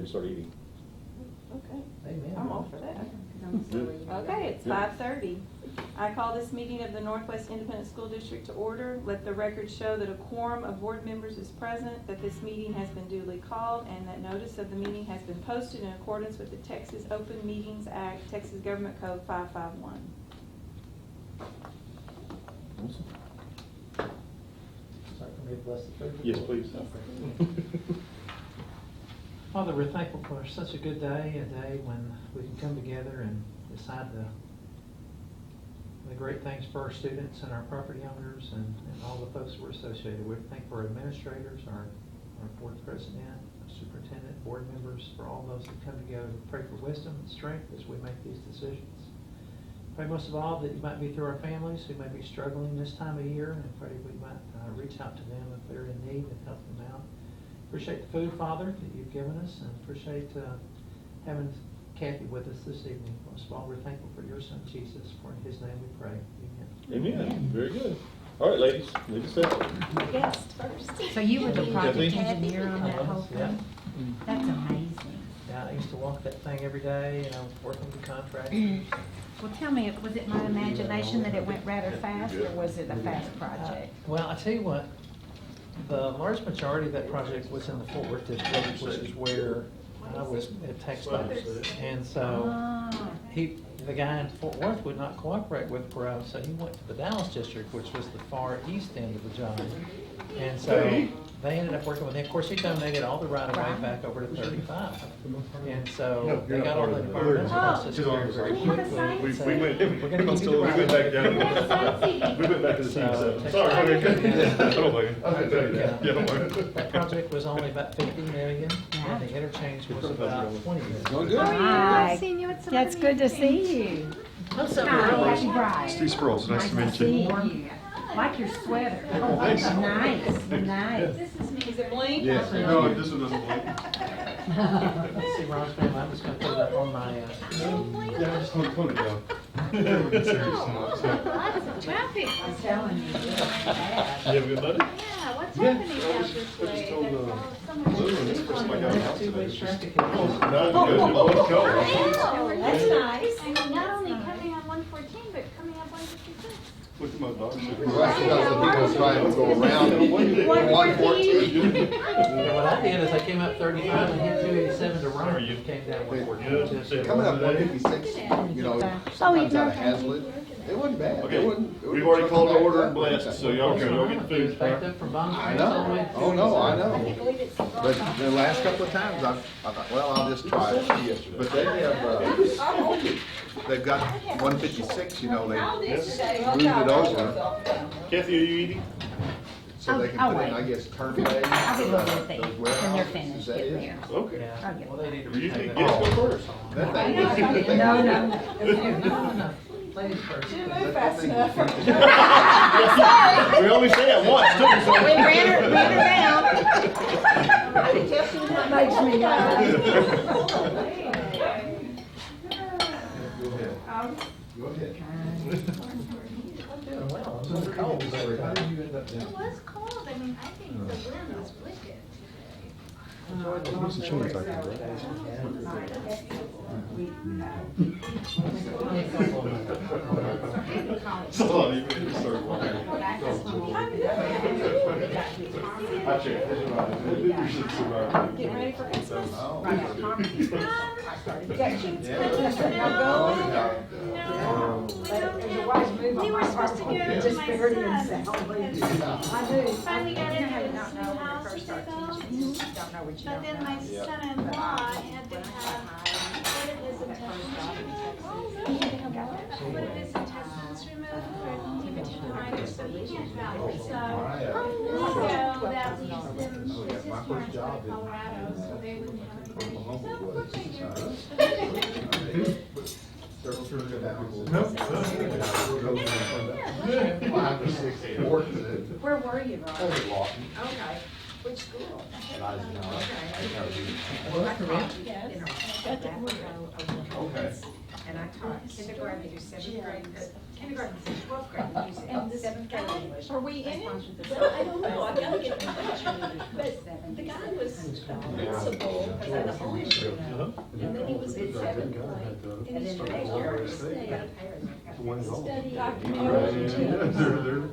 ready to start eating. Okay, Amen. I'm all for that. Good. Okay, it's 5:30. I call this meeting of the Northwest Independent School District to order. Let the record show that a quorum of board members is present, that this meeting has been duly called, and that notice of the meeting has been posted in accordance with the Texas Open Meetings Act, Texas Government Code 551. Awesome. Sorry for me to bless the food. Yes, please. Father, we're thankful for such a good day, a day when we can come together and decide the great things for our students and our property owners and all the folks we're associated with. Thank for our administrators, our board president, our superintendent, board members, for all those that come together to pray for wisdom and strength as we make these decisions. Pray most of all that you might be through our families who may be struggling this time of year, and pray we might reach out to them if they're in need and help them out. Appreciate the food, Father, that you've given us, and appreciate having Kathy with us this evening. Most of all, we're thankful for your son, Jesus. For in his name we pray. Amen. Amen. Very good. All right, ladies, lead us out. Guest first. So you were the project engineer on that whole Yeah. thing? That's amazing. Yeah, I used to walk that thing every day, working with contractors. Well, tell me, was it my imagination that it went rather fast, or was it a fast project? Well, I tell you what, the large majority of that project was in the Fort Worth district, which is where I was at Texas. And so the guy in Fort Worth would not cooperate with Grove, so he went to the Dallas district, which was the far east end of the job. And so they ended up working with him. Of course, he donated all the right-of-way back over to 35. And so they got all the environmental process very, very quickly. We So went we're going to give you the back down. We went back to the So, team. Sorry. I don't blame you. Yeah, that project was only about 50 million, and the interchange was about 20 million. Doing good. Hi. Seeing you at some That's of the good to meetings. see you. What's up, Hi, girl? happy bride. Steve Sproles, nice to meet see you. you. Like your sweater. Thanks. Nice, nice. This is me. Is it Blink? Yes, no, this one doesn't blink. Let's see, Ron's family, I'm just going to put it up on my, Yeah, just tone it down. Never been serious so much. Lots of traffic. I'm telling you. You have a good buddy? Yeah, what's happening out this I way? just told That's all so Lou, much. and it's the first time I got out two-way today. traffic. No, you guys are both cold. That's nice. I mean, not only coming on 114, but coming up 156. Look at my dog. Well, that's because the people trying to go around 114. Yeah, what I did is I came up 35 and hit 287 to Rome, and came down 114. Coming up 156, you know, sometimes out of Hazlet, it wasn't bad. Okay, It wasn't- it we've wasn't already called bad. the order and blessed, so y'all can go get the It was food. backed up from Bond I Street all the way know. to Oh, no, I know. 287. But the last couple of times, I thought, well, I'll just try it. But they have, they've got 156, you know, they moved it over Kathy, are you eating? so they can I'll put in, wait. I guess, turn bays. I'll be looking at these those when they're warehouses. finished Is that getting it? there. Okay. Yeah, well, they need to You retake get that. it go first. That thing. No, no. No. Ladies first. Didn't move fast enough. We only say it once, too. So. We ran her down. Makes me laugh. Go ahead. Doing well. It's under cold. It was cold. I mean, I think the wind was wicked. What's the children's like that, right? So, you made me start walking. I checked. You should survive. Getting ready for Christmas? Oh. We were supposed to go to my son. Finally got into his new house, he said, but then my son-in-law had to have one of his intestines removed for hepatitis, so he can't travel. So that leaves them, his parents go to Colorado, so they wouldn't have anybody. So we'll figure. Several children have Nope. 5 or 6 sports. Where were you, Ron? Walking. Okay. Which school? Well, for me. Okay. and I taught kindergarten through 7th grade, kindergarten through 12th grade, we used And this 7th grade guy- English. Are we I in? sponsored the Well, I don't Southern know, I gotta West get in touch. But the guy was a principal of the owner, and then he was at 7 Point, and he started learning to study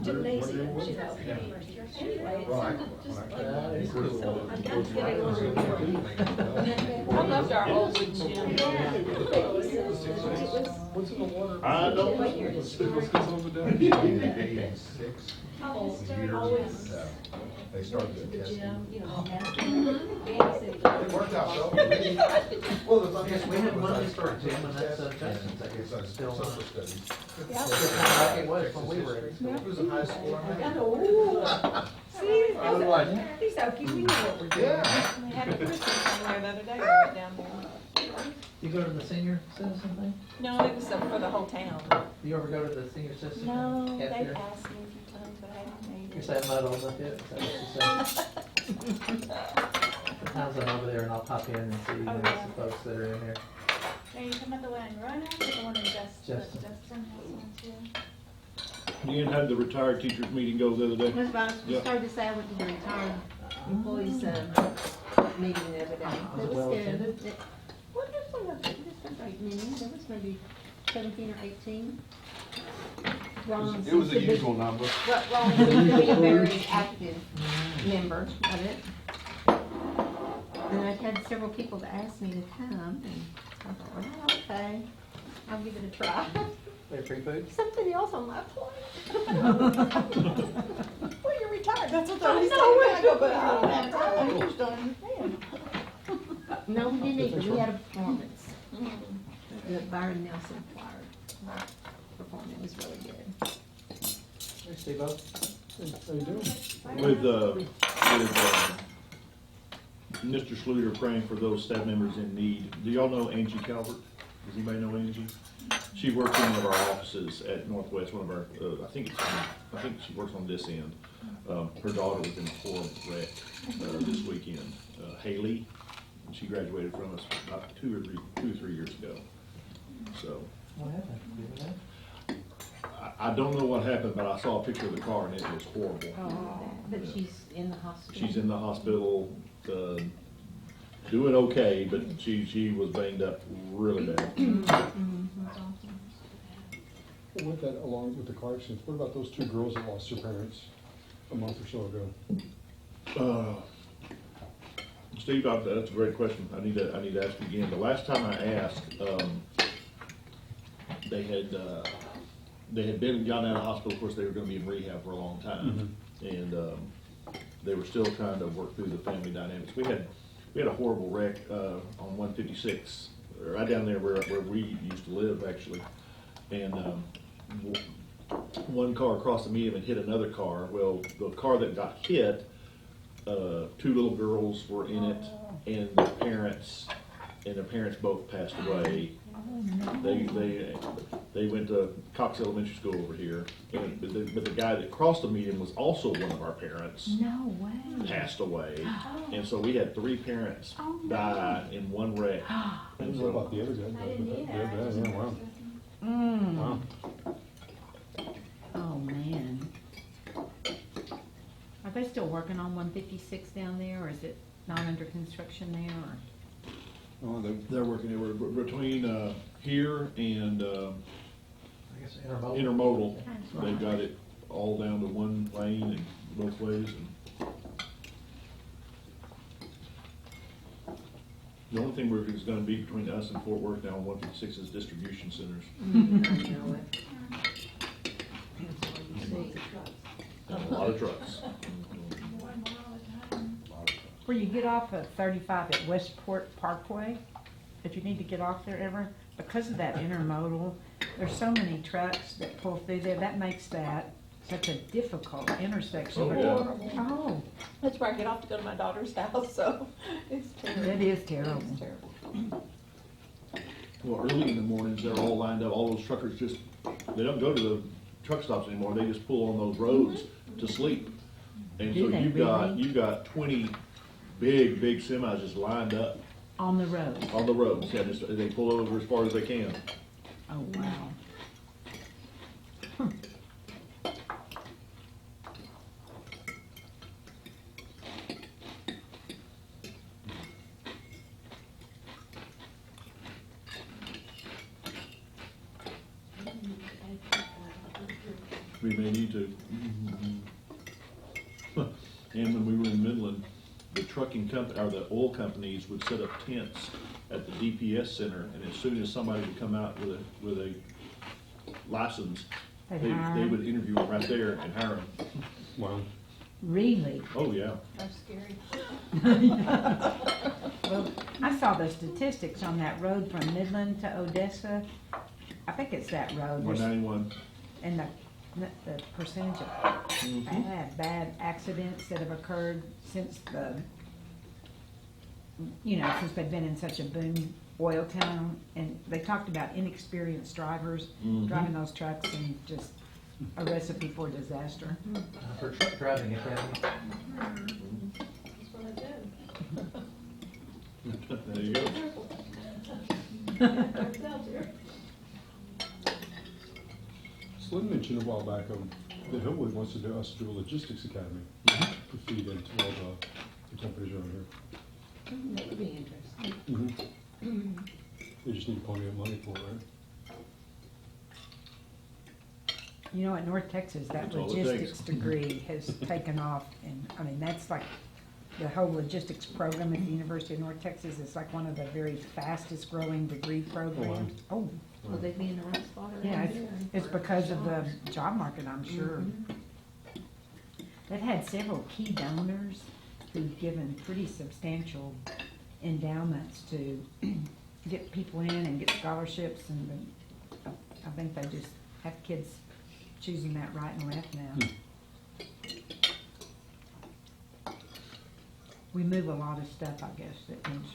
gymnasiums, you know. Anyway, it sounded just like, so I've got to get a little review. I loved our old wood gym. What's in the water? I don't. Let's get over down. Always They started to the the testing. gym, you know, It worked out though. Well, the thing Yes, is, we had one that started Jim, and that's Justin's, I It's guess, still on. social studies. Like it was when we were in school. It was in high school, I think. See, I was like, he's okay, we know what we're doing. Yeah. We had a Christmas somewhere the other day, right down there. You go to the senior citizen thing? No, it was for the whole town. You ever go to the senior citizen? No, they cafeteria? asked me a few times, but I haven't made You it. say I'm not old enough yet? Is that what you're saying? Sometimes I'm over there and I'll pop in and see Oh, some yeah. folks that are in there. Are you talking about the one in Roanoke or the one in Justin? Justin. Justin has one too. Leanne, how did the retired teachers meeting go the other day? Ms. Vice, Yeah. we started to say I went to the retired employees, meeting the other day. Was it It was well good. attended? Well, there's not a great many, there was maybe 17 or 18. Ron It was seems a to be- usual number. Well, Ron seems to be a very active member of it. And I've had several people that asked me to come, and I thought, well, okay, I'll give it a try. They have free food? Something else on my plate. Well, you're retired, that's what I I was know saying. it. I go, but I don't have time, I just don't understand. No, we didn't either. We had a performance. The Byron Nelson choir performance. It was really good. Hey, Steve-O. How you doing? With Mr. Schluter praying for those staff members in need. Do y'all know Angie Calvert? Does anybody know Angie? She works in one of our offices at Northwest, one of our, I think she works on this end. Her daughter was in a horrible wreck, this weekend. Haley, she graduated from us about 2 or 3 years ago. So, What happened? Do you know? I don't know what happened, but I saw a picture of the car and it was horrible. But she's in the hospital. She's in the hospital, doing okay, but she was banged up really bad. With that, along with the car accidents, what about those 2 girls that lost their parents a month or so ago? Steve, that's a great question. I need to ask you again. The last time I asked, they had gotten out of the hospital. Of course, they were gonna be in rehab for a long time. And, they were still trying to work through the family dynamics. We had a horrible wreck, on 156, right down there where we used to live, actually. And, one car across the median and hit another car. Well, the car that got hit, 2 little girls were in it, and their parents both passed away. They went to Cox Elementary School over here, but the guy that crossed the median was also one of our parents, No way. passed away, and so we had 3 parents die in one wreck. I And don't know about so, the other guy. I didn't either. Yeah, wow. Mm. Wow. Oh, man. Are they still working on 156 down there, or is it not under construction there, or? Oh, they're working, between, here and, I guess intermodal. Intermodal. They've got it all down to one lane and both ways. And the only thing is gonna be between us and Fort Worth now on 156 is distribution centers. I know it. And a lot of trucks. Where you get off of 35 at Westport Parkway, if you need to get off there ever, because of that intermodal, there's so many trucks that pull through there, that makes that such a difficult intersection. Oh, yeah. Oh, That's where I get off to go to my daughter's house, so it's terrible. it is terrible. It's terrible. Well, early in the mornings, they're all lined up, all those truckers just, they don't go to the truck stops anymore, they just pull on those roads to sleep. And so Do they really? you've got 20 big semis just lined up On the road. on the roads, yeah, just, they pull over as far as they can. Oh, wow. We may need to. And when we were in Midland, the trucking company, or the oil companies would set up tents at the DPS center, and as soon as somebody would come out with a license, They'd they hire they 'em. would interview them right there and hire them. Wow. Really? Oh, yeah. That's scary. Well, I saw the statistics on that road from Midland to Odessa. I think it's that road. 191. And the percentage of bad accidents that have occurred since since they've been in such a boom oil town. And they talked about inexperienced drivers driving those trucks and just a recipe for disaster. For truck driving academy. That's what I do. There you go. Slim mentioned a while back that Hillwood wants to do us do a logistics academy to feed into all the companies around here. That would be interesting. They just need plenty of money for it, right? You know, at North Texas, that That's all it logistics takes. degree has taken off, and, I mean, that's like, the whole logistics program at the University of North Texas is like one of the very fastest growing degree programs. Oh, Will they be in the right spot around yeah, here? it's because of the job market, I'm sure. They've had several key donors who've given pretty substantial endowments to get people in and get scholarships, and I think they just have kids choosing that right and left now. We move a lot of stuff, I guess, that means.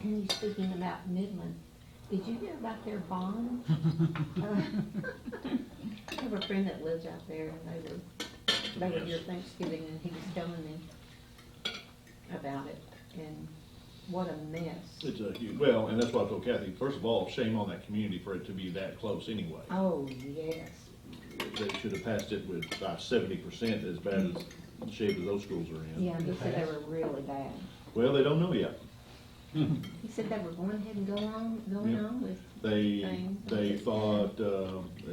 And you speaking about Midland, did you hear about their bond? I have a friend that lives out there, and they were here Thanksgiving, and he was telling me about it, and what a mess. It's a huge, well, and that's what I told Kathy. First of all, shame on that community for it to be that close anyway. Oh, yes. They should have passed it with by 70%, as bad as the shape of those schools are in. Yeah, he said they were really bad. Well, they don't know yet. He said they were going ahead and going on with They things. thought,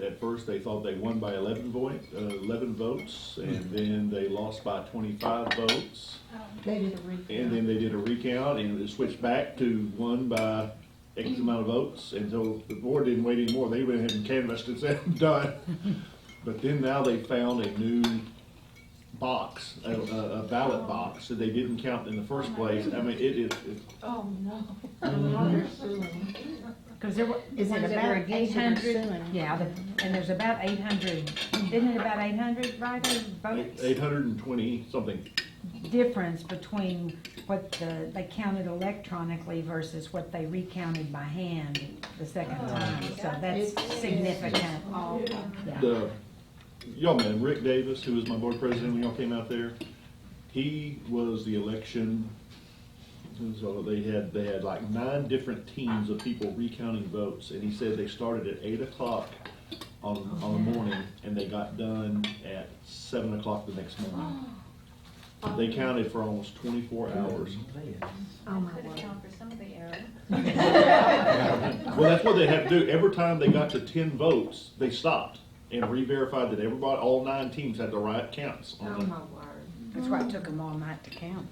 at first they thought they won by 11 votes, and then they lost by 25 votes. They did a recount. And then they did a recount, and it switched back to won by X amount of votes, and so the board didn't wait anymore. They went ahead and canvassed and said, done. But then now they found a new box, a ballot box that they didn't count in the first place. I mean, it Oh, no. Now they're suing. Because there were, is The it ones that were about against eight it are hundred? suing. Yeah, and there's about 800, isn't it about 800 writer votes? 820 something. Difference between what they counted electronically versus what they recounted by hand the second time, so that's It's significant. awful. Yeah. Y'all met him, Rick Davis, who was my board president when y'all came out there. He was the election, so they had like 9 different teams of people recounting votes, and he said they started at 8 o'clock on the morning, and they got done at 7 o'clock the next morning. They counted for almost 24 hours. Oh, my Could word. account for some of the error. Well, that's what they had to do. Every time they got to 10 votes, they stopped and re-verified that everybody, all 9 teams had the right counts Oh, on it. my word. That's why it took them all night to count.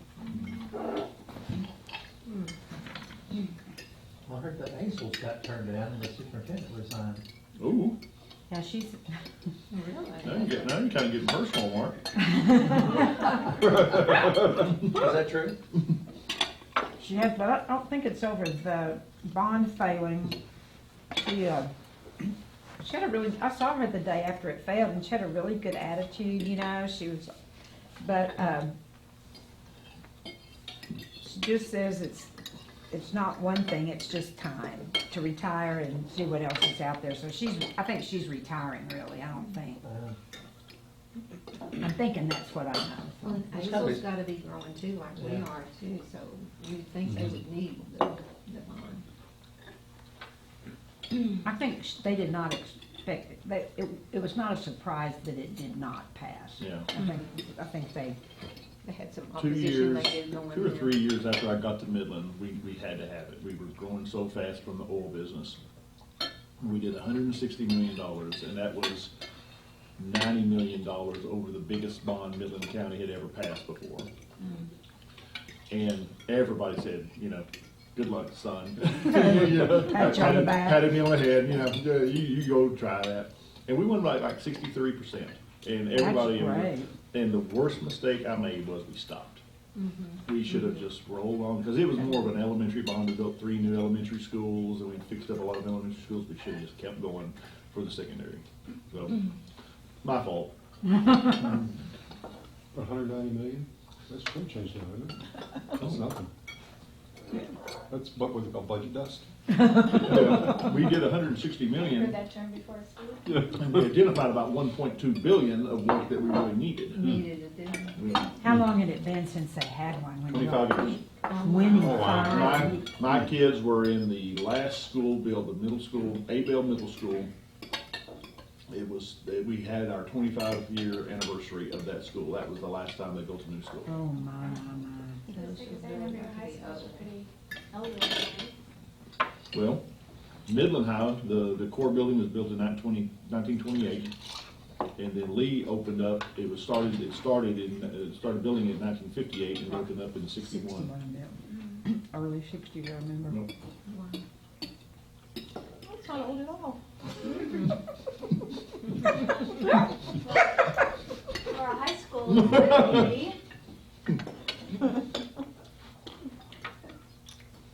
Well, I heard that Hazel's got turned down and the superintendent resigned. Ooh, Yeah, she's, now you're kind of getting personal, Mark. Is that true? she has, but I don't think it's over the bond failing. She had a really, I saw her the day after it failed, and she had a really good attitude, you know, she was, but, she just says it's not one thing, it's just time to retire and see what else is out there. So I think she's retiring really, I don't think. I'm thinking that's what I know. Well, and It's gotta be- Hazel's gotta be growing too, like we Yeah. are too, so you'd think they would need the bond. I think they did not expect it. It was not a surprise that it did not pass. Yeah. I think they, They had some 2 opposition years, they did going 2 or in. 3 years after I got to Midland, we had to have it. We were growing so fast from the oil business. We did $160 million, and that was $90 million over the biggest bond Midland County had ever passed before. And everybody said, you know, good luck, son. You know, Pat you on the back. patted me on the head, you know, you go try that. And we won like 63%. And everybody, That's great. and the worst mistake I made was we stopped. We should have just rolled on, because it was more of an elementary bond. We built 3 new elementary schools, and we fixed up a lot of elementary schools. We should have just kept going for the secondary. So, my fault. 190 million? That's chump change now, isn't it? That's nothing. That's but with a budget dust. We did 160 Heard million, that term before at school? and we identified about 1.2 billion of work that we really needed. Needed it, didn't it? We- how long had it been since they had one? When you were- 25 years. 25. My kids were in the last school build, the middle school, Abel Middle School. We had our 25-year anniversary of that school. That was the last time they built a new school. Oh, my. Those Because should I really remember have to high be school was open. pretty elderly. Well, Midland High, the core building was built in 1928, and then Lee opened up. It started building in 1958 and opened up in 61. 61, yeah. Early 60s, I remember. Nope. That's not old at all. For a high school, maybe.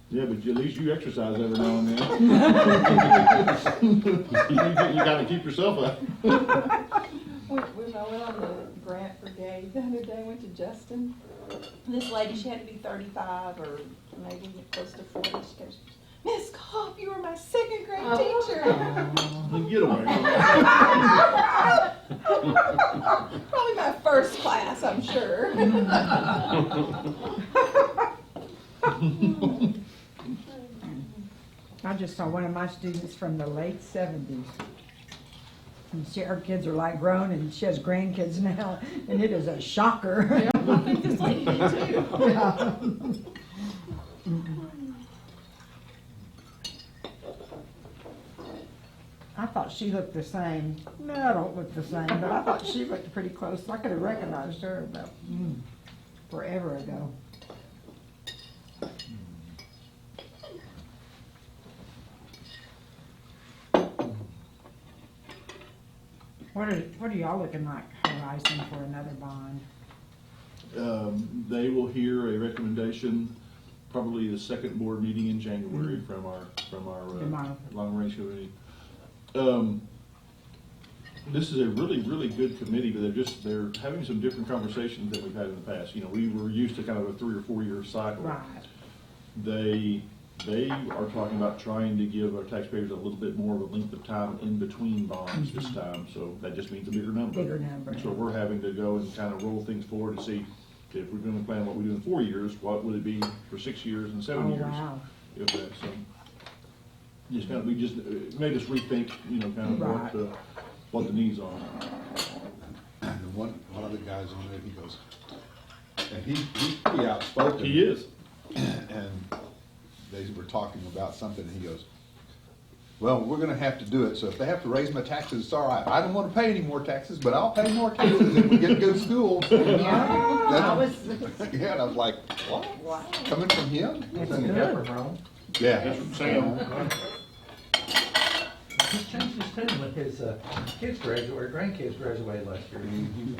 Yeah, but at least you exercise every now and then. You gotta keep yourself up. When I went on the grant brigade the other day, went to Justin. This lady, she had to be 35 or maybe close to 40. She goes, Miss Cobb, you were my second grade teacher. Get away from that. Probably my first class, I'm sure. I just saw one of my students from the late 70s. And her kids are like grown, and she has grandkids now, and it is a shocker. I think this lady did too. I thought she looked the same. No, I don't look the same, but I thought she looked pretty close. I could have recognized her about forever ago. What are y'all looking like horizon for another bond? They will hear a recommendation, probably the second board meeting in January from our long range committee. This is a really, really good committee, but they're having some different conversations than we've had in the past. You know, we were used to kind of a 3 or 4 year cycle. Right. They are talking about trying to give our taxpayers a little bit more of a length of time in between bonds this time, so that just means a bigger number. Bigger number. So we're having to go and kind of roll things forward to see if we're gonna plan what we do in 4 years, what would it be for 6 years and 7 Oh, years? wow. If that, so, just kind of, it made us rethink, you know, kind of Right. what the needs are. And one of the guys on there, he goes, and he's pretty outspoken. He is. And they were talking about something, and he goes, well, we're gonna have to do it, so if they have to raise my taxes, it's all right. I don't wanna pay any more taxes, but I'll pay more taxes if we get good schools. I was, Yeah, and I was like, what? wow. Coming from him? That's From good. Rome. Yeah. That's from Sam. He's changed his tune with his kids graduated, or grandkids graduated last year. He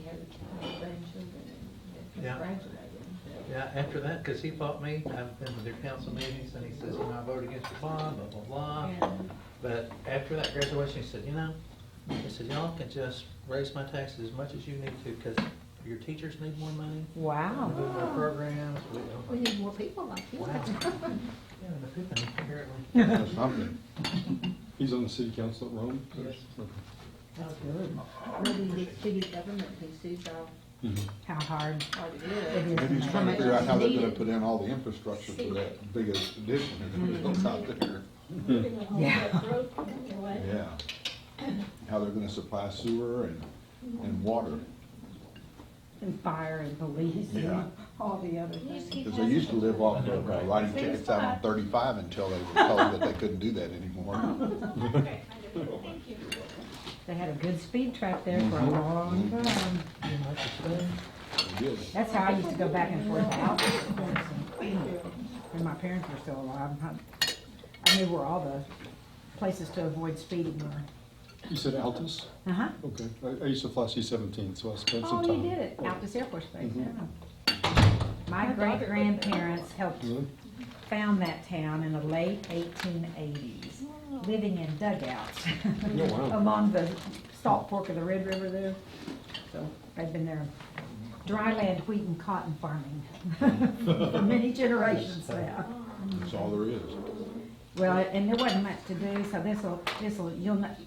had grandchildren that Yeah. graduated. Yeah, after that, because he fought me, I've been to their council meetings, and he says, I voted against your bond, blah, blah, blah. Yeah. But after that graduation, he said, he said, y'all can just raise my taxes as much as you need to, because your teachers need more money. Wow. We do more programs. We need more people like you. Wow. Yeah, and the Tiffany, apparently. Or something. He's on the city council at Rome? Yes. Okay. That's good. Maybe the city government can see How hard how hard it it is. is. Maybe he's to trying to make. figure out how they're gonna Needed. put in all the infrastructure for that big addition they're gonna build out there. Yeah. Yeah. How they're gonna supply sewer and water. And fire and police Yeah. and all the other things. Because they used to live off of writing tickets out on 35 until they were told that they couldn't do that anymore. Okay, I do. Thank you. They had a good speed trap there for a long time. They did. That's how I used to go back and forth to Alpha. When my parents were still alive. I knew where all the places to avoid speeding were. You said Altus? Uh-huh. Okay, I used to fly C-17, so I spent some Oh, time. you did it, Altus Air Force Base, Mhm. yeah. My great-grandparents helped Really? found that town in the late 1880s, living in dugouts Oh, wow. along the salt fork of the Red River there. So they've been there, dry land, wheat and cotton farming for many generations now. That's all there is. Well, and there wasn't much to do, so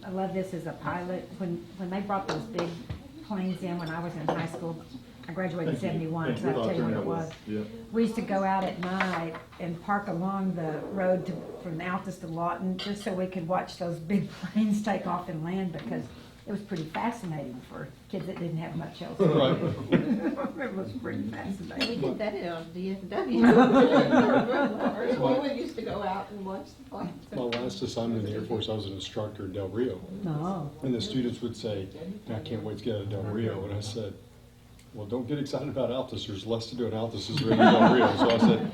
I love this as a pilot. When they brought those big planes in when I was in high school, I graduated in Thank you. 71, Thank so you. I'll tell you what That it was. Yeah. We used to go out at night and park along the road from Altus to Lawton, just so we could watch those big planes take off and land, because it was pretty fascinating for kids that didn't have much else to do. It was pretty We fascinating. did that on DFW. We used to go out and watch the planes. My last assignment in the Air Force, I was an instructor in Del Rio. No. And the students would say, I can't wait to get out of Del Rio. And I said, well, don't get excited about Altus. There's less to do in Altus as there is in Del Rio. So I said,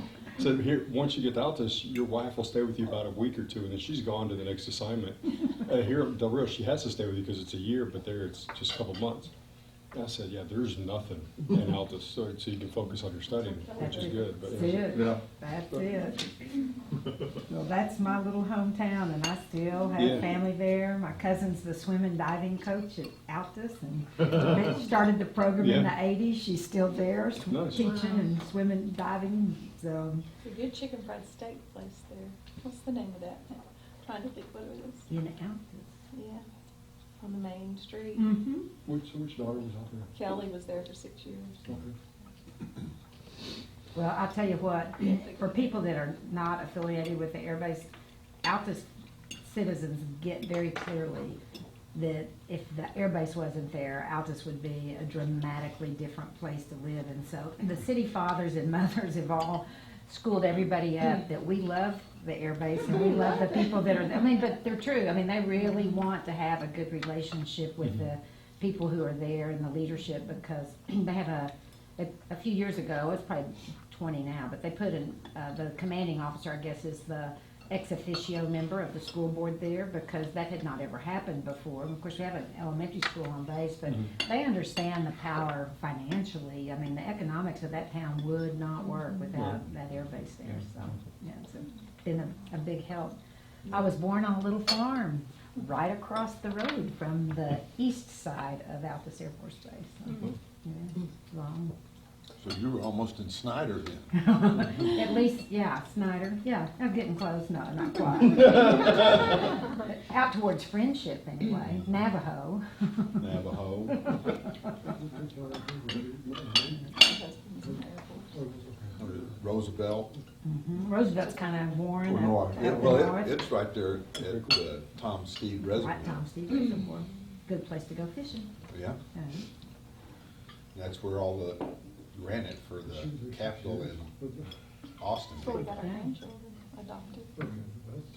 here, once you get to Altus, your wife will stay with you about a week or two, and then she's gone to the next assignment. Here at Del Rio, she has to stay with you because it's a year, but there it's just a couple months. And I said, yeah, there's nothing in Altus, so you can focus on your studying, which is good. But That's it. Yeah. That's it. Well, that's my little hometown, and I still have Yeah. family there. My cousin's the swim and diving coach at Altus, and started the program in the Yeah. 80s. She's still there, Nice. teaching and swimming and diving. So, It's a good chicken fried steak place there. What's the name of that? Trying to think what it is. in Altus. Yeah, on the main street. Mm-hmm. which daughter was out there? Kelly was there for 6 years. Okay. Well, I'll tell you what, for people that are not affiliated with the airbase, Altus citizens get very clearly that if the airbase wasn't there, Altus would be a dramatically different place to live. And so the city fathers and mothers have all schooled everybody up that we love the airbase and we love the people that are, but they're true. They really want to have a good relationship with the people who are there and the leadership, because they have a few years ago, it's probably 20 now, but they put in, the commanding officer, I guess, is the ex officio member of the school board there, because that had not ever happened before. Of course, we have an elementary school on base, but they understand the power financially. The economics of that town would not work without that air base there, so, yeah, it's been a big help. I was born on a little farm right across the road from the east side of Altus Air Force Base. So, yeah, long. So you were almost in Snyder then. At least, yeah, Snyder, yeah, I'm getting close, no, not quite. Out towards Friendship anyway, Navajo. Navajo. Roosevelt. Roosevelt's kind of worn. Well, up north. Well, it's right there at Tom Steed Reservoir. Right, Tom Stevens Reservoir. Good place to go fishing. Yeah, that's where all the granite for the Capitol in Austin. Before we got our Yeah. grandchildren adopted.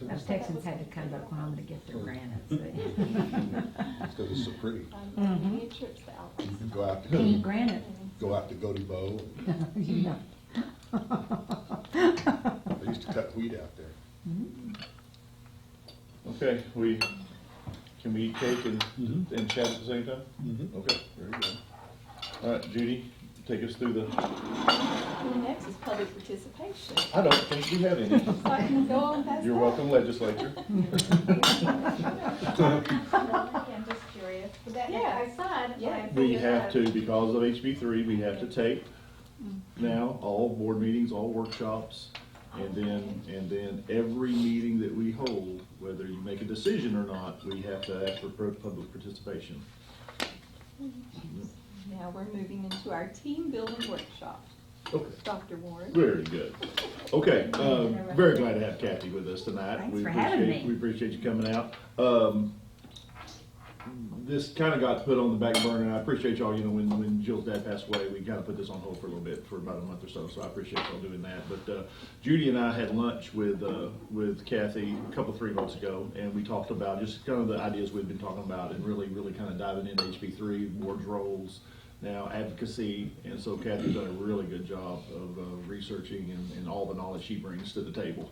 Those Texans had to come to Oklahoma to get their granite. Because it's so pretty. Any trips to Alpha. You can go out King to, granite, go out to Goaty Bow. you know. They used to cut wheat out there. Okay, can we eat cake and chat at the same time? Mhm. Okay, very good. All right, Judy, take us through the, Well, next is public participation. I don't think you have any. So I can go on past You're that. welcome, legislature. I'm just curious. Would that, Yeah. I saw it. Yeah. We have to, because of HB3, we have to tape now all board meetings, all workshops, And then every meeting that we hold, whether you make a decision or not, we have to ask for public participation. Now we're moving into our team building workshop. Okay. Dr. Warren. Very good. Okay, very glad to have Kathy with us tonight. Thanks We for having appreciate- me. We appreciate you coming out. This kind of got put on the back burner, and I appreciate y'all, when Jill's dad passed away, we kind of put this on hold for a little bit, for about a month or so I appreciate y'all doing that. But Judy and I had lunch with Kathy a couple, 3 months ago, and we talked about just kind of the ideas we've been talking about, and really kind of diving into HB3, board's roles, now advocacy, and so Kathy's done a really good job of researching and all the knowledge she brings to the table.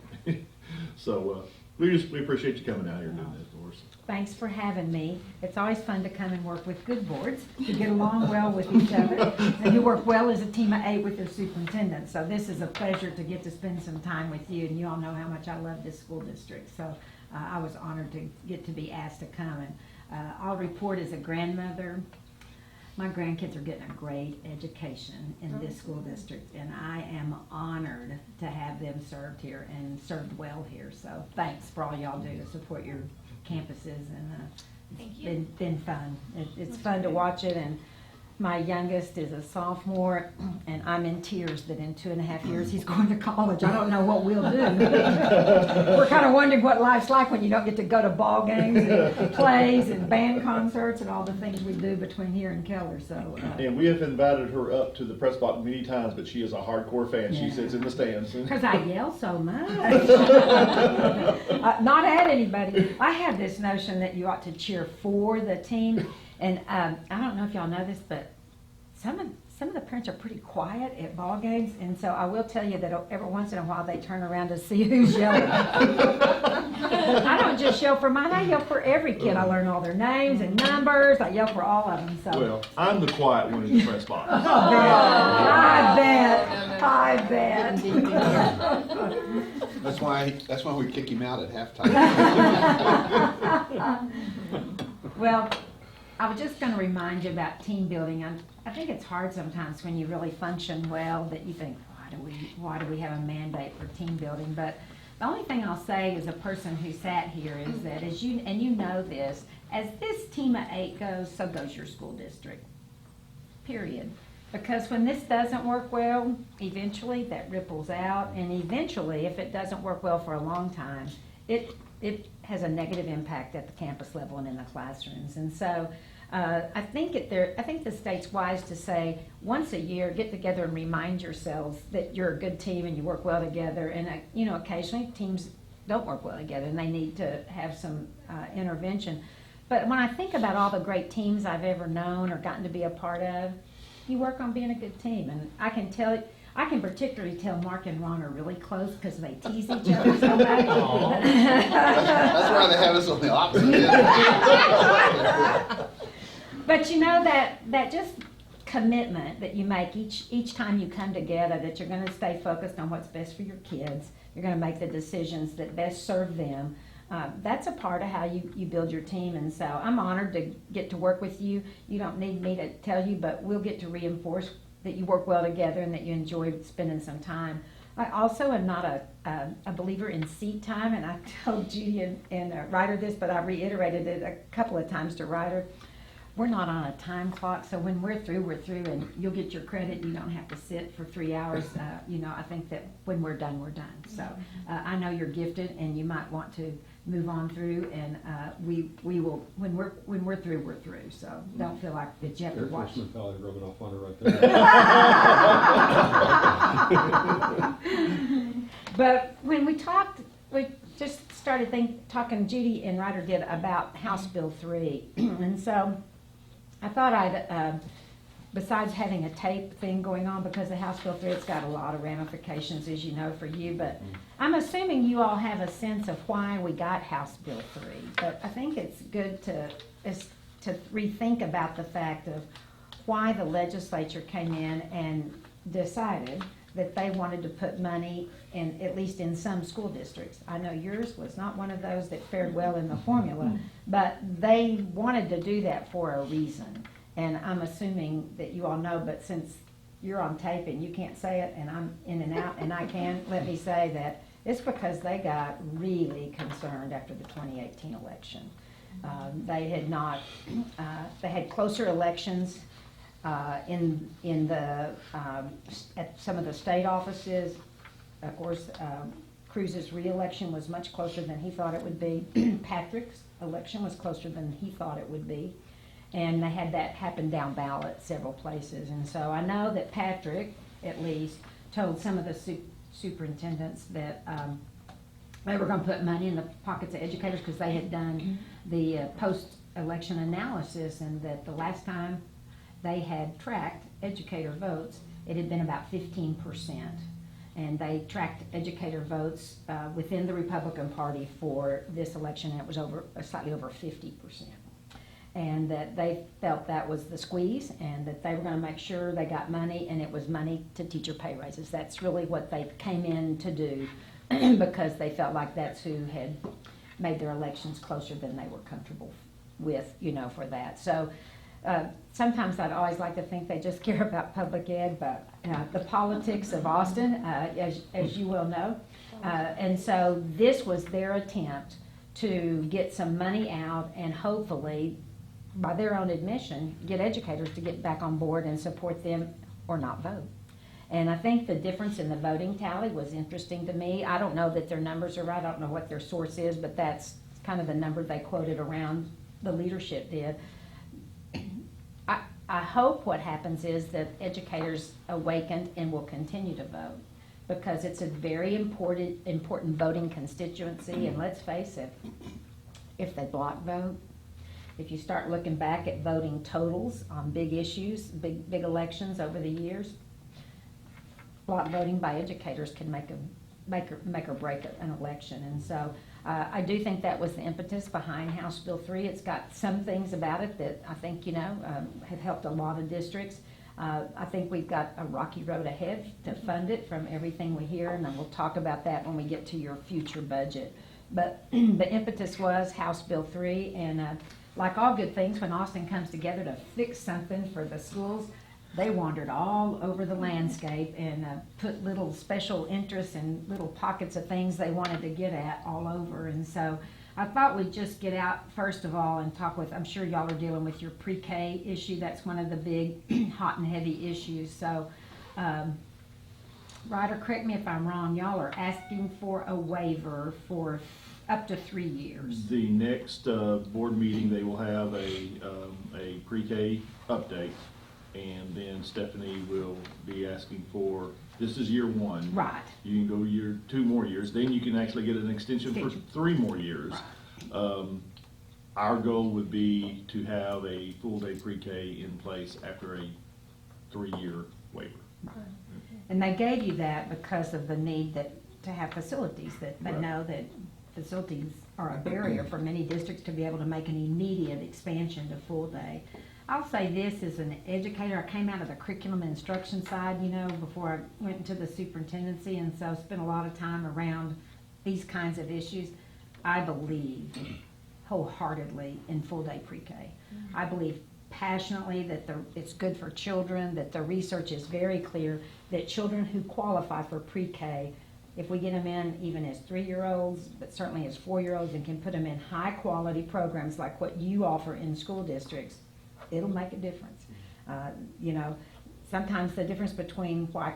So we appreciate you coming out here and doing that for us. Thanks for having me. It's always fun to come and work with good boards, who get along well with each other, and who work well as a team of 8 with their superintendent. So this is a pleasure to get to spend some time with you, and you all know how much I love this school district. So I was honored to get to be asked to come. And I'll report as a grandmother. My grandkids are getting a great education in this school district, and I am honored to have them served here and served well here. So thanks for all y'all do to support your campuses, and Thank it's you. been fun. It's fun to watch it, and my youngest is a sophomore, and I'm in tears that in 2.5 years he's going to college. I don't know what we'll do. We're kind of wondering what life's like when you don't get to go to ball games and plays and band concerts and all the things we do between here and Keller. So And we have invited her up to the press box many times, but she is a hardcore fan. She Yeah. sits in the stands. because I yell so much. Not at anybody. I have this notion that you ought to cheer for the team. And I don't know if y'all know this, but some of the parents are pretty quiet at ball games, and so I will tell you that every once in a while they turn around to see who's yelling. But I don't just yell for mine; I yell for every kid. I learn all their names and numbers. I yell for all of them. So Well, I'm the quiet one in the press box. I bet. That's why we kick him out at halftime. Well, I was just going to remind you about team building. I think it's hard sometimes when you really function well that you think, why do we have a mandate for team building? But the only thing I'll say as a person who sat here is that as you know this, as this team of 8 goes, so goes your school district. Period. Because when this doesn't work well, eventually that ripples out, and eventually, if it doesn't work well for a long time, it has a negative impact at the campus level and in the classrooms. And so I think the state's wise to say once a year, get together and remind yourselves that you're a good team and you work well together. And occasionally teams don't work well together and they need to have some intervention. But when I think about all the great teams I've ever known or gotten to be a part of, you work on being a good team. And I can particularly tell Mark and Ron are really close because they tease each other so much. That's why they have us on the opposite end. But you know that just commitment that you make each time you come together, that you're going to stay focused on what's best for your kids, you're going to make the decisions that best serve them. That's a part of how you build your team, and so I'm honored to get to work with you. You don't need me to tell you, but we'll get to reinforce that you work well together and that you enjoy spending some time. I also am not a believer in seat time, and I told Judy and Ryder this, but I reiterated it a couple of times to Ryder. We're not on a time clock, so when we're through, and you'll get your credit. You don't have to sit for 3 hours. I think that when we're done, we're done. So I know you're gifted, and you might want to move on through, and we will, when we're through, we're through. So don't feel like that you have to Air watch. Force mentality rubbing off on her right there. But when we talked, we just started talking, Judy and Ryder did, about House Bill 3. And so I thought I'd, besides having a tape thing going on, because of House Bill 3, it's got a lot of ramifications, as you know, for you. But I'm assuming you all have a sense of why we got House Bill 3. But I think it's good to rethink about the fact of why the legislature came in and decided that they wanted to put money in, at least in some school districts. I know yours was not one of those that fared well in the formula, but they wanted to do that for a reason. And I'm assuming that you all know, but since you're on tape and you can't say it, and I'm in and out, and I can, let me say that it's because they got really concerned after the 2018 election. They had not, they had closer elections in the, at some of the state offices. Of course, Cruz's reelection was much closer than he thought it would be. Patrick's election was closer than he thought it would be. And they had that happen down ballot several places. And so I know that Patrick, at least, told some of the superintendents that they were going to put money in the pockets of educators because they had done the post-election analysis, and that the last time they had tracked educator votes, it had been about 15%. And they tracked educator votes within the Republican Party for this election, and it was slightly over 50%. And that they felt that was the squeeze, and that they were going to make sure they got money, and it was money to teacher pay raises. That's really what they came in to do because they felt like that's who had made their elections closer than they were comfortable with, you know, for that. So sometimes I'd always like to think they just care about public ed, but the politics of Austin, as you well know. And so this was their attempt to get some money out and hopefully, by their own admission, get educators to get back on board and support them or not vote. And I think the difference in the voting tally was interesting to me. I don't know that their numbers are right. I don't know what their source is, but that's kind of the number they quoted around, the leadership did. I hope what happens is that educators awakened and will continue to vote, because it's a very important voting constituency. And let's face it, if they block vote, if you start looking back at voting totals on big issues, big elections over the years, block voting by educators can make or break an election. And so I do think that was the impetus behind House Bill 3. It's got some things about it that I think, you know, have helped a lot of districts. I think we've got a rocky road ahead to fund it from everything we hear, and then we'll talk about that when we get to your future budget. But the impetus was House Bill 3, and like all good things, when Austin comes together to fix something for the schools, they wandered all over the landscape and put little special interests and little pockets of things they wanted to get at all over. And so I thought we'd just get out first of all and talk with, I'm sure y'all are dealing with your pre-K issue. That's one of the big hot and heavy issues. So Ryder, correct me if I'm wrong, y'all are asking for a waiver for up to 3 years. The next board meeting, they will have a pre-K update. And then Stephanie will be asking for, this is year 1. Right. You can go 2 more years, then you can actually get an extension for 3 more years. Right. Our goal would be to have a full day pre-K in place after a 3-year waiver. Right. And they gave you that because of the need to have facilities, that they Right. know that facilities are a barrier for many districts to be able to make an immediate expansion to full day. I'll say this as an educator, I came out of the curriculum and instruction side, you know, before I went into the superintendency, and so spent a lot of time around these kinds of issues. I believe wholeheartedly in full day pre-K. I believe passionately that it's good for children, that the research is very clear that children who qualify for pre-K, if we get them in even as 3-year-olds, but certainly as 4-year-olds, and can put them in high quality programs like what you offer in school districts, it'll make a difference. You know, sometimes the difference between why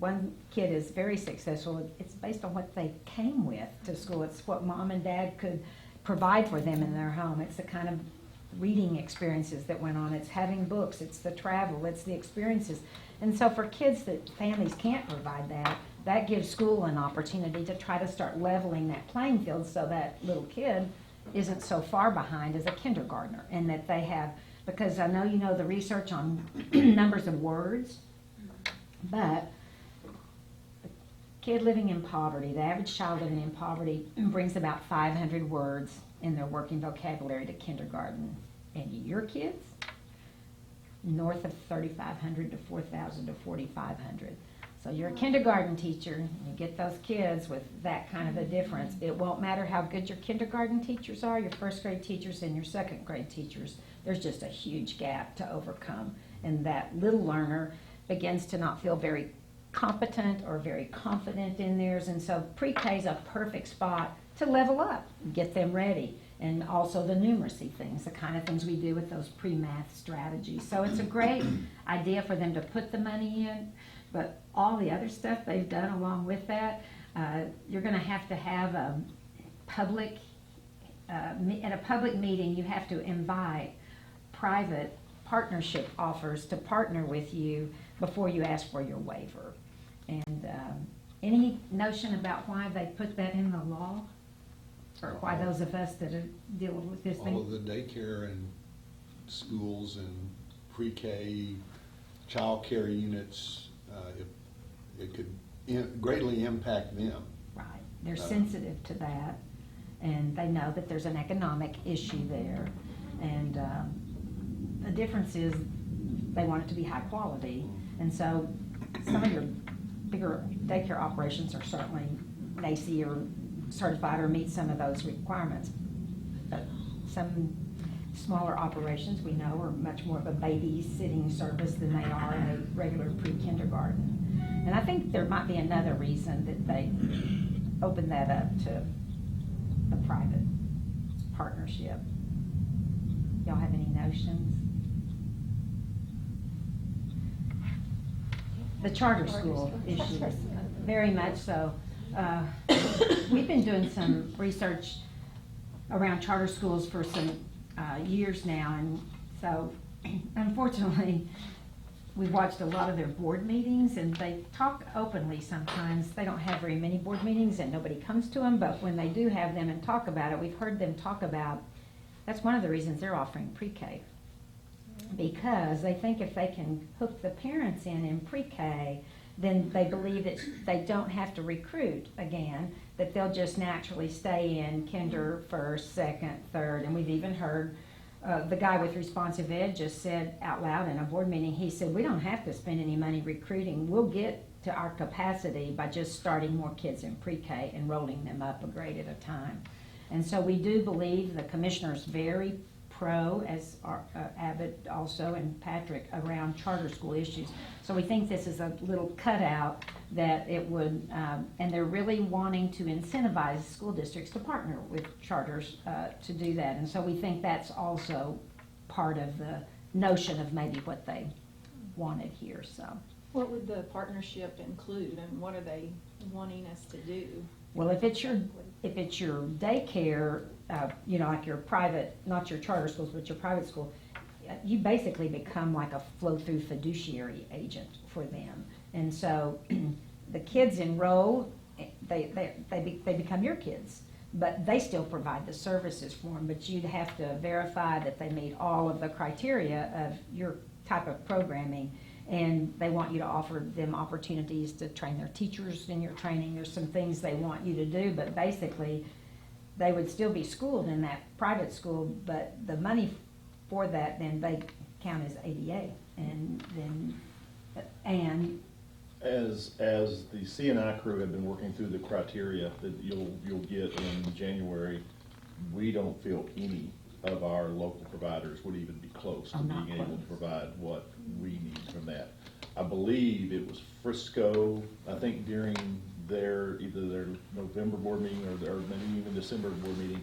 one kid is very successful, it's based on what they came with to school. It's what mom and dad could provide for them in their home. It's the kind of reading experiences that went on. It's having books, it's the travel, it's the experiences. And so for kids that families can't provide that gives school an opportunity to try to start leveling that playing field so that little kid isn't so far behind as a kindergartner, and that they have, because I know you know the research on numbers of words, but the kid living in poverty, the average child living in poverty brings about 500 words in their working vocabulary to kindergarten. And your kids, north of 3,500 to 4,000 to 4,500. So you're a kindergarten teacher, you get those kids with that kind of a difference. It won't matter how good your kindergarten teachers are, your first grade teachers and your second grade teachers. There's just a huge gap to overcome. And that little learner begins to not feel very competent or very confident in theirs, and so pre-K is a perfect spot to level up, get them ready, and also the numeracy things, the kind of things we do with those pre-math strategies. So it's a great idea for them to put the money in, but all the other stuff they've done along with that, you're gonna have to have a public, at a public meeting, you have to invite private partnership offers to partner with you before you ask for your waiver. And any notion about why they put that in the law? Or why those of us that are dealing with this All of thing? the daycare and schools and pre-K, childcare units, it could greatly impact them. Right, they're sensitive to that, and they know that there's an economic issue there. And the difference is, they want it to be high quality, and so some of your bigger daycare operations are certainly NISD or certified or meet some of those requirements. But some smaller operations we know are much more of a babysitting service than they are in a regular pre-kindergarten. And I think there might be another reason that they opened that up to a private partnership. Y'all have any notions? The charter school issue, very much so. We've been doing some research around charter schools for some years now, and so unfortunately, we've watched a lot of their board meetings, and they talk openly sometimes. They don't have very many board meetings, and nobody comes to them, but when they do have them and talk about it, we've heard them talk about, that's one of the reasons they're offering pre-K. Because they think if they can hook the parents in pre-K, then they believe that they don't have to recruit again, that they'll just naturally stay in kinder, first, second, third. And we've even heard the guy with responsive ed just said out loud in a board meeting, he said, we don't have to spend any money recruiting. We'll get to our capacity by just starting more kids in pre-K and rolling them up a grade at a time. And so we do believe the commissioner's very pro, as are Abbott also and Patrick, around charter school issues. So we think this is a little cutout that it would, and they're really wanting to incentivize school districts to partner with charters to do that. And so we think that's also part of the notion of maybe what they wanted here, so. What would the partnership include, and what are they wanting us to do? Well, if it's your daycare, you know, like your private, not your charter schools, but your private school, you basically become like a flow-through fiduciary agent for them. And so the kids enroll, they become your kids, but they still provide the services for them. But you'd have to verify that they meet all of the criteria of your type of programming. And they want you to offer them opportunities to train their teachers in your training. There's some things they want you to do, but basically they would still be schooled in that private school, but the money for that, then they count as ADA. And As the CNI crew have been working through the criteria that you'll get in January, we don't feel any of our local providers would even be close to not being able to close. provide what we need from that. I believe it was Frisco, I think during either their November board meeting or maybe even December board meeting,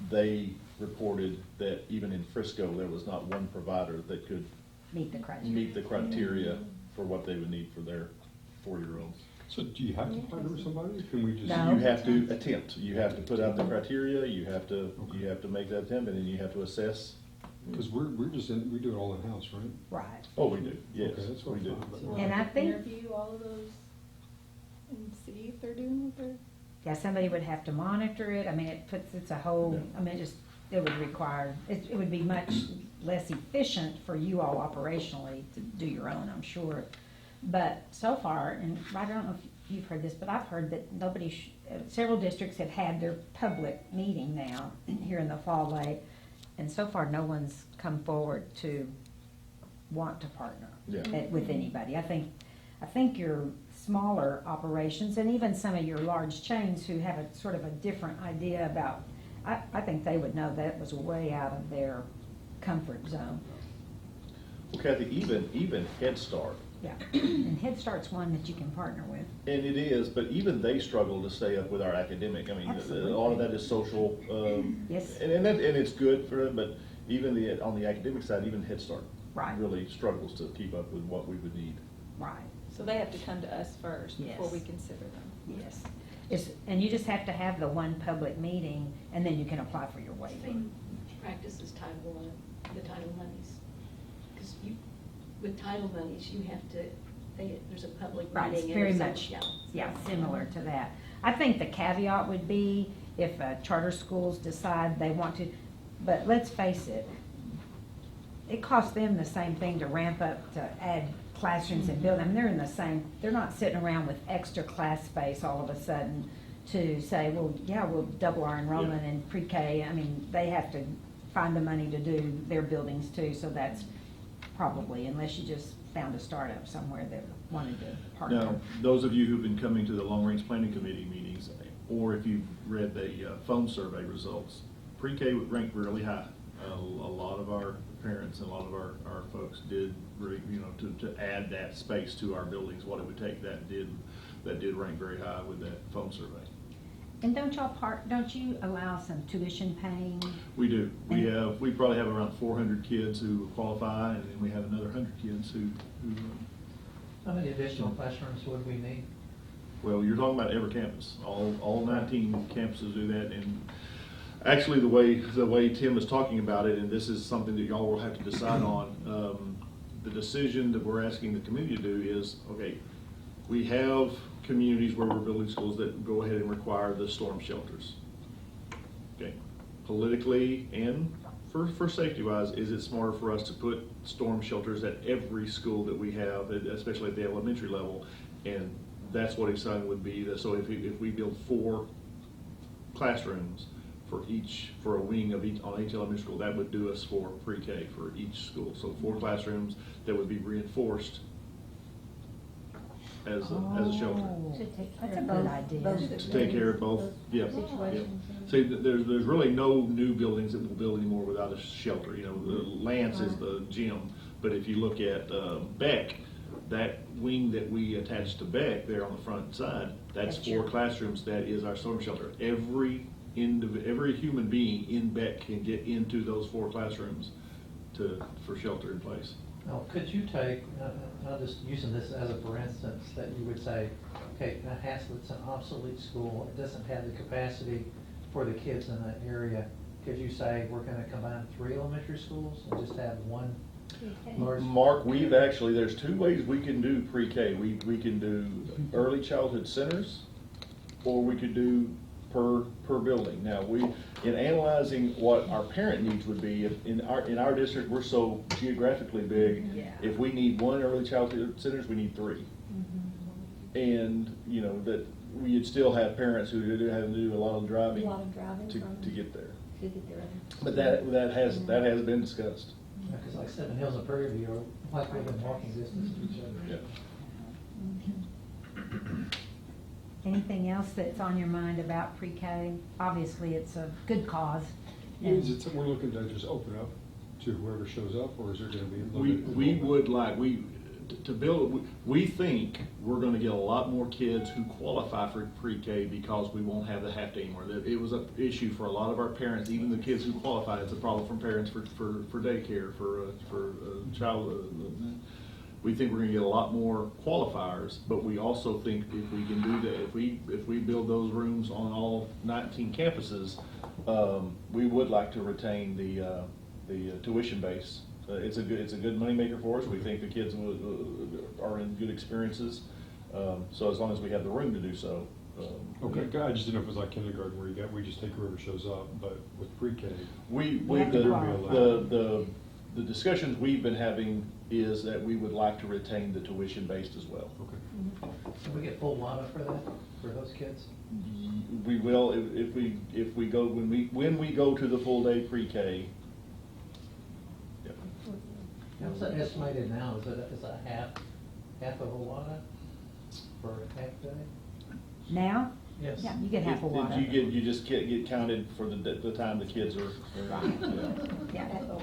they reported that even in Frisco, there was not one provider that could meet the criteria. meet the criteria for what they would need for their 4-year-olds. So do you have to partner with somebody? Can we just? No. You have to attempt, you have to put out the criteria, you have to make that attempt, and then you have to assess. Because we're we do it all in-house, right? Right. Oh, we do, yes, Okay, that's what we I do. thought, but- So And I think- interview all of those and see if they're doing what they're. Yeah, somebody would have to monitor it. I mean, it's a whole, I mean, it would require, it would be much less efficient for you all operationally to do your own, I'm sure. But so far, and I don't know if you've heard this, but I've heard that several districts have had their public meeting now here in the fall late, and so far no one's come forward to want to partner with anybody. I think your smaller operations and even some of your large chains who have a sort of a different idea about, I think they would know that was way out of their comfort zone. Well, Kathy, even Head Start Yeah, and Head Start's one that you can partner with. And it is, but even they struggle to stay up with our academic. I mean, all of that is social. Yes. And it's good for them, but even on the academic side, even Head Start Right. really struggles to keep up with what we would need. Right, So they have to come to us first before Yes. we consider them. yes. And you just have to have the one public meeting, and then you can apply for your waiver. Same practice as Title I, the title monies. Because with title monies, you have to, there's a public meeting. Right, it's and very there's a- much, yeah, similar to that. I think the caveat would be if charter schools decide they want to, but let's face it, it costs them the same thing to ramp up, to add classrooms and build. I mean, they're in the same, they're not sitting around with extra class space all of a sudden to say, well, yeah, we'll double our enrollment in pre-K. I mean, they have to find the money to do their buildings too, so that's probably, unless you just found a startup somewhere that wanted to partner. Now, those of you who've been coming to the Long Range Planning Committee meetings, or if you've read the phone survey results, pre-K would rank really high. A lot of our parents and a lot of our folks did, to add that space to our buildings, what it would take, that did rank very high with that phone survey. And don't you allow some tuition paying? We do. We probably have around 400 kids who qualify, and then we have another 100 kids who How many additional classrooms would we need? well, you're talking about every campus. All 19 campuses do that, and actually the way Tim is talking about it, and this is something that y'all will have to decide on, the decision that we're asking the community to do is, okay, we have communities where we're building schools that go ahead and require the storm shelters. Okay, politically and for safety wise, is it smarter for us to put storm shelters at every school that we have, especially at the elementary level? And that's what he's saying would be, so if we build 4 classrooms for a wing of each, on each elementary school, that would do us for pre-K for each school. So 4 classrooms that would be reinforced as a shelter. Oh, To take That's care a of good both- idea. both To take care of both, yeah. situations. See, there's really no new buildings that we'll build anymore without a shelter. The Lance is the gym, but if you look at Beck, that wing that we attached to Beck there on the front side, that's That's 4 your- classrooms, that is our storm shelter. Every human being in Beck can get into those 4 classrooms for shelter in place. Now, could you take, I'm just using this as a for instance, that you would say, okay, Haslett's an obsolete school, it doesn't have the capacity for the kids in that area. Could you say, we're gonna combine 3 elementary schools and just have one large? Mark, there's 2 ways we can do pre-K. We can do early childhood centers, or we could do per building. Now, in analyzing what our parent needs would be, in our district, we're so geographically big. Yeah. If we need 1 early childhood centers, we need 3. And, that we'd still have parents who do have to do a lot of driving A lot of driving to from- get there. To get there. But that has been discussed. Because like Seven Hills and Prairie View are like within walking distance of each other. Yeah. Anything else that's on your mind about pre-K? Obviously, it's a good cause. Is it something we're looking to just open up to whoever shows up, or is there gonna be a little bit? We would like, to build, we think we're gonna get a lot more kids who qualify for pre-K because we won't have the half day anymore. It was an issue for a lot of our parents, even the kids who qualify, it's a problem from parents for daycare, for child. We think we're gonna get a lot more qualifiers, but we also think if we can do that, if we build those rooms on all 19 campuses, we would like to retain the tuition base. It's a good moneymaker for us. We think the kids are in good experiences. So as long as we have the room to do so. Okay, I just didn't know if it was like kindergarten where we just take whoever shows up, but with pre-K. The discussions we've been having is that we would like to retain the tuition based as well. Okay. So we get full WADA for that, for those kids? We will, if we go, when we go to the full day pre-K. Yep. What's that estimated now? Is it half of a WADA for a half day? Now, Yes. Yeah, you get half a watt. You just get counted for the time the kids are, Right. yeah. Yeah. So,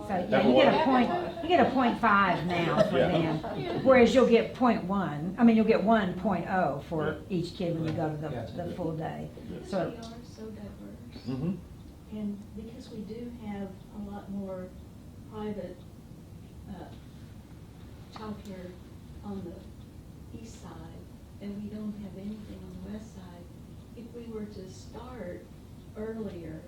Half yeah, a you get watt. a point, you get a 0.5 now for Yeah. them, whereas you'll get 0.1, I mean, you'll get 1.0 for each kid when you go to the full day. Because So, we are so diverse. Mm-hmm. And because we do have a lot more private childcare on the east side, and we don't have anything on the west side, if we were to start earlier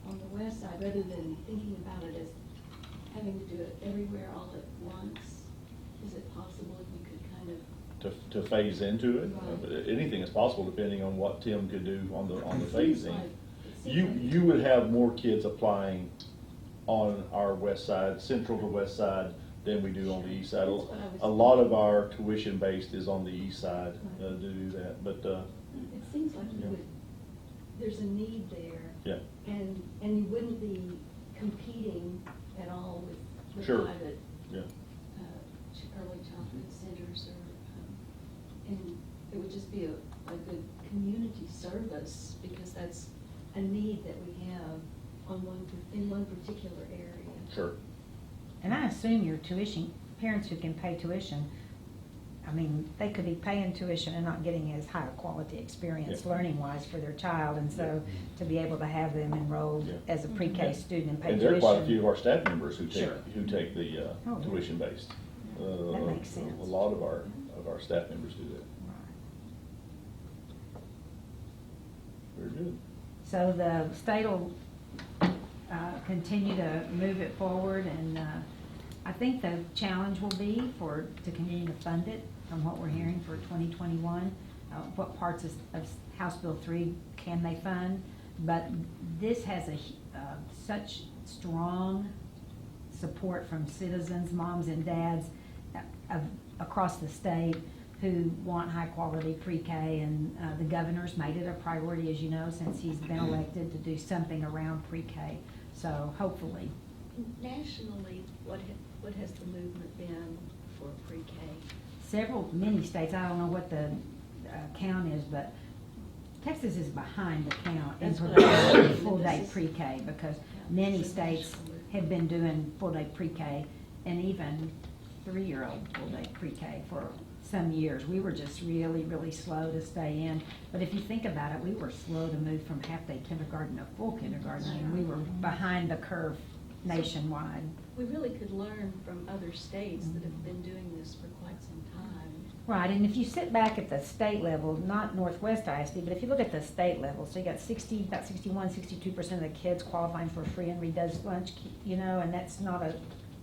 on the west side, rather than thinking about it as having to do it everywhere all at once, is it possible if we could kind of? To phase into it, Right. anything is possible depending on what Tim could do on the It seems phasing. like- it seems like- You would have more kids applying on our west side, central to west side, than we do on the east side. That's what I was A lot of our tuition based is on the east side to Right. do that, but, It seems like Yeah. you would, there's a need there. yeah. And you wouldn't be competing at all with Sure. private Yeah. early childhood centers and it would just be a good community service because that's a need that we have in one particular area. Sure. and I assume your tuition, parents who can pay tuition, I mean, they could be paying tuition and not getting as high a quality experience Yeah. learning wise for their child, and so to be able to have them enrolled Yeah. as a pre-K Yeah. student and pay And tuition. there are quite a few of our staff members who Sure. take the Oh, yeah. tuition based. That makes sense. A lot of our staff members do that. Right. Very good. So the state will continue to move it forward, and I think the challenge will be to continue to fund it, from what we're hearing for 2021. What parts of House Bill 3 can they fund? But this has such strong support from citizens, moms and dads across the state who want high-quality pre-K, and the governor's made it a priority, as you know, since he's been elected, to do something around pre-K. So hopefully, Nationally, what has the movement been for pre-K? many states, I don't know what the count is, but Texas is behind the count in That's what I providing was- full-day this is- pre-K, because Yeah, many it's a states national movement. have been doing full-day pre-K, and even 3-year-old full-day pre-K for some years. We were just really, really slow to stay in. But if you think about it, we were slow to move from half-day kindergarten to full kindergarten. I mean, we were behind the curve nationwide. We really could learn from other states that have been doing this for quite some time. Right, and if you sit back at the state level, not Northwest ISD, but if you look at the state level, so you got about 61, 62% of the kids qualifying for free and reduced lunch, and that's not a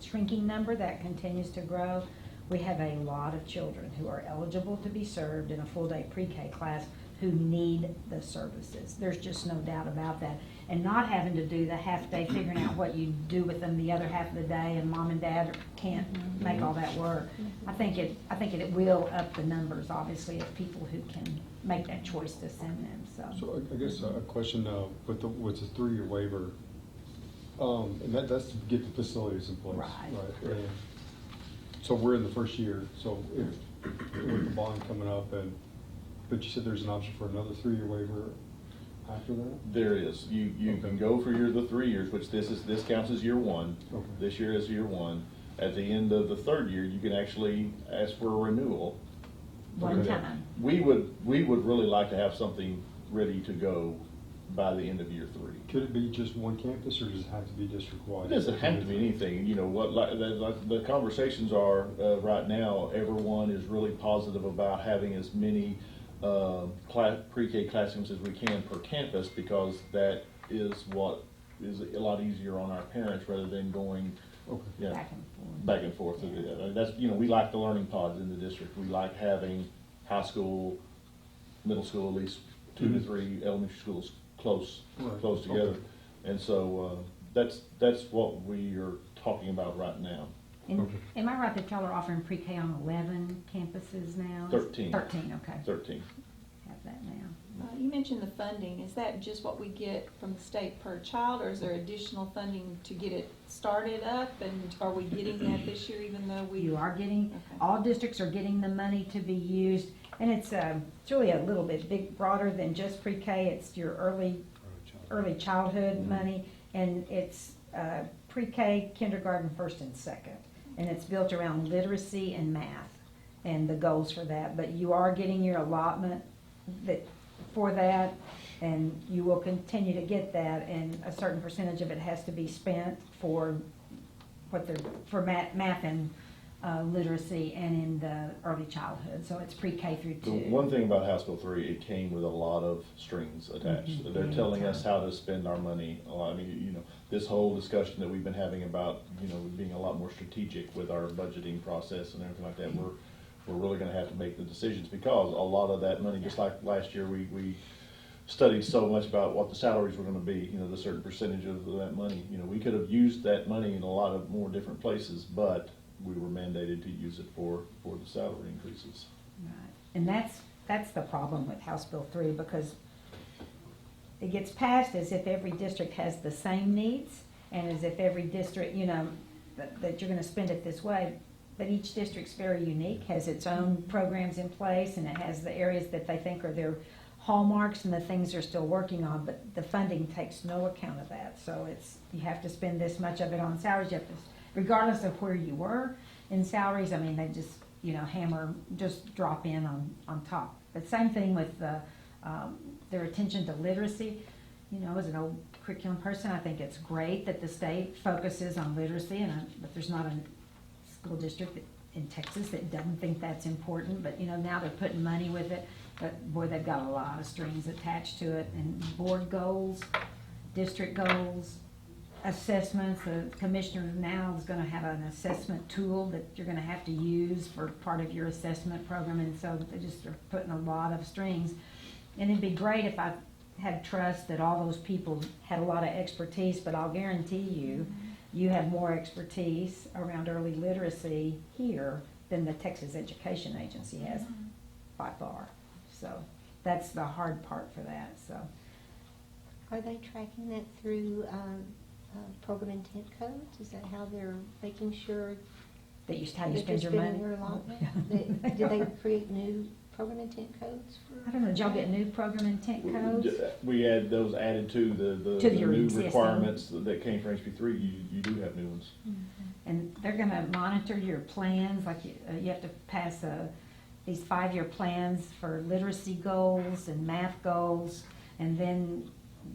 shrinking number, that continues to grow. We have a lot of children who are eligible to be served in a full-day pre-K class who need the services. There's just no doubt about that. And not having to do the half-day, figuring out what you do with them the other half of the day, and mom and dad can't make all that work. I think it will up the numbers, obviously, of people who can make that choice to send them, so. So I guess a question with the 3-year waiver, and that's to get the facilities in place. Right. And so we're in the first year, so with the bond coming up, but you said there's an option for another 3-year waiver after that? There is. You can go for the 3 years, which this counts as year one. Okay. This year is year one. At the end of the third year, you can actually ask for a renewal. One Okay. time. We would really like to have something ready to go by the end of year 3. Could it be just one campus, or does it have to be district-wide? It doesn't have to be anything, like the conversations are, right now, everyone is really positive about having as many pre-K classrooms as we can per campus, because that is what is a lot easier on our parents rather than going, Okay. yeah, Back and forth. back and forth. That's, we like the learning pods in the district. We like having high school, middle school, at least 2 to 3 elementary schools close Right. together. Okay. And so, that's what we are talking about right now. And Okay. am I right that y'all are offering pre-K on 11 campuses now? 13. 13, okay. 13. Have that now. You mentioned the funding. Is that just what we get from the state per child, or is there additional funding to get it started up? And are we getting that this year, even though we? You are getting, Okay. all districts are getting the money to be used. And it's really a little bit broader than just pre-K. It's your early childhood money, and it's pre-K, kindergarten, first and second. And it's built around literacy and math and the goals for that. But you are getting your allotment for that, and you will continue to get that, and a certain percentage of it has to be spent for math and literacy and in the early childhood. So it's pre-K through The 2. one thing about House Bill 3, it came with a lot of strings attached. Mhm. They're telling us how to spend our money. I mean, this whole discussion that we've been having about, being a lot more strategic with our budgeting process and everything like that, we're really gonna have to make the decisions, because a lot of that money, just like last year, we studied so much about what the salaries were gonna be, the certain percentage of that money. We could have used that money in a lot of more different places, but we were mandated to use it for the salary increases. Right. And that's the problem with House Bill 3, because it gets passed as if every district has the same needs, and as if every district, that you're gonna spend it this way. But each district's very unique, has its own programs in place, and it has the areas that they think are their hallmarks and the things they're still working on, but the funding takes no account of that. So you have to spend this much of it on salaries. You have to, regardless of where you were in salaries, I mean, they just, just drop in on top. But same thing with their attention to literacy. As an old curriculum person, I think it's great that the state focuses on literacy, but there's not a school district in Texas that doesn't think that's important. But, now they're putting money with it. But boy, they've got a lot of strings attached to it, and board goals, district goals, assessments. The commissioner now is going to have an assessment tool that you're going to have to use for part of your assessment program, and so they just are putting a lot of strings. And it'd be great if I had trust that all those people had a lot of expertise, but I'll guarantee you have more expertise around early literacy here than the Texas Education Agency has by far. So that's the hard part for that. So Are they tracking that through program intent codes? Is that how they're making sure that how you that spend they're your money. spending their allotment? Did they create new program intent codes for? I don't know. Did y'all get new program intent codes? We had those added to the To your new existing. requirements that came from HB3. You do have new ones. And they're going to monitor your plans. Like you have to pass these 5-year plans for literacy goals and math goals, and then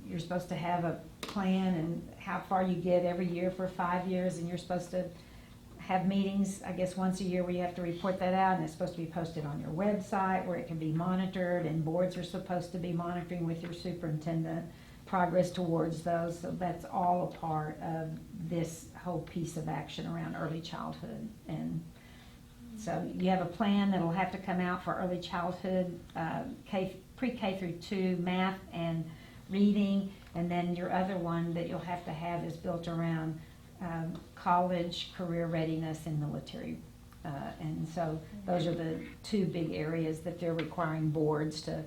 you're supposed to have a plan and how far you get every year for 5 years, and you're supposed to have meetings, I guess, once a year where you have to report that out, and it's supposed to be posted on your website where it can be monitored, and boards are supposed to be monitoring with your superintendent progress towards those. So that's all a part of this whole piece of action around early childhood. And so you have a plan that'll have to come out for early childhood, pre-K through 2, math and reading, and then your other one that you'll have to have is built around college, career readiness, and military. And so those are the 2 big areas that they're requiring boards to,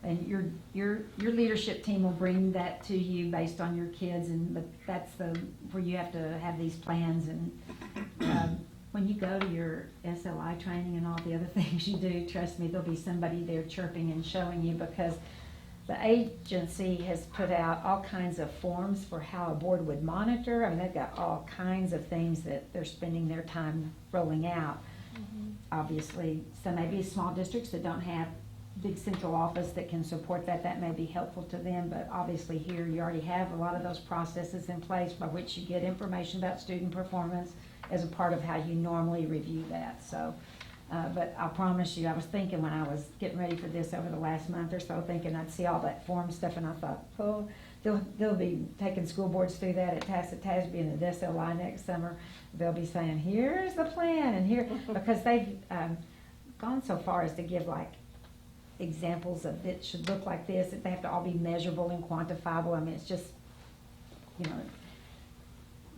and your leadership team will bring that to you based on your kids, but that's where you have to have these plans. And when you go to your SLI training and all the other things you do, trust me, there'll be somebody there chirping and showing you, because the agency has put out all kinds of forms for how a board would monitor. I mean, they've got all kinds of things that they're spending their time rolling out. Obviously, some may be small districts that don't have big central office that can support that. That may be helpful to them, but obviously here you already have a lot of those processes in place by which you get information about student performance as a part of how you normally review that. So. But I'll promise you, I was thinking when I was getting ready for this over the last month or so, thinking I'd see all that form stuff, and I thought, oh, they'll be taking school boards through that at TASB and at SLI next summer. They'll be saying, here's the plan, and here, because they've gone so far as to give like examples of it should look like this, that they have to all be measurable and quantifiable. I mean, it's just,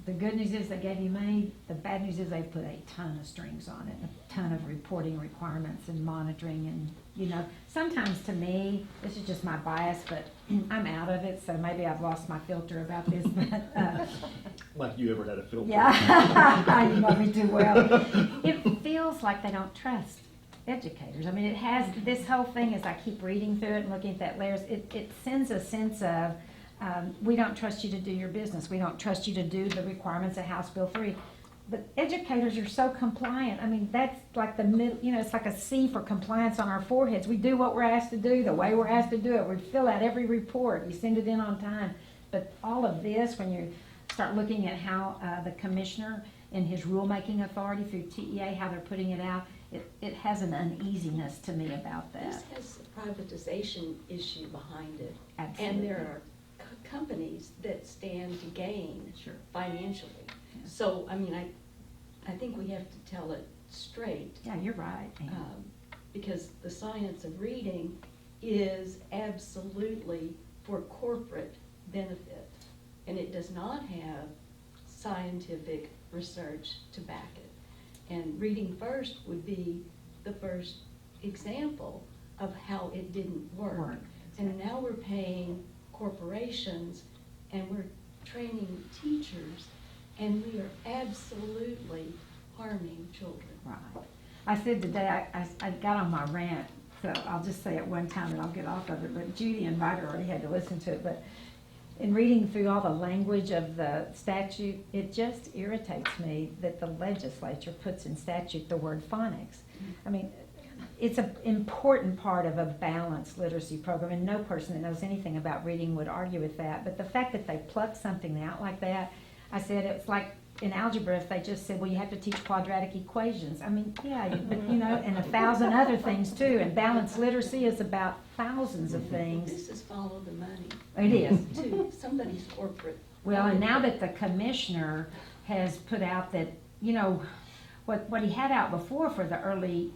the good news is they gave you money. The bad news is they put a ton of strings on it, a ton of reporting requirements and monitoring. And, sometimes to me, this is just my bias, but I'm out of it, so maybe I've lost my filter about this. But Like you ever had a filter. yeah, you know me too well. It feels like they don't trust educators. I mean, it has, this whole thing, as I keep reading through it and looking at that layers, it sends a sense of, we don't trust you to do your business. We don't trust you to do the requirements of House Bill 3. But educators are so compliant. I mean, that's like the mid, you know, it's like a C for compliance on our foreheads. We do what we're asked to do, the way we're asked to do it. We fill out every report. We send it in on time. But all of this, when you start looking at how the commissioner and his rulemaking authority through TEA, how they're putting it out, it has an uneasiness to me about that. This has a privatization issue behind it. Absolutely. And there are companies that stand to gain Sure. financially. Yeah. So, I mean, I think we have to tell it straight. Yeah, you're right. Ann. Because the science of reading is absolutely for corporate benefit. And it does not have scientific research to back it. And Reading First would be the first example of how it didn't work. And now we're paying corporations and we're training teachers, and we are absolutely harming children. Right. I said today, I got on my rant, so I'll just say it one time and I'll get off of it, but Judy and Ryder already had to listen to it, but in reading through all the language of the statute, it just irritates me that the legislature puts in statute the word phonics. I mean, it's an important part of a balanced literacy program, and no person that knows anything about reading would argue with that, but the fact that they pluck something out like that, I said it's like in algebra if they just said, well, you have to teach quadratic equations. I mean, yeah, but, you know, and 1,000 other things too, and balanced literacy is about thousands of things. This is follow the money. It is. To somebody's corporate. Well, and now that the commissioner has put out that, you know, what he had out before for the early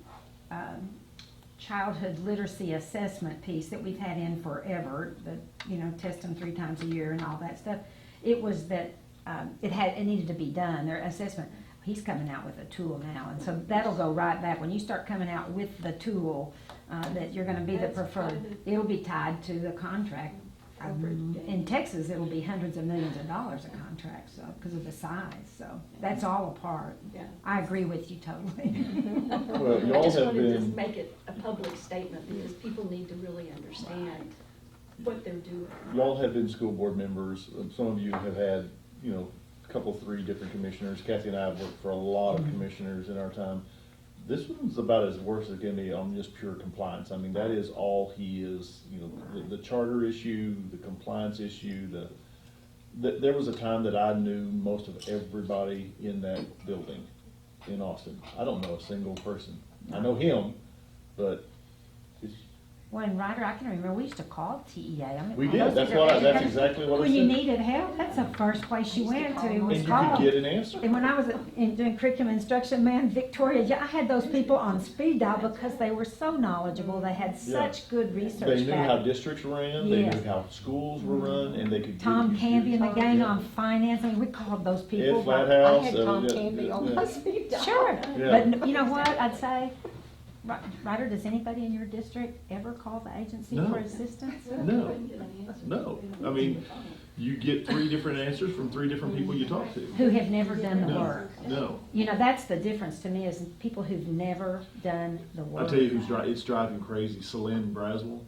childhood literacy assessment piece that we've had in forever, the, you know, test them 3 times a year and all that stuff, it was that it needed to be done, their assessment. He's coming out with a tool now, and so that'll go right back. When you start coming out with the tool, that you're gonna be the That's preferred, private. it'll be tied to the contract. In Texas, it'll be hundreds of millions of dollars a contract, so, because of the size, so that's all a part. Yeah. I agree with you totally. Well, I y'all just have wanted to been, make it a public statement because people need to really understand what they're doing. y'all have been school board members. Some of you have had, you know, a couple, 3 different commissioners. Kathy and I have worked for a lot of commissioners in our time. This one's about as worse as it can be on just pure compliance. I mean, that is all he is, you know, the charter issue, the compliance issue, there was a time that I knew most of everybody in that building in Austin. I don't know a single person. I know him, but it's, When Ryder, I can remember, we used to call TEA. I mean, we all did, those that's different- that's exactly what I When you said. needed help, that's the first place you went to, And was you call. could get an answer. And when I was doing curriculum instruction, man, Victoria, yeah, I had those people on speed dial because they were so knowledgeable. They had such good research They knew how back. districts ran, they Yes. knew how schools were run, and they could. Tom give you Canby and the gang yeah. on finance, I mean, we called those people. Ed Flat I House. had Tom Canby on my speed dial. Sure, Yeah. but you know what, I'd say, Ryder, does anybody in your district ever call the agency No. for assistance? No. Couldn't get an answer. No. I mean, You get 3 different answers from 3 different people you talk to. Who have never done the No, work. no. You know, that's the difference to me, is people who've never done the work. I tell you who's it's driving crazy, Celine Braswell.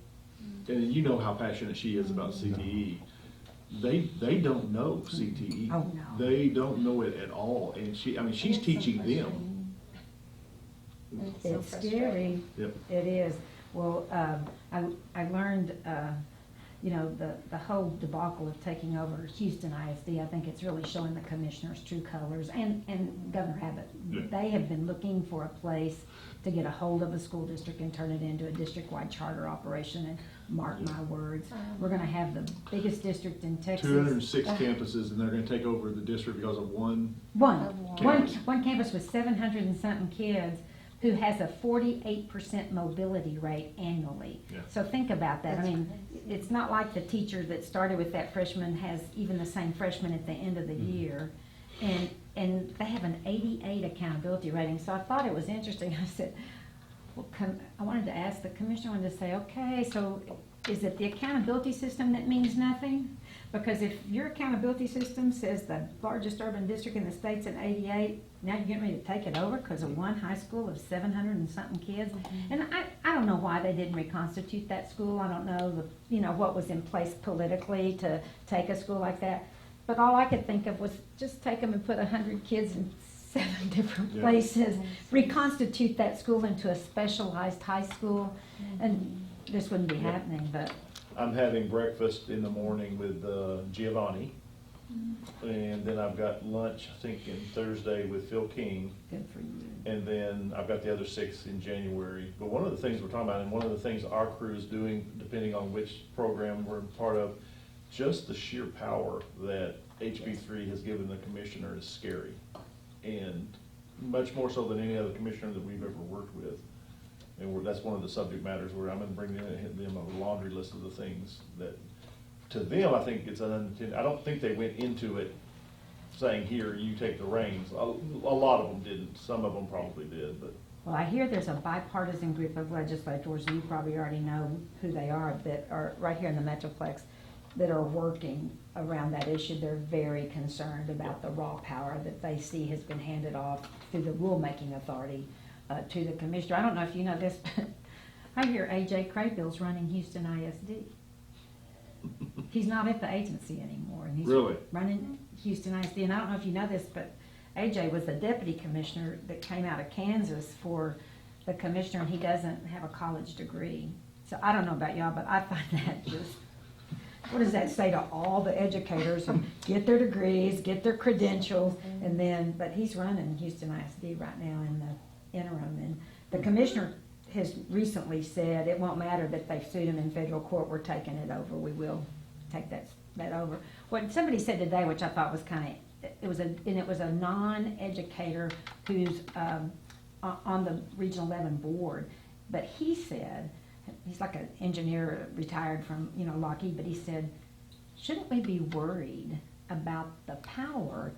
And you know how passionate she is about CTE. They don't know CTE. Oh, no. They don't know it at all. And she's teaching them. It's scary. Yep. It is. Well, I learned, you know, the whole debacle of taking over Houston ISD, I think it's really showing the commissioner's true colors, and Governor Abbott. Yeah. They have been looking for a place to get a hold of a school district and turn it into a district-wide charter operation, and mark my words, we're gonna have the biggest district in Texas. 206 campuses, and they're gonna take over the district because of one. One campus with 700 and something kids, who has a 48% mobility rate annually. Yeah. So think about that. I mean, it's not like the teacher that started with that freshman has even the same freshman at the end of the year. And they have an 88 accountability rating. So I thought it was interesting. I said, well, I wanted to ask the commissioner, I wanted to say, okay, so is it the accountability system that means nothing? Because if your accountability system says the largest urban district in the state's in 88, now you're getting ready to take it over because of one high school of 700 and something kids? And I don't know why they didn't reconstitute that school. I don't know what was in place politically to take a school like that. But all I could think of was just take them and put 100 kids in 7 different places, reconstitute that school into a specialized high school, and this wouldn't be happening, but. I'm having breakfast in the morning with Giovanni, and then I've got lunch, I think, in Thursday with Phil King, Good for you. and then I've got the other 6 in January. But one of the things we're talking about, and one of the things our crew is doing, depending on which program we're part of, just the sheer power that HB3 has given the commissioner is scary, and much more so than any other commissioner that we've ever worked with. And that's one of the subject matters where I'm gonna bring them a laundry list of the things that, to them, I think it's unintended. I don't think they went into it saying, here, you take the reins. A lot of them didn't. Some of them probably did, but. Well, I hear there's a bipartisan group of legislators, and you probably already know who they are, that are right here in the Metroplex, that are working around that issue. They're very concerned about the raw power that they see has been handed off through the rulemaking authority to the commissioner. I don't know if you know this, but I hear A.J. Crayville's running Houston ISD. He's not at the agency anymore, and he's Really? running Houston ISD. And I don't know if you know this, but A.J. was the deputy commissioner that came out of Kansas for the commissioner, and he doesn't have a college degree. So I don't know about y'all, but I find that just, what does that say to all the educators? And get their degrees, get their credentials, and then, but he's running Houston ISD right now in the interim. And the commissioner has recently said it won't matter that they've sued him in federal court, we're taking it over, we will take that over. What somebody said today, which I thought was kind of, it was a non-educator who's on the Regional 11 board, but he said, he's like an engineer retired from Lockheed, but he said, shouldn't we be worried about the power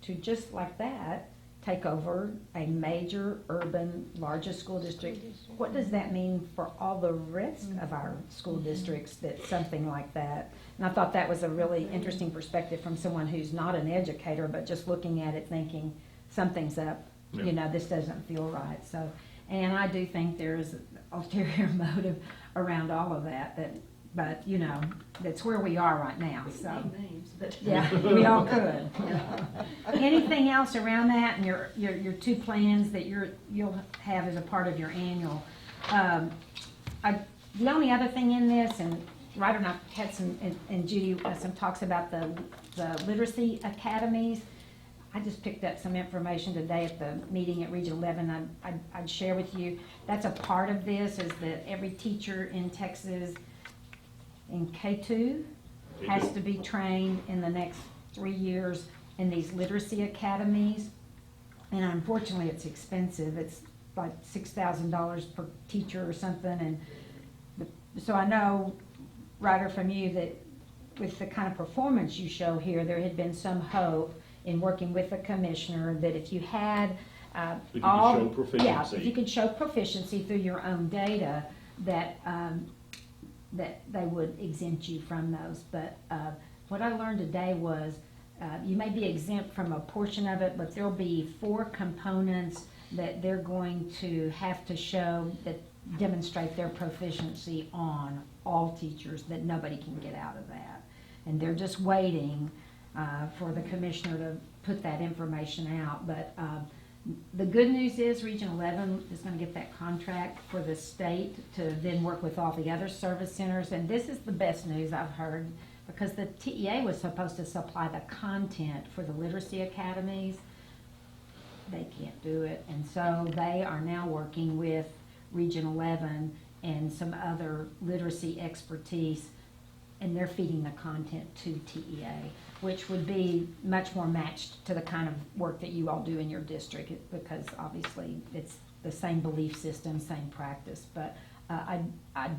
to just like that take over a major urban largest school district? What does that mean for all the rest of our school districts, that something like that? And I thought that was a really interesting perspective from someone who's not an educator, but just looking at it thinking something's up, this doesn't feel right. So, and I do think there's ulterior motive around all of that, but that's where we are right now, so. Name names, but. Yeah, we all could. Anything else around that and your 2 plans that you'll have as a part of your annual? The only other thing in this, and Ryder and I had some, and Judy, some talks about the literacy academies. I just picked up some information today at the meeting at Region 11 I'd share with you. That's a part of this, is that every teacher in Texas in K2 has to be trained in the next 3 years in these literacy academies. And unfortunately, it's expensive. It's like $6,000 per teacher or something. And so I know, Ryder, from you, that with the kind of performance you show here, there had been some hope in working with the commissioner that if you had If you could show proficiency. if you could show proficiency through your own data, that that they would exempt you from those. But what I learned today was you may be exempt from a portion of it, but there'll be 4 components that they're going to have to show that demonstrate their proficiency on all teachers, that nobody can get out of that. And they're just waiting for the commissioner to put that information out. But the good news is Region 11 is going to get that contract for the state to then work with all the other service centers. And this is the best news I've heard, because the TEA was supposed to supply the content for the literacy academies. They can't do it. And so they are now working with Region 11 and some other literacy expertise, and they're feeding the content to TEA, which would be much more matched to the kind of work that you all do in your district, because obviously it's the same belief system, same practice. But I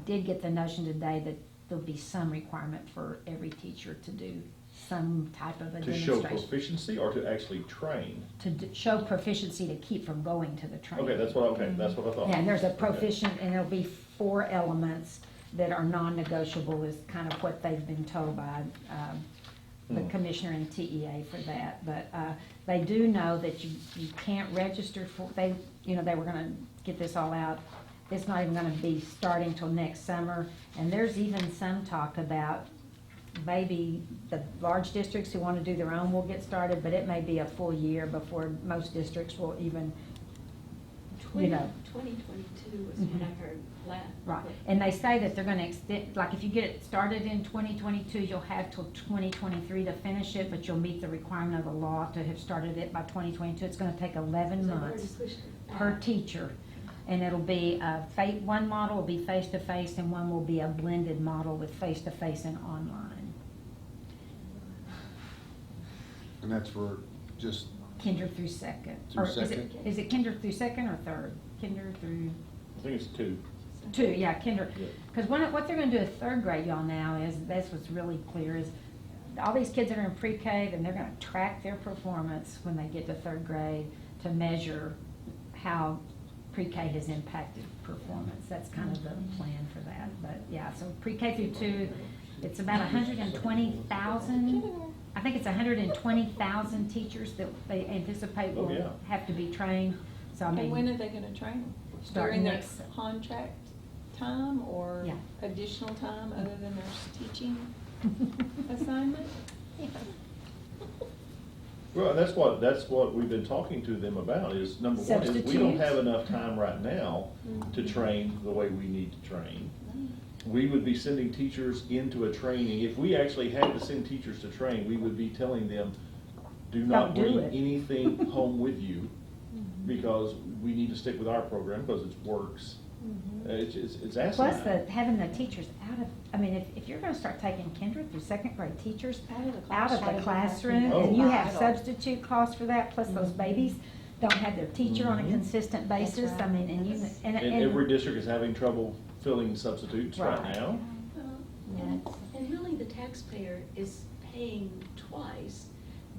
did get the notion today that there'll be some requirement for every teacher to do some type of a To show demonstration. proficiency or to actually train? To show proficiency to keep from going to the training. Okay, that's what I thought. Yeah, and there's a proficient, and there'll be 4 elements that are non-negotiable is kind of what they've been told by the commissioner and TEA for that. But they do know that you can't register for, they were gonna get this all out. It's not even gonna be starting till next summer. And there's even some talk about maybe the large districts who want to do their own will get started, but it may be a full year before most districts will even, 2022 was what I heard last. Right, and they say that they're gonna extend, like if you get it started in 2022, you'll have till 2023 to finish it, but you'll meet the requirement of the law to have started it by 2022. It's gonna take 11 months per teacher. And it'll be, one model will be face-to-face and one will be a blended model with face-to-face and online. And that's for just, Kinder through second. Through Or is it- second? Is it kinder through second or third? Kinder through I think it's 2. two, yeah, kinder. Yeah. Because what they're gonna do with third grade, y'all now, is, that's what's really clear, is all these kids that are in pre-K, then they're gonna track their performance when they get to third grade to measure how pre-K has impacted performance. That's kind of the plan for that. But yeah, so pre-K through 2, it's about 120,000. I think it's 120,000 teachers that they anticipate Oh, yeah. will have to be trained. So I And when mean, are they gonna train them? Starting During their next- contract time or Yeah. additional time other than their teaching assignment? Well, and that's what we've been talking to them about, is number one, is we don't Substitutes. have enough time right now to train the way we need to train. We would be sending teachers into a training, if we actually had to send teachers to train, we would be telling them, do not Don't do bring it. anything home with you, because we need to stick with our program, because it works. It's asinine. plus having the teachers out of, I mean, if you're gonna start taking kinder through second grade teachers out of the classroom, and you have substitute costs for that, plus those babies don't have their teacher on a consistent basis, I mean, and you, And every district is having trouble filling substitutes right Right. now. And really, the taxpayer is paying twice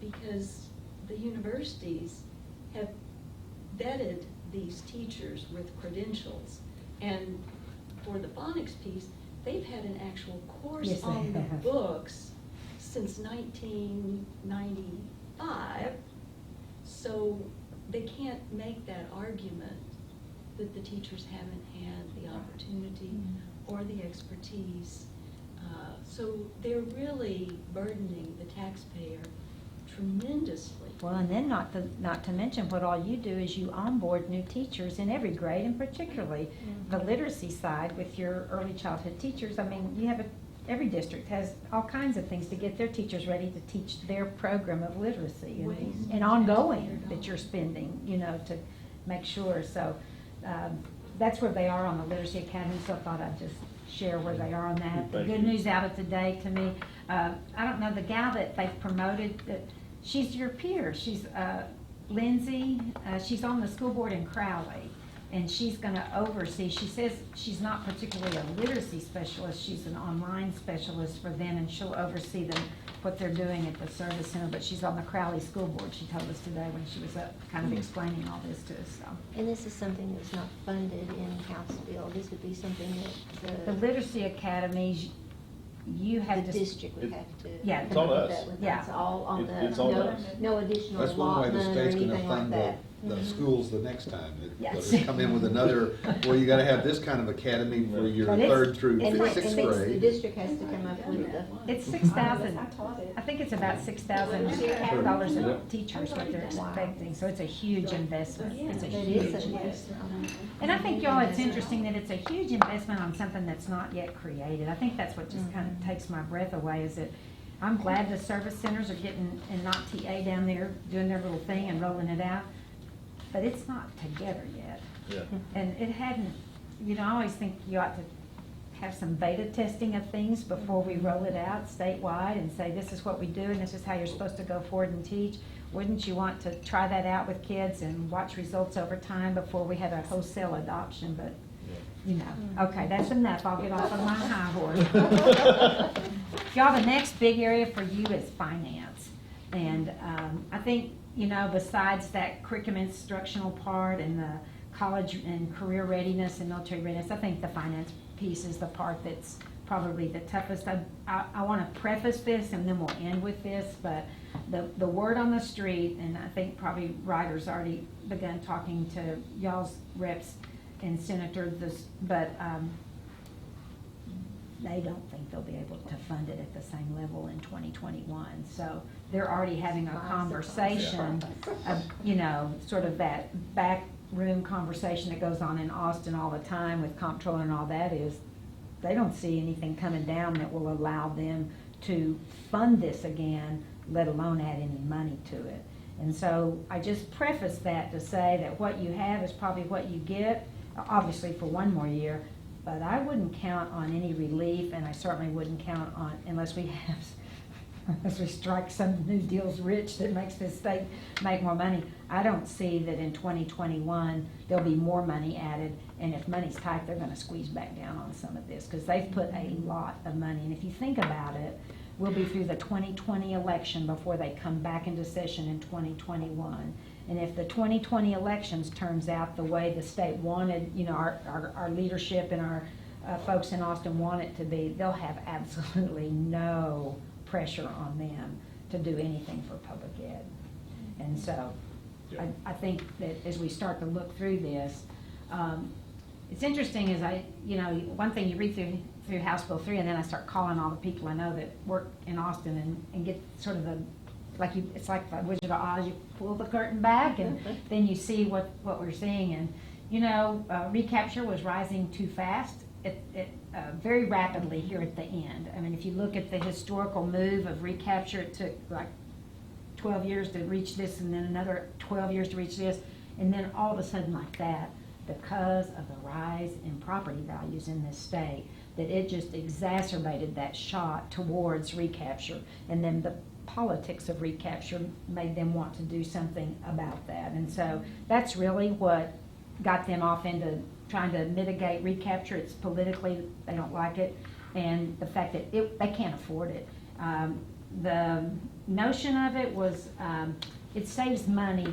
because the universities have vetted these teachers with credentials. And for the phonics piece, they've had an actual course Yes, they on the have. books since 1995. So they can't make that argument that the teachers haven't had the opportunity or the expertise. So they're really burdening the taxpayer tremendously. well, and then not to mention what all you do is you onboard new teachers in every grade, and particularly the literacy side with your early childhood teachers. I mean, you have every district has all kinds of things to get their teachers ready to teach their program of literacy and ongoing that you're spending, to make sure. So that's where they are on the Literacy Academy, so I thought I'd just share where they are on that. The Thank good you. news out of today to me, I don't know, the gal that they've promoted, she's your peer. She's Lindsay. She's on the school board in Crowley, and she's going to oversee. She says she's not particularly a literacy specialist. She's an online specialist for them, and she'll oversee what they're doing at the service center. But she's on the Crowley school board. She told us today when she was up, kind of explaining all this to us. So And this is something that's not funded in House bill. This would be something that the literacy academies, you have the to. district would have to. Yeah. It's on us. that with Yeah. It's all on the, It's on no, us. no additional that's one way the allotment or state's gonna anything like fund that. the schools the next time. Yes. They'll come in with another, well, you gotta have this kind of academy for your But it's- third through And sixth the grade. district has to come up with the. It's 6,000. I taught it. I think it's about $6,000 a teachers what they're expecting, so it's a huge investment. It's a It huge is a investment. And I think, y'all, it's interesting that it's a huge investment on something that's not yet created. I think that's what just kind of takes my breath away, is that I'm glad the service centers are getting, and not TA down there, doing their little thing and rolling it out, but it's not together yet. Yeah. And it hadn't, I always think you ought to have some beta testing of things before we roll it out statewide and say, this is what we do and this is how you're supposed to go forward and teach. Wouldn't you want to try that out with kids and watch results over time before we have a wholesale adoption? But, okay, that's enough. I'll get off of my high horse. Y'all, the next big area for you is finance. And I think, besides that curriculum instructional part and the college and career readiness and military readiness, I think the finance piece is the part that's probably the toughest. I want to preface this and then we'll end with this, but the word on the street, and I think probably Ryder's already begun talking to y'all's reps and senators, but they don't think they'll be able to fund it at the same level in 2021. So they're already having a conversation of, you know, sort of that backroom conversation that goes on in Austin all the time with comptroller and all that is, they don't see anything coming down that will allow them to fund this again, let alone add any money to it. And so I just preface that to say that what you have is probably what you get, obviously for one more year, but I wouldn't count on any relief, and I certainly wouldn't count on, unless we strike some new deals rich that makes this state make more money. I don't see that in 2021 there'll be more money added, and if money's tight, they're gonna squeeze back down on some of this, because they've put a lot of money, and if you think about it, we'll be through the 2020 election before they come back into session in 2021. And if the 2020 elections turns out the way the state wanted, you know, our leadership and our folks in Austin want it to be, they'll have absolutely no pressure on them to do anything for public ed. And so Yeah. I think that as we start to look through this, it's interesting as one thing you read through House Bill 3, and then I start calling all the people I know that work in Austin and get sort of it's like the Wizard of Oz, you pull the curtain back and then you see what we're seeing. And, you know, recapture was rising too fast, very rapidly here at the end. I mean, if you look at the historical move of recapture, it took like 12 years to reach this and then another 12 years to reach this. And then all of a sudden like that, because of the rise in property values in this state, that it just exacerbated that shot towards recapture. And then the politics of recapture made them want to do something about that. And so that's really what got them off into trying to mitigate recapture. It's politically, they don't like it, and the fact that they can't afford it. The notion of it was it saves money.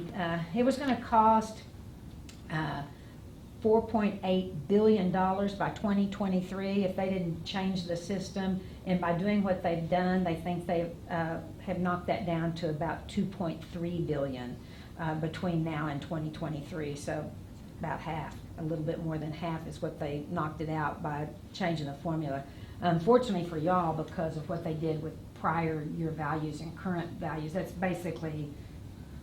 It was going to cost $4.8 billion by 2023 if they didn't change the system. And by doing what they've done, they think they have knocked that down to about $2.3 billion between now and 2023. So about half, a little bit more than half is what they knocked it out by changing the formula. Unfortunately for y'all, because of what they did with prior year values and current values, that's basically,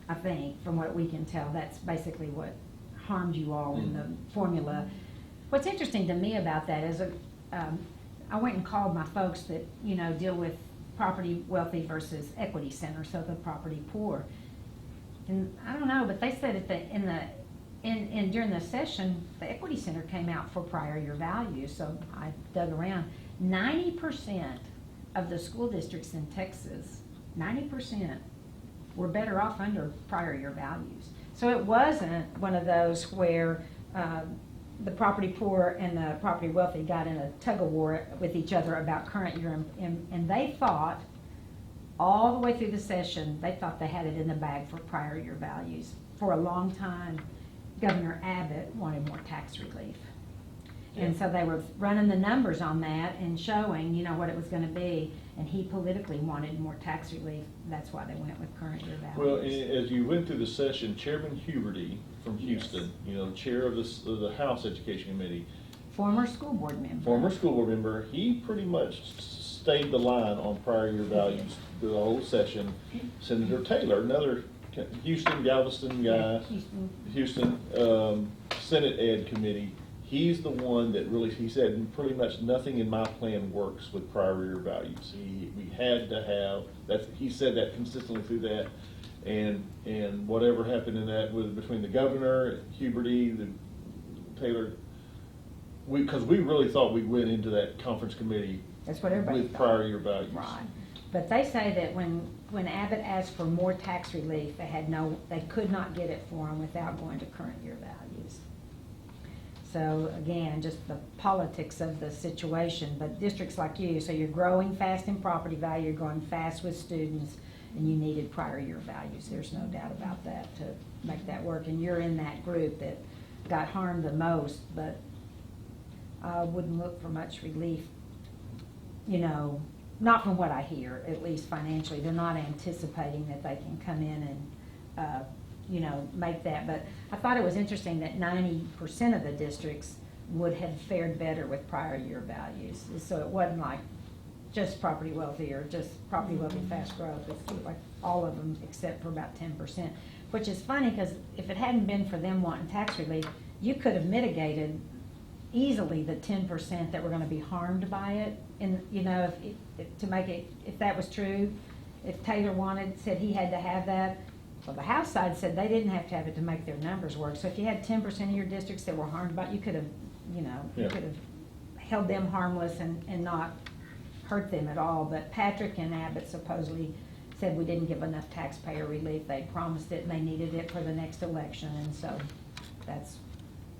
I think, from what we can tell, that's basically what harmed you all in the formula. What's interesting to me about that is I went and called my folks that, you know, deal with property wealthy versus equity center, so the property poor. And I don't know, but they said during the session, the equity center came out for prior year values. So I dug around. 90% of the school districts in Texas, 90% were better off under prior year values. So it wasn't one of those where the property poor and the property wealthy got in a tug of war with each other about current year. And they thought, all the way through the session, they thought they had it in the bag for prior year values. For a long time, Governor Abbott wanted more tax relief. And so they were running the numbers on that and showing, you know, what it was going to be. And he politically wanted more tax relief. That's why they went with current year values. Well, as you went through the session, Chairman Huberty from Houston, Yes. you know, chair of the House Education Committee, Former school board member. he pretty much stayed the line on prior year values the whole session. Senator Taylor, another Houston, Galveston guy, Houston Senate Ed Committee, he's the one that really, he said, pretty much nothing in my plan works with prior year values. We had to have, he said that consistently through that. And whatever happened in that was between the governor, Huberty, the Taylor, because we really thought we went into that conference committee That's what everybody with thought. prior year values. Right. But they say that when Abbott asked for more tax relief, they could not get it for them without going to current year values. So again, just the politics of the situation. But districts like you, so you're growing fast in property value, you're growing fast with students, and you needed prior year values. There's no doubt about that to make that work. And you're in that group that got harmed the most. But wouldn't look for much relief, you know, not from what I hear, at least financially. They're not anticipating that they can come in and, you know, make that. But I thought it was interesting that 90% of the districts would have fared better with prior year values. So it wasn't like just property wealthy or just property wealthy fast growth. It's like all of them except for about 10%, which is funny because if it hadn't been for them wanting tax relief, you could have mitigated easily the 10% that were going to be harmed by it. And, you know, to make it, if that was true, if Taylor said he had to have that, well, the House side said they didn't have to have it to make their numbers work. So if you had 10% of your districts that were harmed by it, you could have, you know, you Yeah. could have held them harmless and not hurt them at all. But Patrick and Abbott supposedly said we didn't give enough taxpayer relief. They promised it and they needed it for the next election. And so that's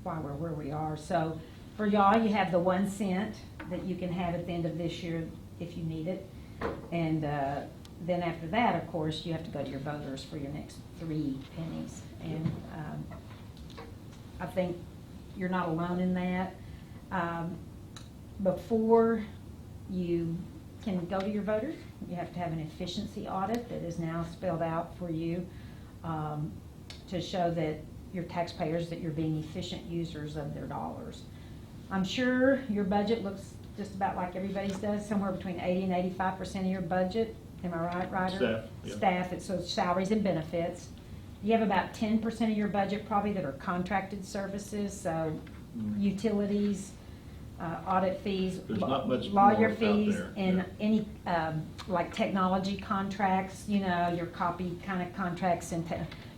why we're where we are. So for y'all, you have the 1 cent that you can have at the end of this year if you need it. And then after that, of course, you have to go to your voters for your next 3 pennies. And I think you're not alone in that. Before you can go to your voters, you have to have an efficiency audit that is now spelled out for you to show that your taxpayers, that you're being efficient users of their dollars. I'm sure your budget looks just about like everybody's does, somewhere between 80 and 85% of your budget. Am I right, Ryder? Staff, yeah. Staff, so it's salaries and benefits. You have about 10% of your budget probably that are contracted services, so utilities, audit fees, There's not much lawyer more out fees, there, and yeah. any, like technology contracts, you know, your copy kind of contracts, and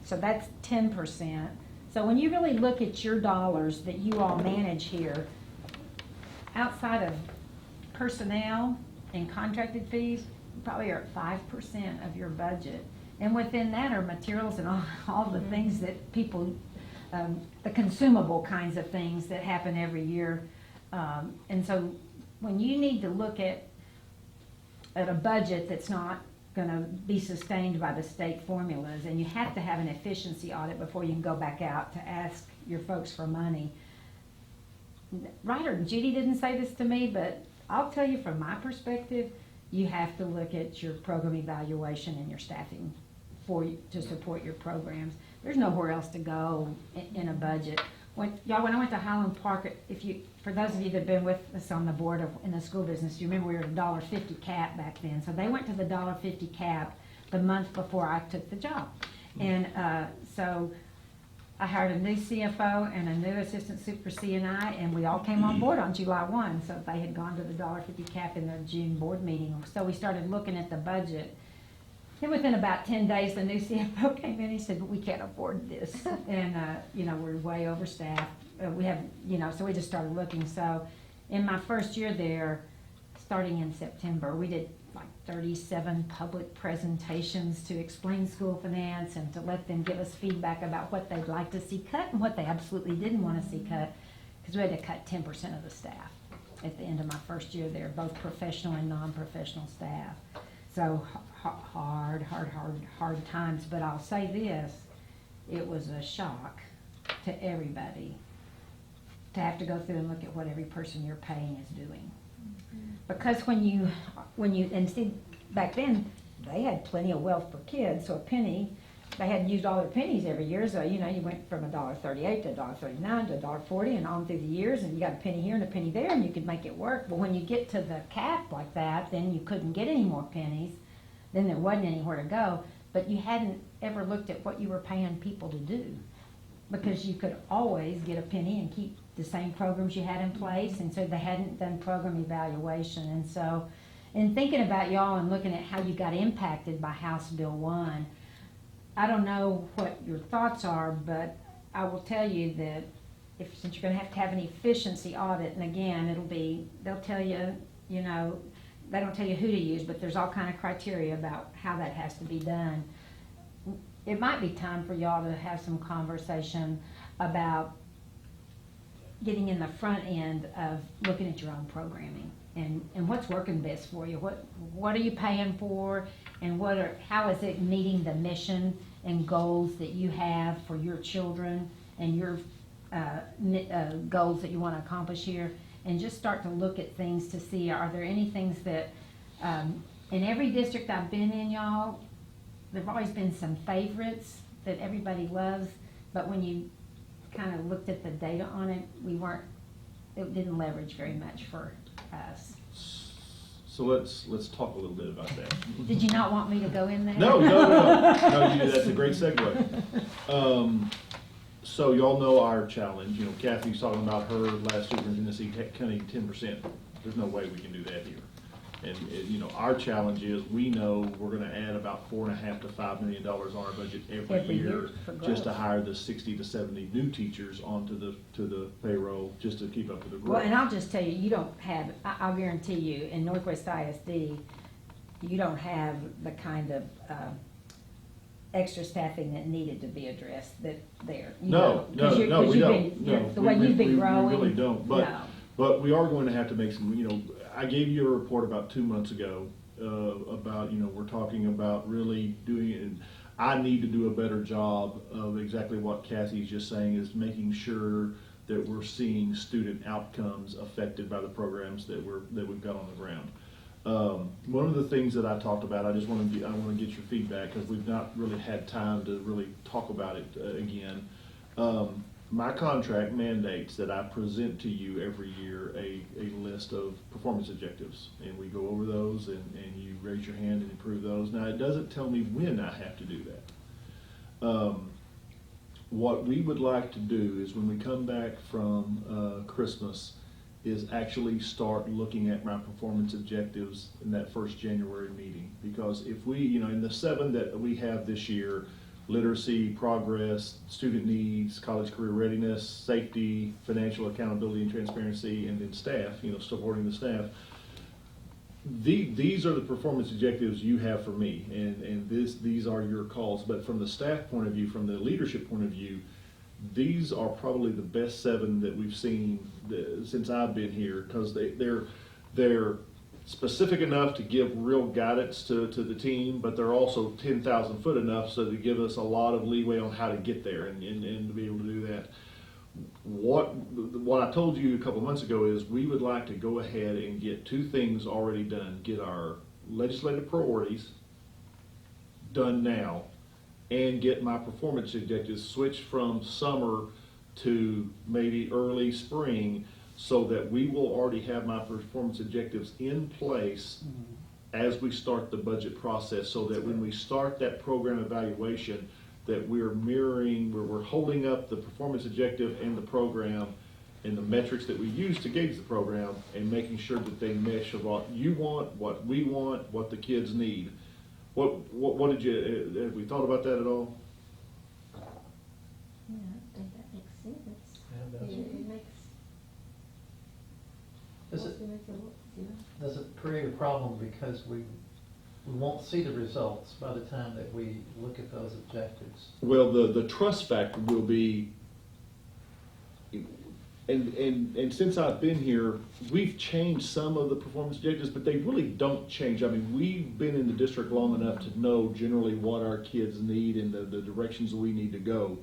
so that's 10%. So when you really look at your dollars that you all manage here, outside of personnel and contracted fees, you probably are at 5% of your budget. And within that are materials and all the things that people, the consumable kinds of things that happen every year. And so when you need to look at a budget that's not going to be sustained by the state formulas, and you have to have an efficiency audit before you can go back out to ask your folks for money. Ryder and Judy didn't say this to me, but I'll tell you from my perspective, you have to look at your program evaluation and your staffing to support your programs. There's nowhere else to go in a budget. When I went to Highland Park, for those of you that have been with us on the board in the school business, you remember we were at $1.50 cap back then. So they went to the $1.50 cap the month before I took the job. And so I hired a new CFO and a new assistant super C&I, and we all came on board on July 1. So they had gone to the $1.50 cap in their June board meeting. So we started looking at the budget. And within about 10 days, the new CFO came in. He said, "We can't afford this," and you know, we're way overstaffed. We have, you know, so we just started looking. So, in my first year there, starting in September, we did like 37 public presentations to explain school finance and to let them give us feedback about what they'd like to see cut and what they absolutely didn't want to see cut, because we had to cut 10% of the staff at the end of my first year there, both professional and non-professional staff. So hard times. But I'll say this, it was a shock to everybody to have to go through and look at what every person you're paying is doing. Because when you, and see, back then, they had plenty of wealth per kid, so a penny, they hadn't used all their pennies every year, so, you know, you went from $1.38 to $1.39 to $1.40 and on through the years, and you got a penny here and a penny there, and you could make it work. But when you get to the cap like that, then you couldn't get any more pennies, then there wasn't anywhere to go, but you hadn't ever looked at what you were paying people to do, because you could always get a penny and keep the same programs you had in place, and so they hadn't done program evaluation. And so in thinking about y'all and looking at how you got impacted by House Bill 1, I don't know what your thoughts are, but I will tell you that since you're going to have an efficiency audit, and again, they'll tell you, you know, they don't tell you who to use, but there's all kind of criteria about how that has to be done. It might be time for y'all to have some conversation about getting in the front end of looking at your own programming and what's working best for you. What are you paying for, and how is it meeting the mission and goals that you have for your children and your goals that you want to accomplish here? and just start to look at things to see, are there any things that, in every district I've been in, y'all, there've always been some favorites that everybody loves, but when you kind of looked at the data on it, it didn't leverage very much for us. So let's talk a little bit about that. Did you not want me to go in there? No, that's a great segue. So y'all know our challenge, you know, Kathy's talking about her last superintendent cutting 10%. There's no way we can do that here. And, you know, our challenge is, we know we're gonna add about $4.5 to $5 million on our budget every year for just to growth. hire the 60 to 70 new teachers onto the payroll, just to keep up with the growth. Well, and I'll just tell you, you don't have, I'll guarantee you, in Northwest ISD, you don't have the kind of, extra staffing that needed to be addressed there. You No, don't, 'cause no, you're- no, 'cause we you've don't. been- No, The way you've been growing. We really don't, No. but we are going to have to make some, you know, I gave you a report about 2 months ago, about, you know, we're talking about really doing it. And I need to do a better job of exactly what Kathy's just saying, is making sure that we're seeing student outcomes affected by the programs that we've got on the ground. One of the things that I talked about, I want to get your feedback, because we've not really had time to really talk about it again. My contract mandates that I present to you every year a list of performance objectives, and we go over those, and you raise your hand and approve those. Now, it doesn't tell me when I have to do that. What we would like to do is, when we come back from Christmas, is actually start looking at my performance objectives in that first January meeting. Because if we, you know, in the 7 that we have this year, literacy, progress, student needs, college career readiness, safety, financial accountability and transparency, and then staff, you know, supporting the staff. These are the performance objectives you have for me, and these are your calls. But from the staff point of view, from the leadership point of view, these are probably the best 7 that we've seen since I've been here, because they're specific enough to give real guidance to the team, but they're also 10,000 foot enough so to give us a lot of leeway on how to get there and to be able to do that. What I told you a couple months ago is, we would like to go ahead and get 2 things already done. Get our legislative priorities done now, and get my performance objectives switched from summer to maybe early spring, so that we will already have my performance objectives in place as we start the budget process, so that when we start that program evaluation, that we're mirroring, we're holding up the performance objective and the program and the metrics that we use to gauge the program, and making sure that they mesh of what you want, what we want, what the kids need. What did you, have we thought about that at all? Yeah, I think that makes sense. Yeah, it does. It makes. Does it, It makes a lot, you know. does it create a problem because we won't see the results by the time that we look at those objectives? Well, the trust factor will be, and since I've been here, we've changed some of the performance objectives, but they really don't change. I mean, we've been in the district long enough to know generally what our kids need and the directions we need to go.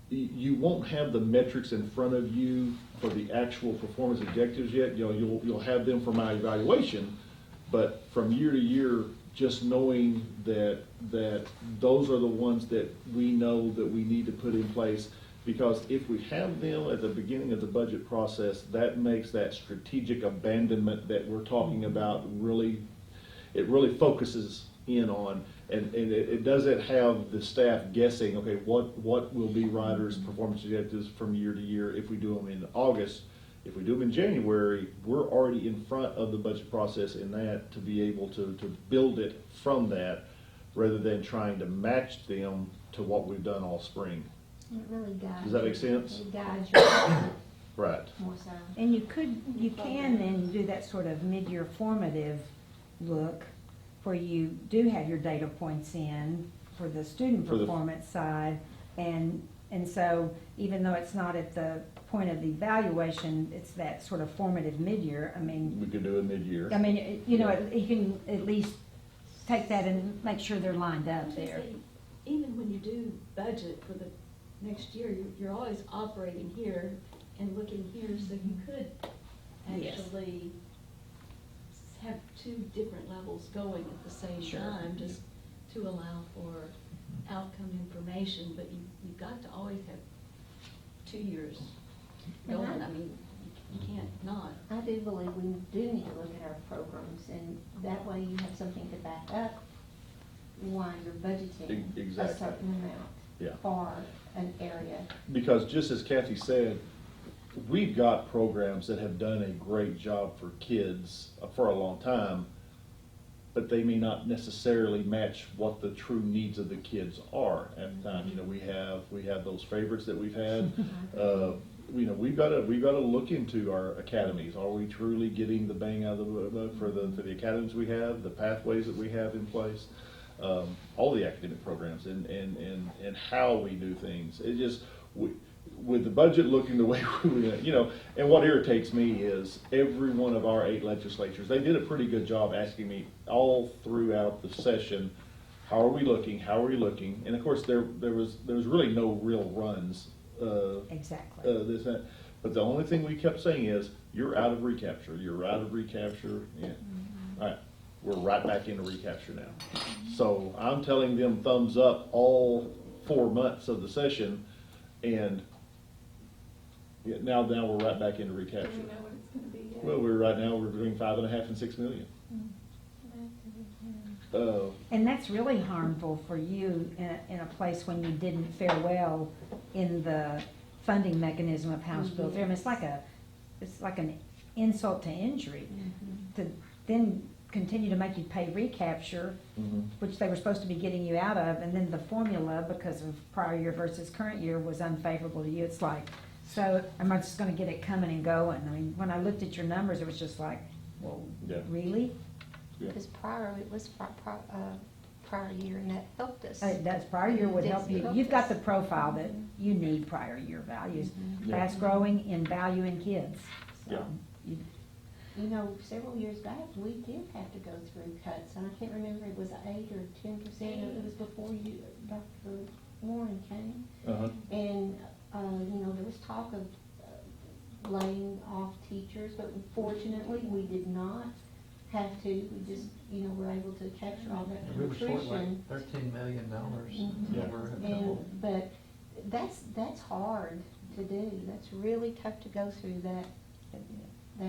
You won't have the metrics in front of you for the actual performance objectives yet. You know, you'll have them for my evaluation, but from year to year, just knowing that those are the ones that we know that we need to put in place. Because if we have them at the beginning of the budget process, that makes that strategic abandonment that we're talking about it really focuses in on, and it doesn't have the staff guessing, okay, what will be Ryder's performance objectives from year to year if we do them in August. If we do them in January, we're already in front of the budget process in that, to be able to build it from that, rather than trying to match them to what we've done all spring. It really guides. Does that make sense? It guides you Right. more so. And you can then do that sort of mid-year formative look, where you do have your data points in for the student For the- performance side, and so even though it's not at the point of the evaluation, it's that sort of formative mid-year. I mean, We could do it mid-year. you know, you can at least take that and make sure they're lined up there. Even when you do budget for the next year, you're always operating here and looking here, so you could Yes. actually have two different levels going at the same Sure. time, just to allow for outcome information, but you've got to always have 2 years And going, I- I mean, you can't not. I do believe we do need to look at our programs, and that way you have something to back up why you're budgeting a Exactly. certain amount Yeah. for an area. Because just as Kathy said, we've got programs that have done a great job for kids for a long time, but they may not necessarily match what the true needs of the kids are at the time. You know, we have those favorites that we've had. You know, we've got to look into our academies. Are we truly getting the bang out of the buck for the academies we have, the pathways that we have in place, all the academic programs, and how we do things. It just with the budget looking the way we, you know, and what irritates me is every one of our 8 legislatures, they did a pretty good job asking me all throughout the session, how are we looking, how are we looking? And of course, there was really no real runs. Exactly. But the only thing we kept saying is, you're out of recapture, you're out of recapture, yeah. All right, we're right back into recapture now. So I'm telling them thumbs up all 4 months of the session, and yeah, now we're right back into Do recapture. we know what it's gonna be yet? Well, we're between 5.5 and 6 million. And that's really harmful for you in a place when you didn't fare well in the funding mechanism of House Bill 3. I mean, it's like an insult to injury to then continue to make you pay recapture, which they were supposed to be getting you out of, and then the formula, because of prior year versus current year, was unfavorable to you. It's like, so am I just gonna get it coming and going? I mean, when I looked at your numbers, it was just like, well, Yeah. really? Yeah. Because it was prior year, and that helped us. That's prior year would help you. You've got the profile that you need prior year values. Yeah. Fast growing in value in kids. So Yeah. you- You know, several years back, we did have to go through cuts, and I can't remember, it was 8 or 10%, it was before you, Dr. Warren came. Uh-huh. And, you know, there was talk of laying off teachers, but fortunately, we did not have to. We just, you know, were able to capture all that We were short attrition. like $13 million Mhm. over a couple. But that's hard to do. That's really tough to go through that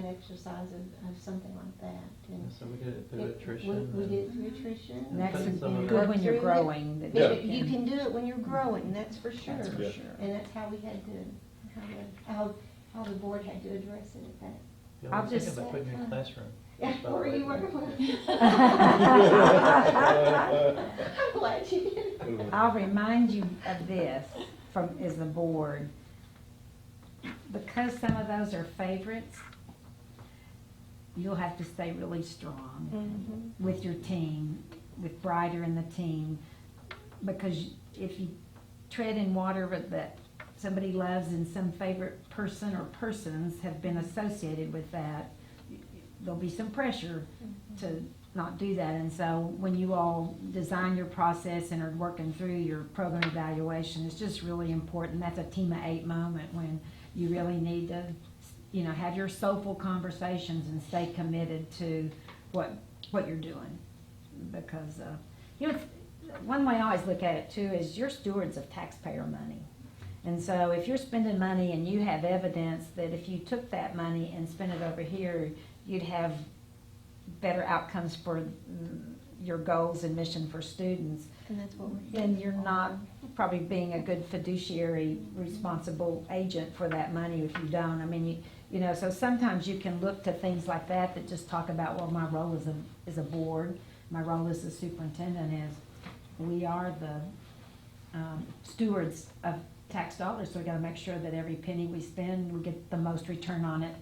exercise of something like that. And So we did it through it- attrition. We did it through attrition. And that's Putting some of good it- when you're Work through it. growing. that Yeah. You can do it when you're growing, that's for sure. That's for Yeah. sure. And that's how we had to, how the board had to address it at that. Yeah, I'll I was thinking just- about putting you in a classroom. Yeah, That's about where right. you working with? Yeah. I'm glad you did. I'll remind you of this as the board. Because some of those are favorites, you'll have to stay really strong Mhm. with your team, with Brighter and the team. Because if you tread in water that somebody loves and some favorite person or persons have been associated with that, there'll be some pressure to not do that. And so when you all design your process and are working through your program evaluation, it's just really important. That's a team of 8 moment when you really need to, you know, have your soulful conversations and stay committed to what you're doing. Because, you know, one way I always look at it too is you're stewards of taxpayer money. And so if you're spending money and you have evidence that if you took that money and spent it over here, you'd have better outcomes for your goals and mission for students, And that's what we're here then you're for. not probably being a good fiduciary, responsible agent for that money if you don't. I mean, you know, so sometimes you can look to things like that just talk about, well, my role as a board, my role as a superintendent is we are the stewards of tax dollars, so we gotta make sure that every penny we spend, we get the most return on it,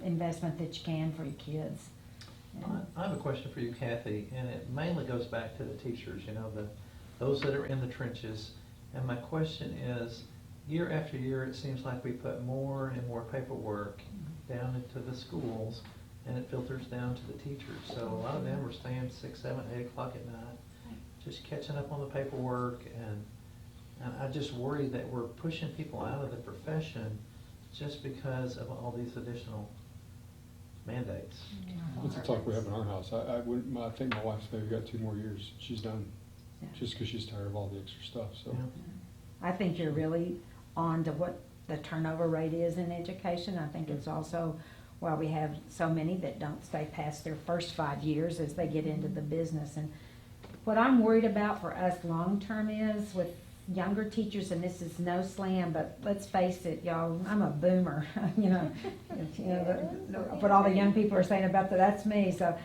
investment that you can for your kids. And- I have a question for you, Kathy, and it mainly goes back to the teachers, you know, those that are in the trenches. And my question is, year after year, it seems like we put more and more paperwork down into the schools, and it filters down to the teachers. So a lot of them are staying 6, 7, 8 o'clock at night, just catching up on the paperwork, and I just worry that we're pushing people out of the profession just because of all these additional mandates. That's the talk we have in our house. I wouldn't, I think my wife's maybe got 2 more years. She's done, Yeah. just because she's tired of all the extra stuff, so. Yeah. I think you're really on to what the turnover rate is in education. I think it's also why we have so many that don't stay past their first 5 years as they get into the business. And what I'm worried about for us long-term is with younger teachers, and this is no slam, but let's face it, y'all, I'm a boomer, what all the young people are saying about that, that's me. So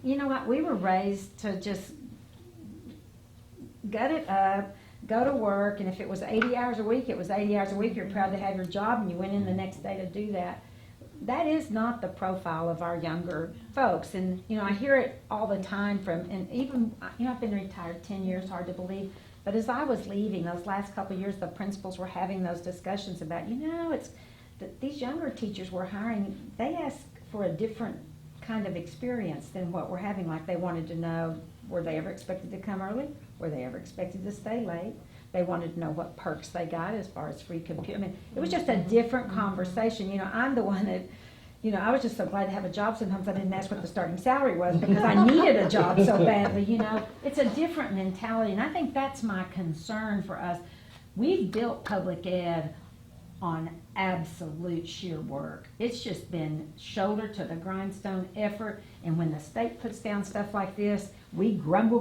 you know what, we were raised to just gut it up, go to work, and if it was 80 hours a week, it was 80 hours a week. You're proud to have your job, and you went in the next day to do that. That is not the profile of our younger folks. And, I hear it all the time and even, I've been retired 10 years, hard to believe. But as I was leaving, those last couple of years, the principals were having those discussions about, it's that these younger teachers we're hiring, they ask for a different kind of experience than what we're having. Like they wanted to know, were they ever expected to come early? Were they ever expected to stay late? They wanted to know what perks they got as far as free computer. I mean, it was just a different conversation. I'm the one that, I was just so glad to have a job. Sometimes I didn't ask what the starting salary was because I needed a job so badly, It's a different mentality, and I think that's my concern for us. We've built public ed on absolute sheer work. It's just been shoulder to the grindstone effort, and when the state puts down stuff like this, we grumble,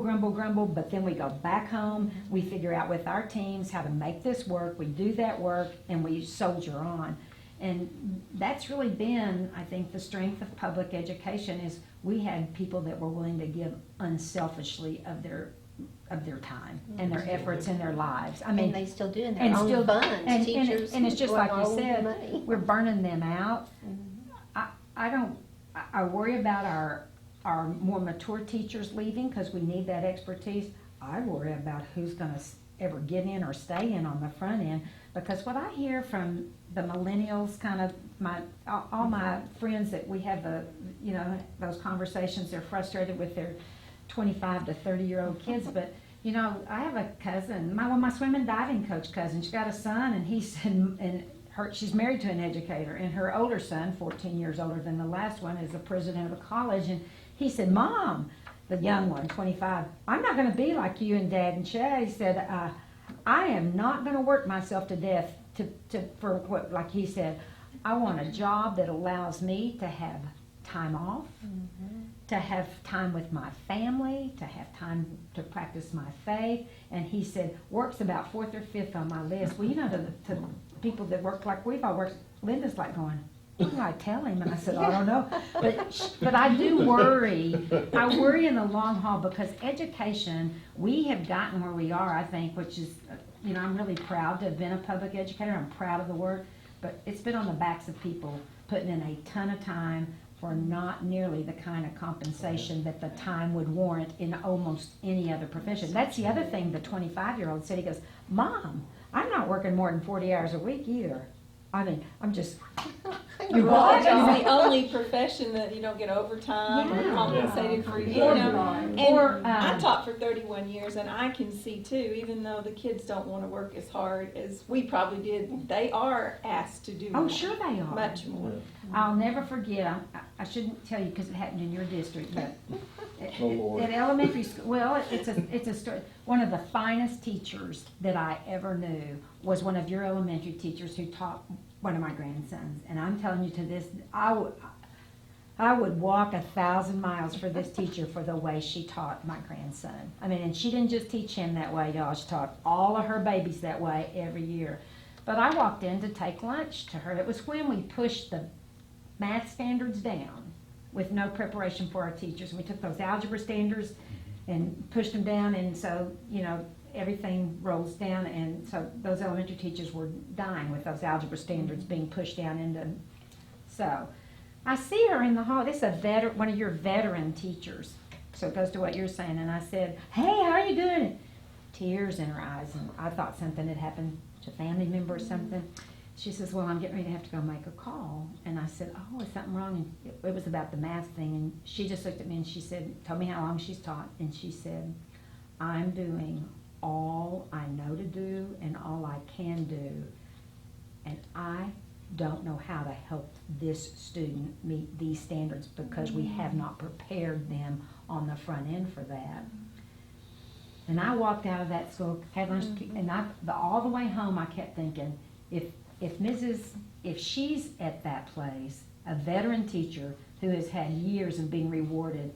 but then we go back home, we figure out with our teams how to make this work, we do that work, and we soldier on. And that's really been, I think, the strength of public education is we had people that were willing to give unselfishly of their time and their efforts and their lives. I mean, And they still do in their and own still, funds, teachers. and it's just like you own said, money. we're burning them out. Mm-hmm. I worry about our more mature teachers leaving because we need that expertise. I worry about who's going to ever get in or stay in on the front end, because what I hear from the millennials, kind of all my friends that we have those conversations, they're frustrated with their 25 to 30-year-old kids, but I have a cousin, my swim and diving coach cousin, she's got a son, and he said, she's married to an educator, and her older son, 14 years older than the last one, is the president of a college, and he said, Mom, the young one, 25, I'm not going to be like you and Dad and Shay. He said, I am not going to work myself to death for what, like he said, I want a job that allows me to have time off, to have time with my family, to have time to practice my faith. And he said, work's about 4th or 5th on my list. Well, to people that work like we've all worked, Linda's like going, what do I tell him? And I said, I don't know. But I do worry. I worry in the long haul because education, we have gotten where we are, I think, which is, I'm really proud to have been a public educator. I'm proud of the work. But it's been on the backs of people putting in a ton of time for not nearly the kind of compensation that the time would warrant in almost any other profession. That's the other thing the 25-year-old said. He goes, Mom, I'm not working more than 40 hours a week either. I mean, I'm just... You're right. It's the only profession that you don't get overtime or Yeah. compensated for, And I taught for 31 years, and I can see too, even though the kids don't want to work as hard as we probably did, they are asked to do Oh, more, sure they are. much more. I'll never forget, I shouldn't tell you because it happened in your district, but Oh, Lord. at elementary school, well, it's a story. One of the finest teachers that I ever knew was one of your elementary teachers who taught one of my grandsons. And I'm telling you to this, I would walk 1,000 miles for this teacher for the way she taught my grandson. I mean, and she didn't just teach him that way, y'all. She taught all of her babies that way every year. But I walked in to take lunch to her. It was when we pushed the math standards down with no preparation for our teachers. And we took those algebra standards and pushed them down, and so, everything rolls down, and so those elementary teachers were dying with those algebra standards being pushed down into. So I see her in the hall. This is one of your veteran teachers. So it goes to what you're saying. And I said, hey, how are you doing? Tears in her eyes, and I thought something had happened to a family member or something. She says, well, I'm getting ready to have to go make a call. And I said, oh, is something wrong? And it was about the math thing. And she just looked at me and she said, told me how long she's taught. And she said, I'm doing all I know to do and all I can do. And I don't know how to help this student meet these standards because we have not prepared them on the front end for that. And I walked out of that school, had lunch, and all the way home, I kept thinking, if she's at that place, a veteran teacher who has had years of being rewarded,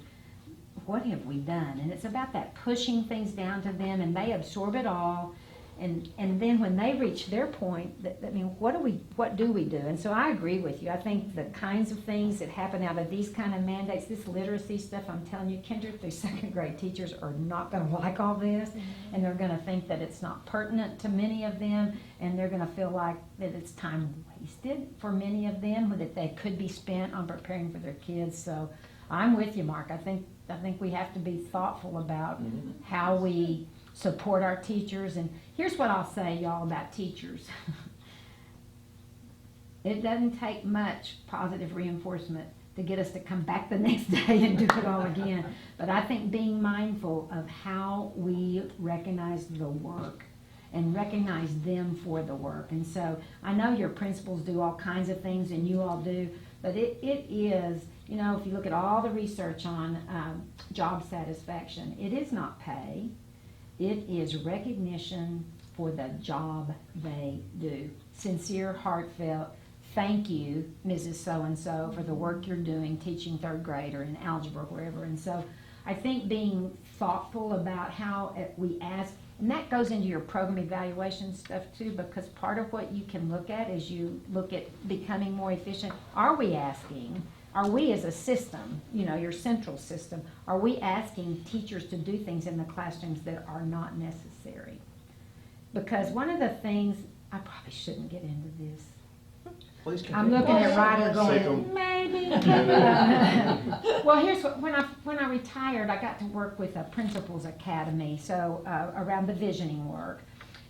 what have we done? And it's about that pushing things down to them, and they absorb it all. And then when they reach their point, I mean, what do we do? And so I agree with you. I think the kinds of things that happen out of these kind of mandates, this literacy stuff, I'm telling you, kinder through second grade teachers are not going to like all this, and they're going to think that it's not pertinent to many of them, and they're going to feel like that it's time wasted for many of them, that they could be spent on preparing for their kids. So I'm with you, Mark. I think we have to be thoughtful about how we support our teachers. And here's what I'll say, y'all, about teachers. It doesn't take much positive reinforcement to get us to come back the next day and do it all again. But I think being mindful of how we recognize the work and recognize them for the work. And so I know your principals do all kinds of things, and you all do, but it is, you know, if you look at all the research on job satisfaction, it is not pay. It is recognition for the job they do. Sincere, heartfelt, thank you, Mrs. So-and-so, for the work you're doing teaching third grade or in algebra or wherever. And so I think being thoughtful about how we ask, and that goes into your program evaluation stuff too, because part of what you can look at as you look at becoming more efficient, are we asking, are we as a system, you know, your central system, are we asking teachers to do things in the classrooms that are not necessary? Because one of the things, I probably shouldn't get into this. Please continue. I'm looking at Ryder Take going, 'em. maybe. Well, here's what, when I retired, I got to work with a principals academy, so around the visioning work.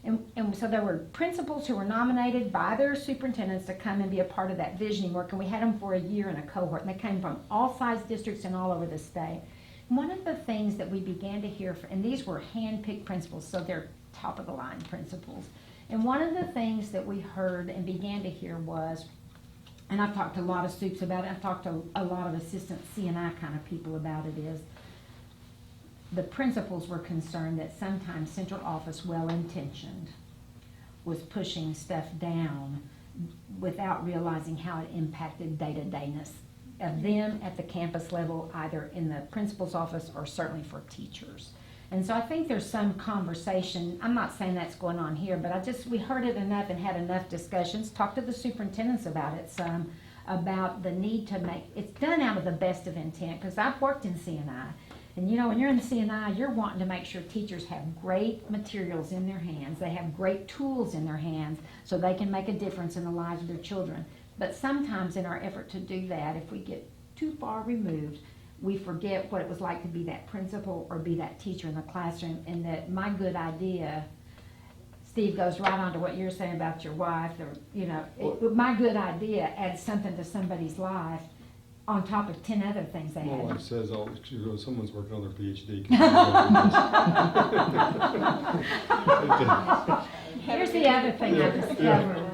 And so there were principals who were nominated by their superintendents to come and be a part of that visioning work, and we had them for a year in a cohort, and they came from all size districts and all over the state. And one of the things that we began to hear, and these were hand-picked principals, so they're top-of-the-line principals, and one of the things that we heard and began to hear was, and I've talked to a lot of soups about it, I've talked to a lot of assistant C&I kind of people about it, is the principals were concerned that sometimes central office, well-intentioned, was pushing stuff down without realizing how it impacted day-to-dayness of them at the campus level, either in the principal's office or certainly for teachers. And so I think there's some conversation, I'm not saying that's going on here, but we heard it enough and had enough discussions, talked to the superintendents about it some, about the need to make, it's done out of the best of intent, because I've worked in C&I. And you know, when you're in the C&I, you're wanting to make sure teachers have great materials in their hands, they have great tools in their hands, so they can make a difference in the lives of their children. But sometimes in our effort to do that, if we get too far removed, we forget what it was like to be that principal or be that teacher in the classroom, and that my good idea, Steve goes right on to what you're saying about your wife, or, you know, my good idea adds something to somebody's life on top of 10 other things they My had. wife says, she goes, someone's working on their PhD. Here's the other thing I discovered.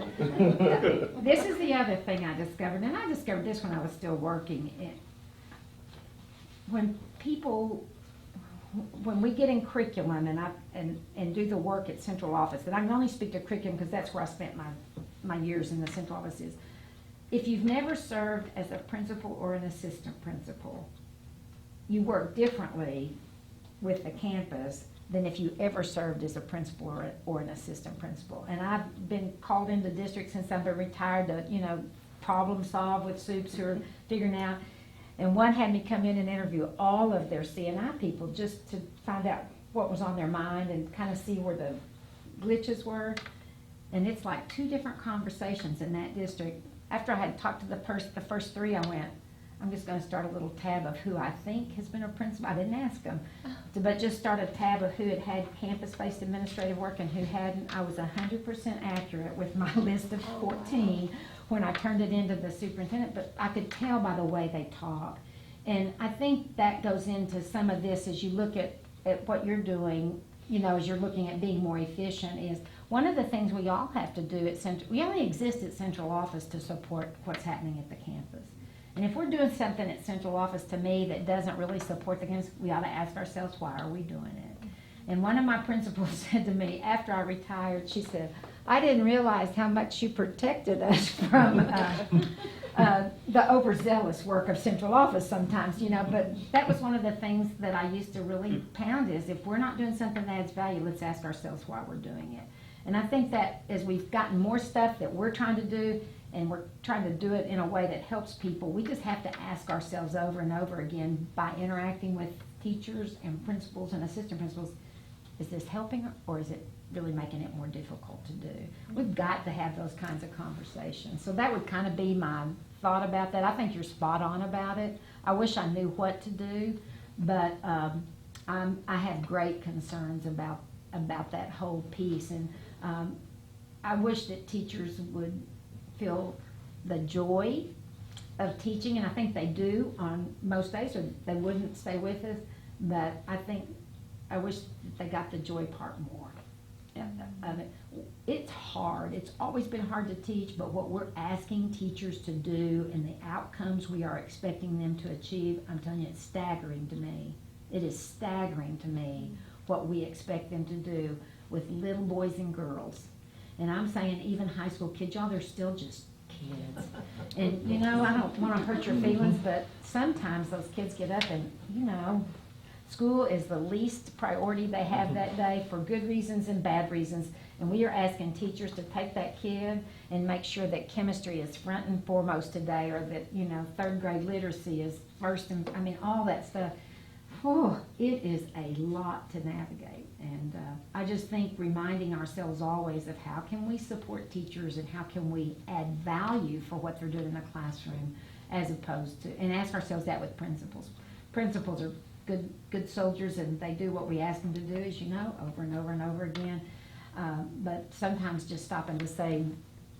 This is the other thing I discovered, and I discovered this when I was still working. When we get in curriculum and do the work at central office, and I can only speak to curriculum because that's where I spent my years in the central office is, if you've never served as a principal or an assistant principal, you work differently with the campus than if you ever served as a principal or an assistant principal. And I've been called into districts since I've been retired to, you know, problem solve with soups who are figuring out. And one had me come in and interview all of their C&I people just to find out what was on their mind and kind of see where the glitches were. And it's like 2 different conversations in that district. After I had talked to the first 3, I went, I'm just going to start a little tab of who I think has been a principal. I didn't ask them, but just start a tab of who had had campus-based administrative work and who hadn't. I was 100% accurate with my list of 14 when I turned it into the superintendent, but I could tell by the way they talk. And I think that goes into some of this as you look at what you're doing, you know, as you're looking at being more efficient, is one of the things we all have to do at Central, we only exist at central office to support what's happening at the campus. And if we're doing something at central office, to me, that doesn't really support the campus, we ought to ask ourselves, why are we doing it? And one of my principals said to me, after I retired, she said, I didn't realize how much you protected us from the overzealous work of central office sometimes, you know, but that was one of the things that I used to really pound is, if we're not doing something that adds value, let's ask ourselves why we're doing it. And I think that as we've gotten more stuff that we're trying to do, and we're trying to do it in a way that helps people, we just have to ask ourselves over and over again, by interacting with teachers and principals and assistant principals, is this helping or is it really making it more difficult to do? We've got to have those kinds of conversations. So that would kind of be my thought about that. I think you're spot on about it. I wish I knew what to do, but I have great concerns about that whole piece. And I wish that teachers would feel the joy of teaching, and I think they do on most days, or they wouldn't stay with us. But I wish that they got the joy part more of it. It's hard. It's always been hard to teach, but what we're asking teachers to do and the outcomes we are expecting them to achieve, I'm telling you, it's staggering to me. It is staggering to me what we expect them to do with little boys and girls. And I'm saying even high school kids, y'all, they're still just kids. And, you know, I don't want to hurt your feelings, but sometimes those kids get up and, you know, school is the least priority they have that day for good reasons and bad reasons. And we are asking teachers to take that kid and make sure that chemistry is front and foremost today, or that, you know, third grade literacy is first, and I mean, all that stuff. Oh, it is a lot to navigate. And I just think reminding ourselves always of how can we support teachers and how can we add value for what they're doing in the classroom, as opposed to, and ask ourselves that with principals. Principals are good soldiers, and they do what we ask them to do, as you know, over and over and over again. But sometimes just stopping to say,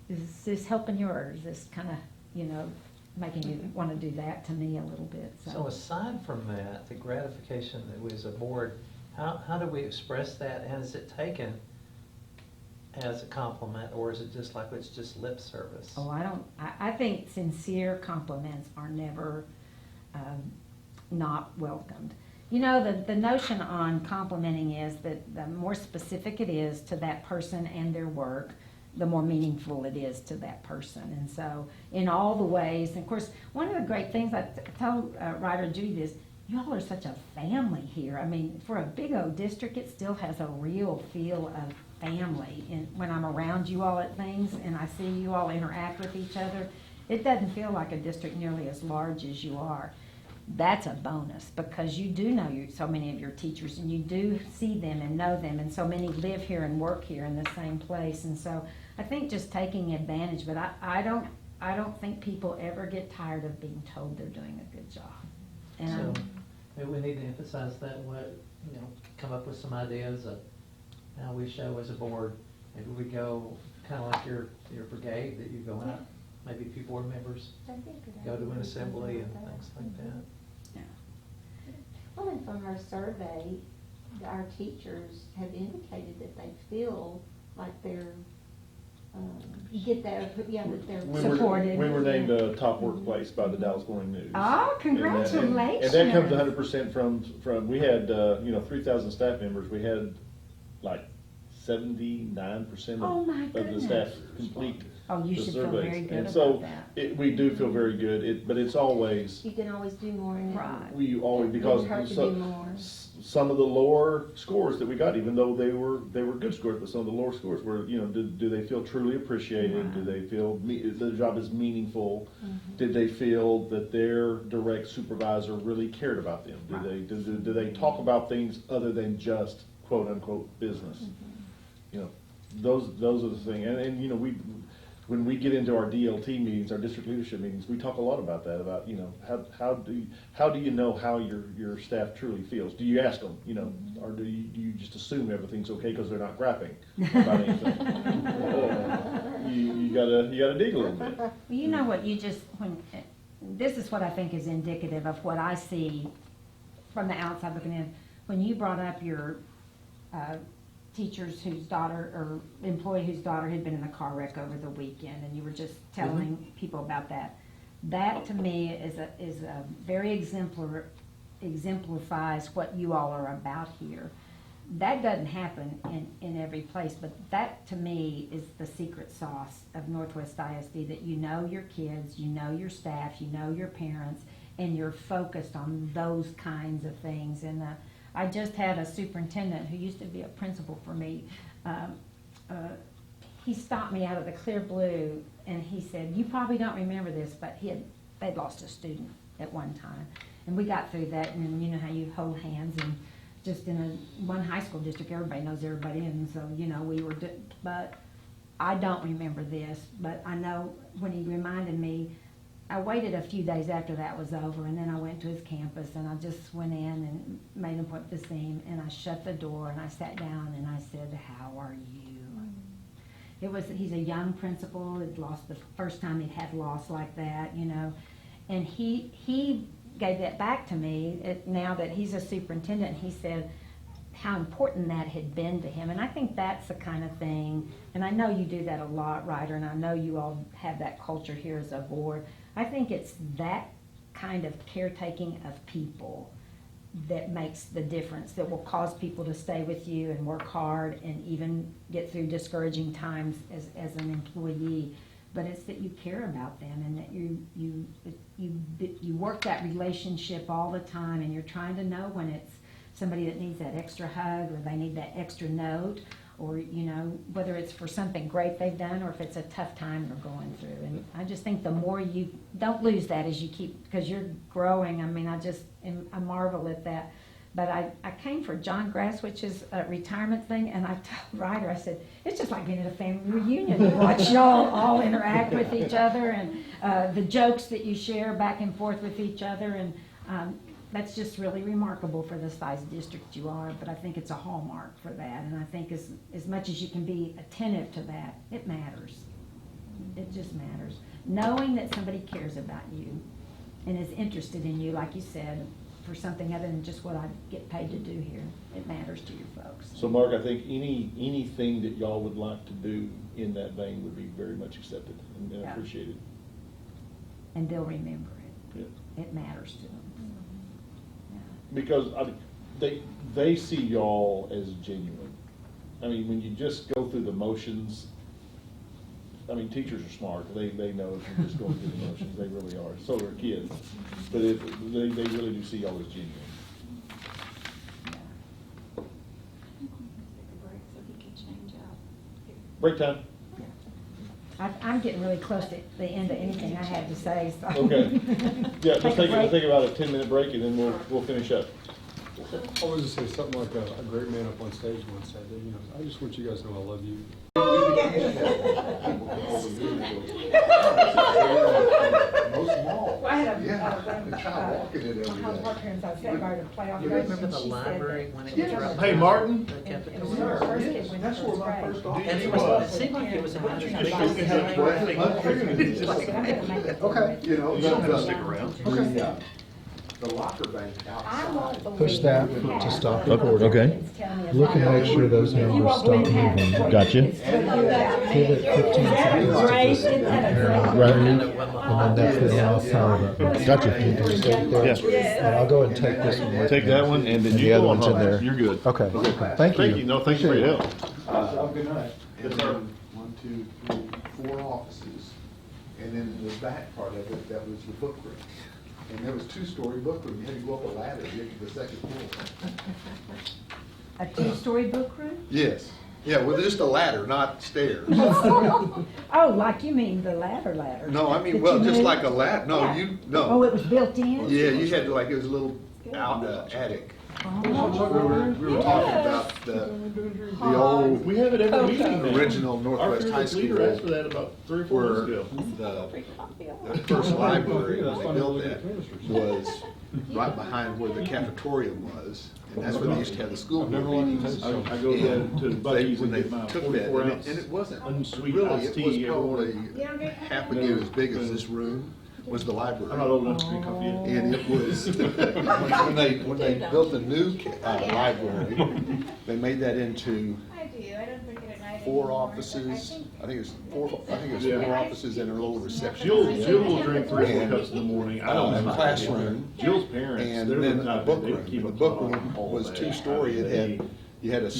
is this helping you, or is this kind of, you know, making you want to do that, to me, a little bit. So aside from that, the gratification that we as a board, how do we express that, and is it taken as a compliment, or is it just like it's just lip service? Oh, I think sincere compliments are never not welcomed. You know, the notion on complimenting is that the more specific it is to that person and their work, the more meaningful it is to that person. And so in all the ways, and of course, one of the great things I told Ryder Judy is, you all are such a family here. I mean, for a big old district, it still has a real feel of family. And when I'm around you all at things and I see you all interact with each other, it doesn't feel like a district nearly as large as you are. That's a bonus, because you do know so many of your teachers, and you do see them and know them, and so many live here and work here in the same place. And so I think just taking advantage, but I don't think people ever get tired of being told they're doing a good job. And So maybe we need to emphasize that, you know, come up with some ideas of how we show as a board. Maybe we go kind of like your brigade, that you go out, maybe a few board members go to an assembly and things like that. Well, and from our survey, our teachers have indicated that they feel like they're, that they're supported. We were named a top workplace by the Dallas Morning News. Oh, congratulations. And that comes 100% from, we had, 3,000 staff members. We had like 79% Oh, my of the goodness. staff complete Oh, you the should feel surveys. very good And about so that. we do feel very good, but it's always, You can always do more. Right. we always, because It hurt to do more. some of the lower scores that we got, even though they were good scores, but some of the lower scores were, do they feel truly appreciated? Right. Do they feel the job is meaningful? Mm-hmm. Did they feel that their direct supervisor really cared about them? Right. Do they talk about things other than just quote unquote business? Mm-hmm. Those are the things, and when we get into our DLT meetings, our district leadership meetings, we talk a lot about that, about, how do you know how your staff truly feels? Do you ask them, or do you just assume everything's okay because they're not grapping about anything? You gotta dig a little bit. Well, you know what, this is what I think is indicative of what I see from the outside looking in. When you brought up your teachers whose daughter, or employee whose daughter had been in a car wreck over the weekend, and you were just telling people about that. That to me is a very exemplifies what you all are about here. That doesn't happen in every place, but that to me is the secret sauce of Northwest ISD, that you know your kids, you know your staff, you know your parents, and you're focused on those kinds of things. And I just had a superintendent who used to be a principal for me. He stopped me out of the clear blue and he said, "You probably don't remember this, but they'd lost a student at one time." And we got through that, and you know how you hold hands, and just in one high school district, everybody knows everybody, and so, you know, but I don't remember this, but I know when he reminded me, I waited a few days after that was over, and then I went to his campus, and I just went in and made an appointment to see him, and I shut the door, and I sat down, and I said, "How are you?" He's a young principal, had lost the first time he'd had loss like that, you know, and he gave that back to me now that he's a superintendent. He said how important that had been to him, and I think that's the kind of thing, and I know you do that a lot, Ryder, and I know you all have that culture here as a board. I think it's that kind of caretaking of people that makes the difference, that will cause people to stay with you and work hard and even get through discouraging times as an employee. But it's that you care about them, and that you work that relationship all the time, and you're trying to know when it's somebody that needs that extra hug, or they need that extra note, or, you know, whether it's for something great they've done or if it's a tough time they're going through. And I just think the more you don't lose that as you keep, because you're growing. I mean, I marvel at that. But I came for John Grasswich's retirement thing, and I told Ryder, I said, it's just like being at a family reunion to watch y'all all interact with each other, and the jokes that you share back and forth with each other, and that's just really remarkable for the size district you are. But I think it's a hallmark for that, and I think as much as you can be attentive to that, it matters. It just matters. Knowing that somebody cares about you and is interested in you, like you said, for something other than just what I get paid to do here, it matters to you folks. So Mark, I think anything that y'all would like to do in that vein would be very much accepted and Yeah. appreciated. And they'll remember it. Yeah. It matters to them. Yeah. Because I mean, they see y'all as genuine. I mean, when you just go through the motions, I mean, teachers are smart. They know if you're just going through the motions. They really are. So are kids. But they really do see y'all as genuine. Break time. I'm getting really close to the end of anything I had to say, so. Okay. Yeah, Take a break. take about a 10-minute break, and then we'll finish up. I was just say something like a great man up on stage once said, you know, I just want you guys to know I love you. Well, I had The child walking it every day. parents, I sat by the playoff You games, remember and the she said library that when it she was was right Hey, Martin. The And it was cafeteria. her first kid when That's she where was my grade. first office And it was. was, it seemed like it was a matter of Maybe we can have a break. Okay, you know, You don't have to stick around. the locker bank I outside. won't believe Push that we to have stop people recording. Okay. kids tell me Look and about make sure those it. You numbers won't stop believe half moving. what Gotcha. kids tell you about me. Give it 15 seconds to Great, just isn't that a air great? right here, And it went and then that's the on power button. Gotcha. You can just hit there. Yes. And I'll go ahead and take this one with Take me. that one, and then And you the other go on one's in home. there. You're good. Okay, thank you. Thank you. No, thanks for your help. Good night. And then 1, 2, 3, 4 offices. And then in the back part of it, that was the book room. And there was 2-story book room. You had to go up a ladder to get to the second floor. A 2-story book room? Yes. Yeah, well, just a ladder, not stairs. Oh, like you mean the ladder. No, I mean, That well, you just moved? like a ladder. No, Yeah. you, Oh, no. it was built in? Yeah, you had to, like, it was a little attic. We Oh, were talking about the old We have it every meeting now. original Our Northwest High fearless leader School asked for that about 3 or 4 where weeks ago. the first library, when they built that, was right behind where the cafeteria was. And that's where they used to have the school board meetings. I go down to Buc-ee's When and they get my took 44 that, ounce and it wasn't, unsweet really, iced it was tea every probably morning. half a year as big as this room was the library. I'm not old enough to drink coffee yet. And it was, when they built the new library, they made that into 4 offices, I think it was 4 Yeah. offices and a little reception. Jill will drink 3 or 4 cups in the morning. I don't A have classroom. Jill's parents, And they're then the a type book that they room. keep And the a book top room all was day. 2-story. I mean, You had a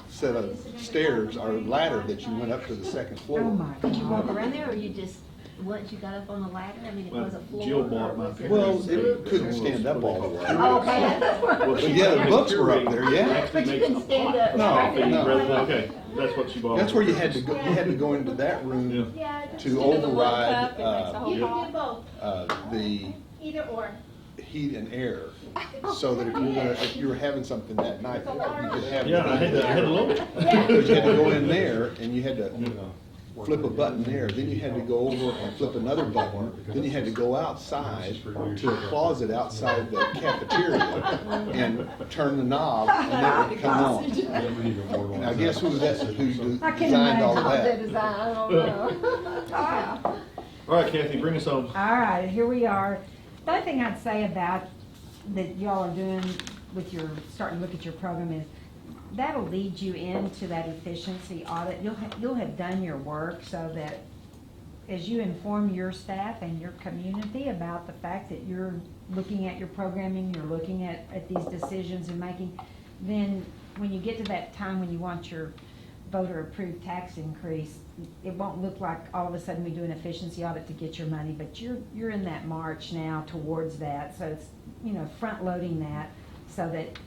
set of stairs or ladder that you went up to the 2nd floor. Oh my Could you walk God. around there, or you just, once you got up on the ladder, I mean, it Well, was a floor? Jill bought or my was it- parents. Well, it couldn't stand up all the way. Oh, okay. Well, she But yeah, the makes books were up Keurig there, yeah. actually But you makes couldn't a stand pot up. of No, coffee no. rather than- Okay, that's what she bought. That's where you had to go into that room Yeah, to Instead of the one override, cup, it makes a whole you pot. can do both, the either or. heat and air, so that if you were having something that night, you could have. Yeah, I had to look. You had to go in there and you had to flip a button there, then you had to go over and flip another button, then you had to go outside to a closet outside the cafeteria and turn the knob and that would come on. Now guess who I can designed all imagine of all that? design, I don't know. Wow. All right, Kathy, bring us home. All right, here we are. The other thing I'd say about that y'all are doing with your, starting to look at your program is, that'll lead you into that efficiency audit. You'll have done your work so that as you inform your staff and your community about the fact that you're looking at your programming, you're looking at these decisions and making, then when you get to that time when you want your voter-approved tax increase, it won't look like all of a sudden we do an efficiency audit to get your money, but you're in that march now towards that. So it's, front-loading that so that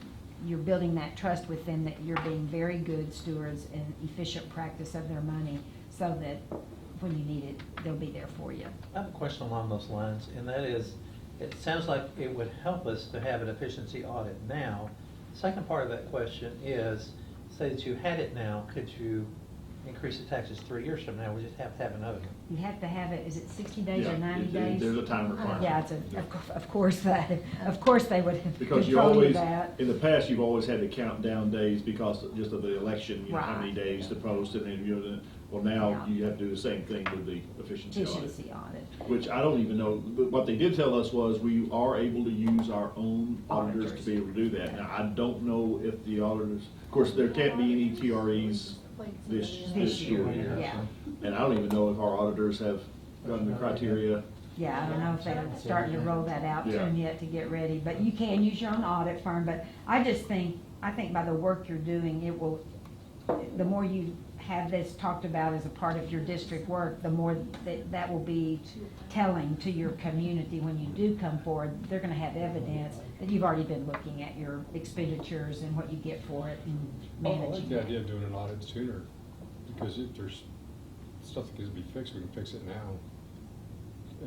you're building that trust with them that you're being very good stewards and efficient practice of their money, so that when you need it, they'll be there for you. I have a question along those lines, and that is, it sounds like it would help us to have an efficiency audit now. Second part of that question is, say that you had it now, could you increase the taxes 3 years from now? We just have to have another one. You have to have it, is it 60 days Yeah, or 90 days? There's a time requirement. Yeah, of course they would Because you control you always, that. in the past, you've always had to count down days because just of the election, how many Right. days to post and then well, now Yeah. you have to do the same thing with the efficiency audit. Efficiency audit. Which I don't even know, but what they did tell us was we are able to use our own auditors to be able to do that. Now, I don't know if the auditors, of course, there can't be any TREs this year, year. yeah. And I don't even know if our auditors have gotten the criteria. Yeah, I don't know if they're starting to roll that out to Yeah. them yet to get ready, but you can use your own audit firm. But I think by the work you're doing, it will, the more you have this talked about as a part of your district work, the more that will be telling to your community when you do come forward. They're gonna have evidence that you've already been looking at your expenditures and what you get for it and I like managing the it. idea of doing an audit sooner, because if there's stuff that can be fixed, we can fix it now,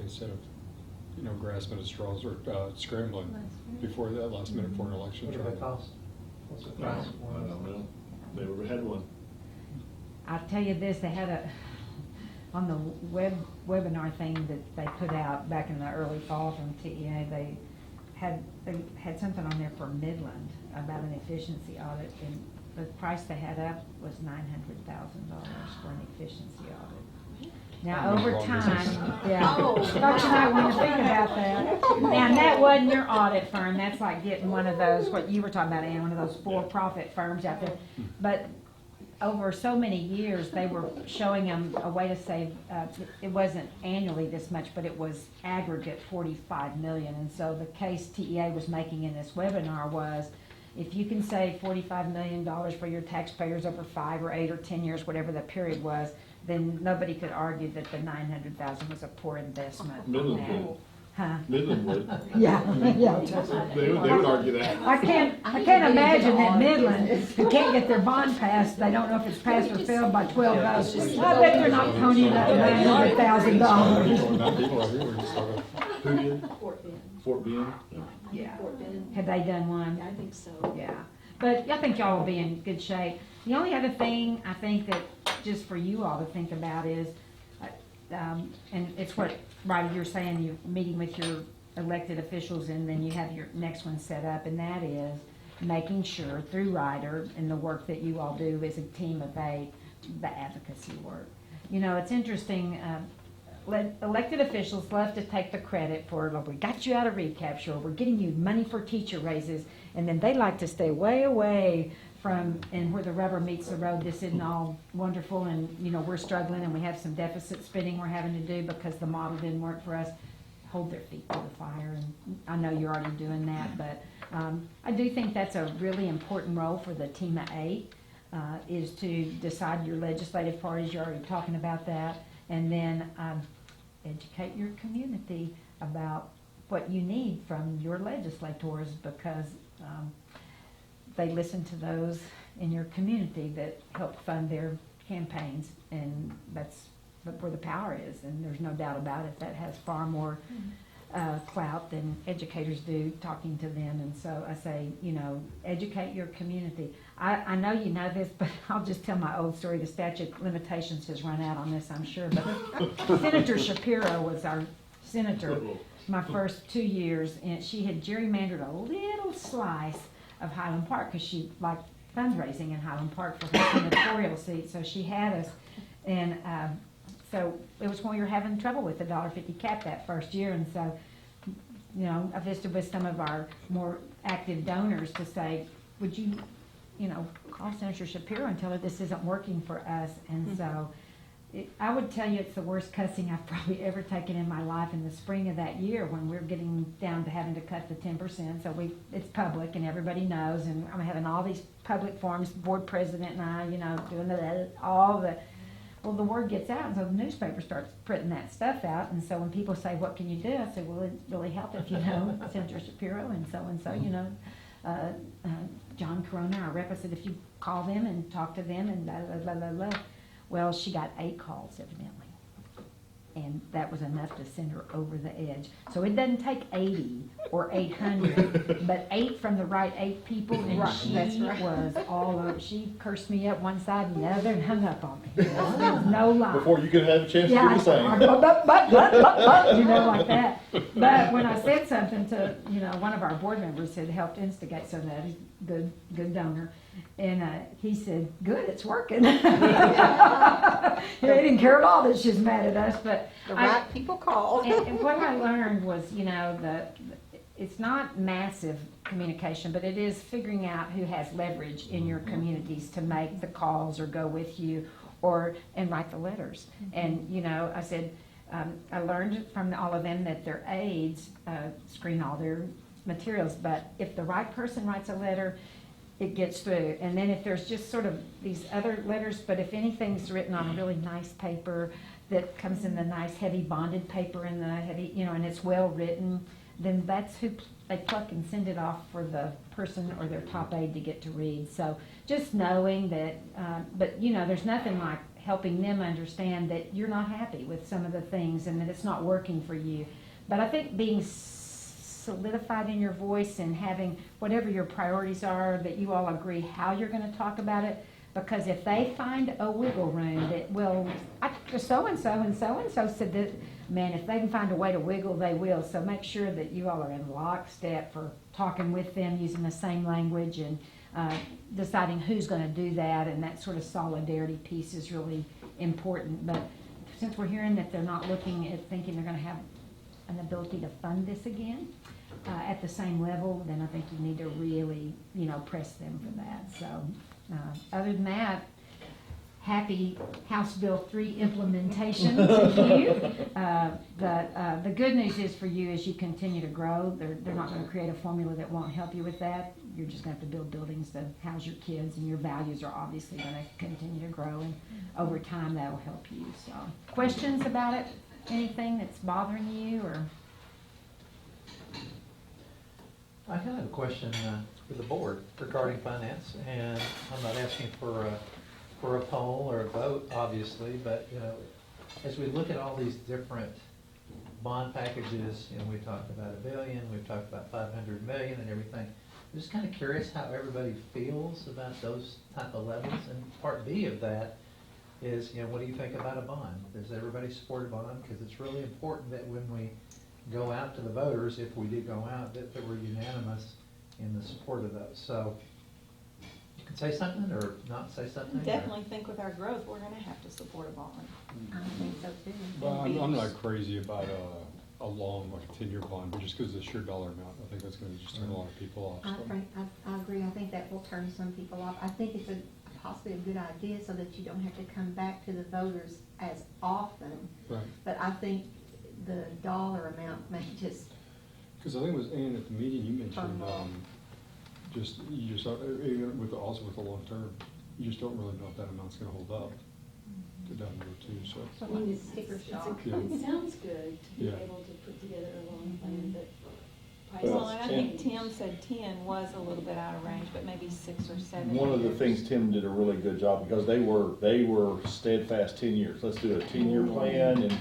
instead of, grasping at straws or scrambling before that last minute for an election. What did that cost? What's the No, price? I don't know. Never had one. I'll tell you this, they had on the webinar thing that they put out back in the early fall from TEA, they had something on there for Midland about an efficiency audit, and the price they had up was $900,000 for an efficiency audit. Now, over time, yeah, folks might want to think about that. Now, and that wasn't your audit firm, that's like getting one of those, what you were talking about, Ann, one of those for-profit firms out there. But over so many years, they were showing them a way to save, it wasn't annually this much, but it was aggregate 45 million. And so the case TEA was making in this webinar was, if you can save $45 million for your taxpayers over 5 or 8 or 10 years, whatever the period was, then nobody could argue that the 900,000 was a poor investment. Midland Yeah. would. Huh? Midland would. Yeah, yeah. They would argue that. I can't imagine that Midland, who can't get their bond passed, they don't know if it's passed or failed by 12 votes. I bet they're not ponying up $900,000. People out here were just talking, Who did? Fort Bend. Fort Bend? Yeah. Fort Bend. Have they done one? I think so. Yeah. But I think y'all will be in good shape. The only other thing I think that just for you all to think about is, and it's what, Roddy, you're saying, you're meeting with your elected officials and then you have your next one set up, and that is making sure through Ryder and the work that you all do as a team of 8, the advocacy work. It's interesting, elected officials love to take the credit for, we got you out of recapture, or we're getting you money for teacher raises, and then they like to stay way away and where the rubber meets the road, this isn't all wonderful, and, you know, we're struggling, and we have some deficit spending we're having to do because the model didn't work for us. Hold their feet to the fire, and I know you're already doing that, but I do think that's a really important role for the team of 8, is to decide your legislative parties, you're already talking about that, and then educate your community about what you need from your legislators, because they listen to those in your community that help fund their campaigns, and that's where the power is, and there's no doubt about it. That has far more clout than educators do talking to them, and so I say, you know, educate your community. I know you know this, but I'll just tell my old story. The statute of limitations has run out on this, I'm sure, but Senator Shapiro was our senator my first 2 years, and she had gerrymandered a little slice of Highland Park because she liked fundraising in Highland Park for her senatorial seat, so she had us, and so it was when we were having trouble with the $1.50 cap that first year, and so, you know, I visited with some of our more active donors to say, would you, you know, call Senator Shapiro and tell her this isn't working for us, and so I would tell you it's the worst cussing I've probably ever taken in my life in the spring of that year when we're getting down to having to cut the 10%. So it's public and everybody knows, and I'm having all these public forums, board president and I, you know, doing well, the word gets out, and so the newspaper starts printing that stuff out, and so when people say, what can you do? I say, well, it'd really help if you know Senator Shapiro and so, you know, John Corona, our rep. I said, if you call them and talk to them and blah, blah, blah, blah, blah. Well, she got 8 calls evidently, and that was enough to send her over the edge. So it doesn't take 80 or 800, but 8 from the right 8 people, and she was all over. She cursed me up one side and the other and hung up on me. There was no lie. Before you could have a chance to do the same. You know, like that. But when I said something to, you know, one of our board members had helped instigate some of that, he's a good donor, and he said, good, it's working. They didn't care at all that she's mad at us, but The right people called. and what I learned was, you know, it's not massive communication, but it is figuring out who has leverage in your communities to make the calls or go with you and write the letters. And, you know, I said, I learned from all of them that their aides screen all their materials, but if the right person writes a letter, it gets through. And then if there's just sort of these other letters, but if anything's written on a really nice paper that comes in the nice heavy bonded paper and the heavy, you know, and it's well written, then that's who they pluck and send it off for the person or their top aide to get to read. So just knowing that, but you know, there's nothing like helping them understand that you're not happy with some of the things and that it's not working for you. But I think being solidified in your voice and having whatever your priorities are, that you all agree how you're going to talk about it, because if they find a wiggle room that will, so-and-so and so-and-so said that, man, if they can find a way to wiggle, they will. So make sure that you all are in lockstep for talking with them, using the same language, and deciding who's going to do that, and that sort of solidarity piece is really important. But since we're hearing that they're not looking at thinking they're going to have an ability to fund this again at the same level, then I think you need to really, you know, press them for that. So other than that, happy House Bill 3 implementation to you. The good news is for you, as you continue to grow, they're not going to create a formula that won't help you with that. You're just going to have to build buildings to house your kids, and your values are obviously going to continue to grow, and over time that will help you. So, questions about it? Anything that's bothering you, or? I kind of have a question for the board regarding finance, and I'm not asking for a poll or a vote, obviously, but, you know, as we look at all these different bond packages, you know, we talked about $1 billion, we've talked about $500 million and everything. I'm just kind of curious how everybody feels about those type of levels. And part B of that is, you know, what do you think about a bond? Does everybody support a bond? Because it's really important that when we go out to the voters, if we did go out, that we're unanimous in the support of those. So you can say something or not say something. Definitely think with our growth, we're gonna have to support a bond. I think so too. Well, I'm not crazy about a long, like a 10-year bond, but just because of the sheer dollar amount, I think that's gonna just turn a lot of people off. so. I agree, I think that will turn some people off. I think it's possibly a good idea so that you don't have to come back to the voters as often. Right, But I think the dollar amount may just, because I think it was, Ann, at the meeting, you mentioned, Turn off. even with, also with the long term, you just don't really know if that amount's gonna hold up to down the road too, so. so I mean, like it's, sticker it's, shock. it sounds good to be Yeah. able to put together a long plan, but Well, prices and I change. think Tim said 10 was a little bit out of range, but maybe 6 or 7. One of the things Tim did a really good job, because they were steadfast 10 years. Let's do a 10-year plan,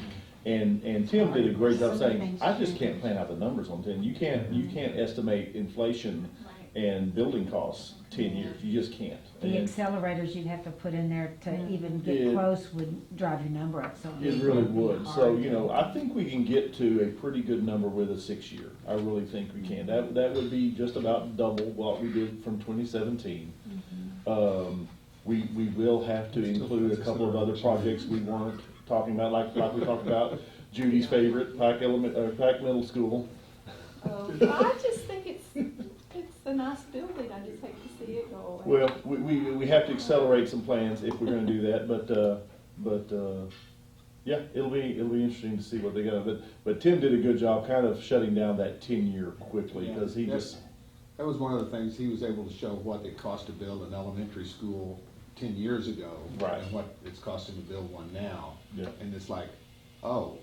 and Tim did a great job saying, I just can't plan out the numbers on 10. You can't estimate inflation and building costs 10 years. You just can't. The And accelerators you'd have to put in there to even get It- close would drive your number up so. It really would. So, I think we can get to a pretty good number with a 6-year. I really think we can. That would be just about double what we did from 2017. We will have to include a couple of other projects we weren't talking about, like we talked about Judy's favorite, Pike Middle School. Oh, I just think it's a nice building. I just hate to see it go away. Well, we have to accelerate some plans if we're gonna do that, but yeah, it'll be interesting to see what they got. But Tim did a good job kind of shutting down that 10-year quickly, because he just, That was one of the things, he was able to show what it cost to build an elementary school 10 years ago. Right. And what it's costing to build one now. Yeah. And it's like, oh,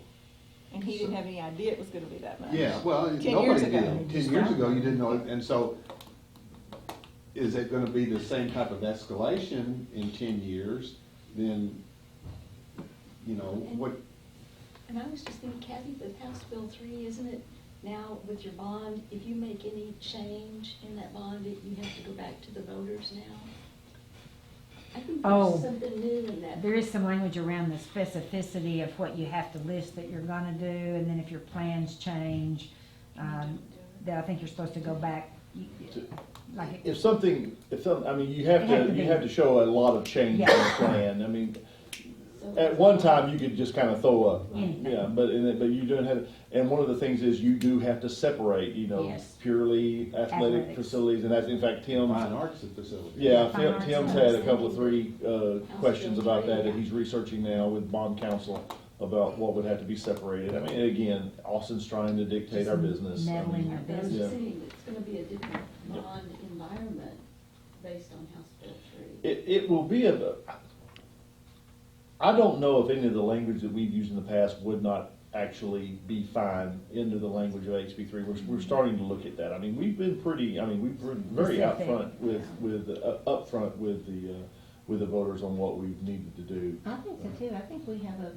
And he didn't have any idea it was gonna be that much. yeah, well, 10 nobody years did. ago. 10 years ago, you didn't know it, and so is it gonna be the same type of escalation in 10 years? Then, what, And I was just thinking, Kathy, with House Bill 3, isn't it now with your bond, if you make any change in that bond, you have to go back to the voters now? I think Oh. there's something new in that. There is some language around the specificity of what you have to list that you're gonna do, and then if your plans change, that I think you're supposed to go back, like, if something, I mean, you have It had to you be. have to show a lot of change in the Yeah. plan. I mean, So- at one time, you could just kind of throw Anything. but you don't have, and one of the things is you do have to separate, Yes. purely athletic Athletics. facilities, and that's, in fact, Tim's. fine arts facility? Yeah, Fine arts Tim's and had a arts. couple of three questions about that he's researching now with bond counsel about what would have to be separated. I mean, again, Austin's trying to dictate our business. I meddling mean, our But I'm Yeah. just saying, it's gonna be a different bond environment based on House Bill 3. It will be I don't know if any of the language that we've used in the past would not actually be fine into the language of HB 3. We're starting to look at that. I mean, we've been very Specific. upfront with the voters on what we've needed to do. I think so too. I think we have a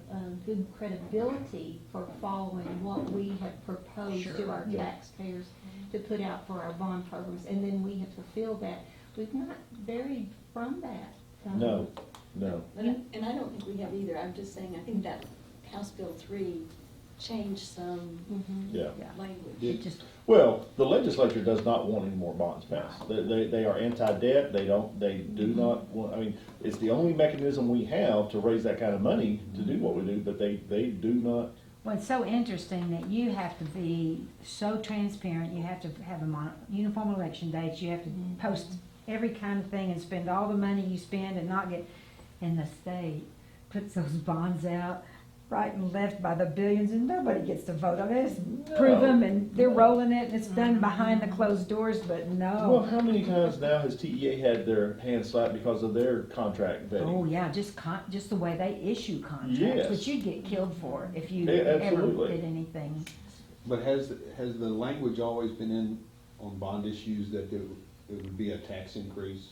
good credibility for following what we have proposed to our Yeah. taxpayers to put out for our bond programs, and then we have fulfilled that. We've not varied from that. No. And I don't think we have either. I'm just saying, I think that House Bill 3 changed some Yeah. language. it just, Well, the legislature does not want any more bonds passed. They are anti-debt, they do not want, I mean, it's the only mechanism we have to raise that kind of money to do what we do, but they do not. well, it's so interesting that you have to be so transparent, you have to have them on uniform election dates, you have to post every kind of thing and spend all the money you spend and not get, and the state puts those bonds out right and left by the billions, and nobody gets to vote on it. Just prove them, and they're rolling it, and it's done behind the closed doors, but Well, no. how many times now has TEA had their hands slapped because of their contract vetting? Oh, yeah, just the way they issue contracts, Yes. which you'd get killed for if you Yeah, ever absolutely. did anything. But has the language always been in, on bond issues that it would be a tax increase?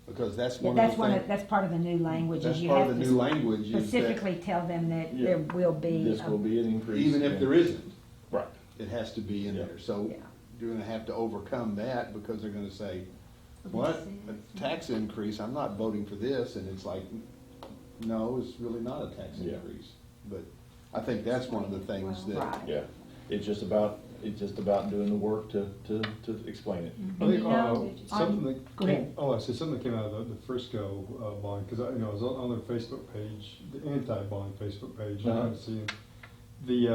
Because that's Yeah, one of the things. that's part of the new language, That's is you part have of the to new language is that specifically tell them that Yeah. there will be. This will be an increase. even if there isn't, Right. it has to be in Yeah. there. So Yeah. you're gonna have to overcome that because they're gonna say, what, a tax increase, I'm not voting for this, and it's like, no, it's really not a tax Yeah. increase. But I think that's one of the things that, Right. Yeah, it's just about doing the work to explain it. I And think, you know, something that go came, ahead. I said something that came out of the Frisco bond, because I was on their Facebook page, the anti-bond Facebook page, and I Uh-huh. was seeing the,